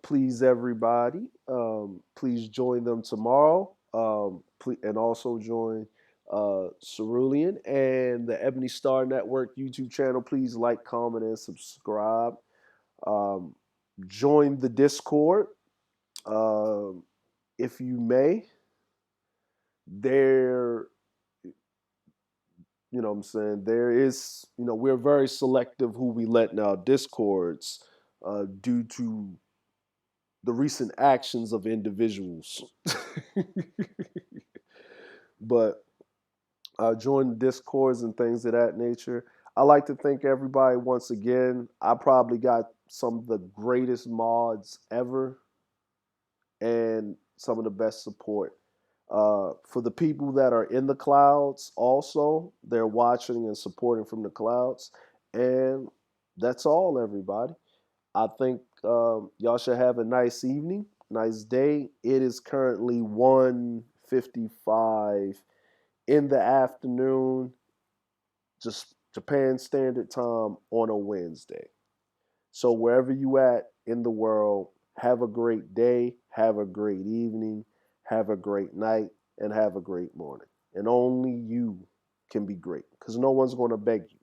A: Please, everybody, please join them tomorrow. And also join Cerulean and the Ebony Star Network YouTube channel. Please like, comment, and subscribe. Um, join the Discord um, if you may. There, you know what I'm saying, there is, we're very selective who we let in our Discords due to the recent actions of individuals. But join the discords and things of that nature. I like to thank everybody once again. I probably got some of the greatest mods ever and some of the best support. For the people that are in the clouds, also, they're watching and supporting from the clouds. And that's all, everybody. I think y'all should have a nice evening, nice day. It is currently 1:55 in the afternoon, just Japan Standard Time on a Wednesday. So wherever you at in the world, have a great day, have a great evening, have a great night, and have a great morning. And only you can be great because no one's going to beg you.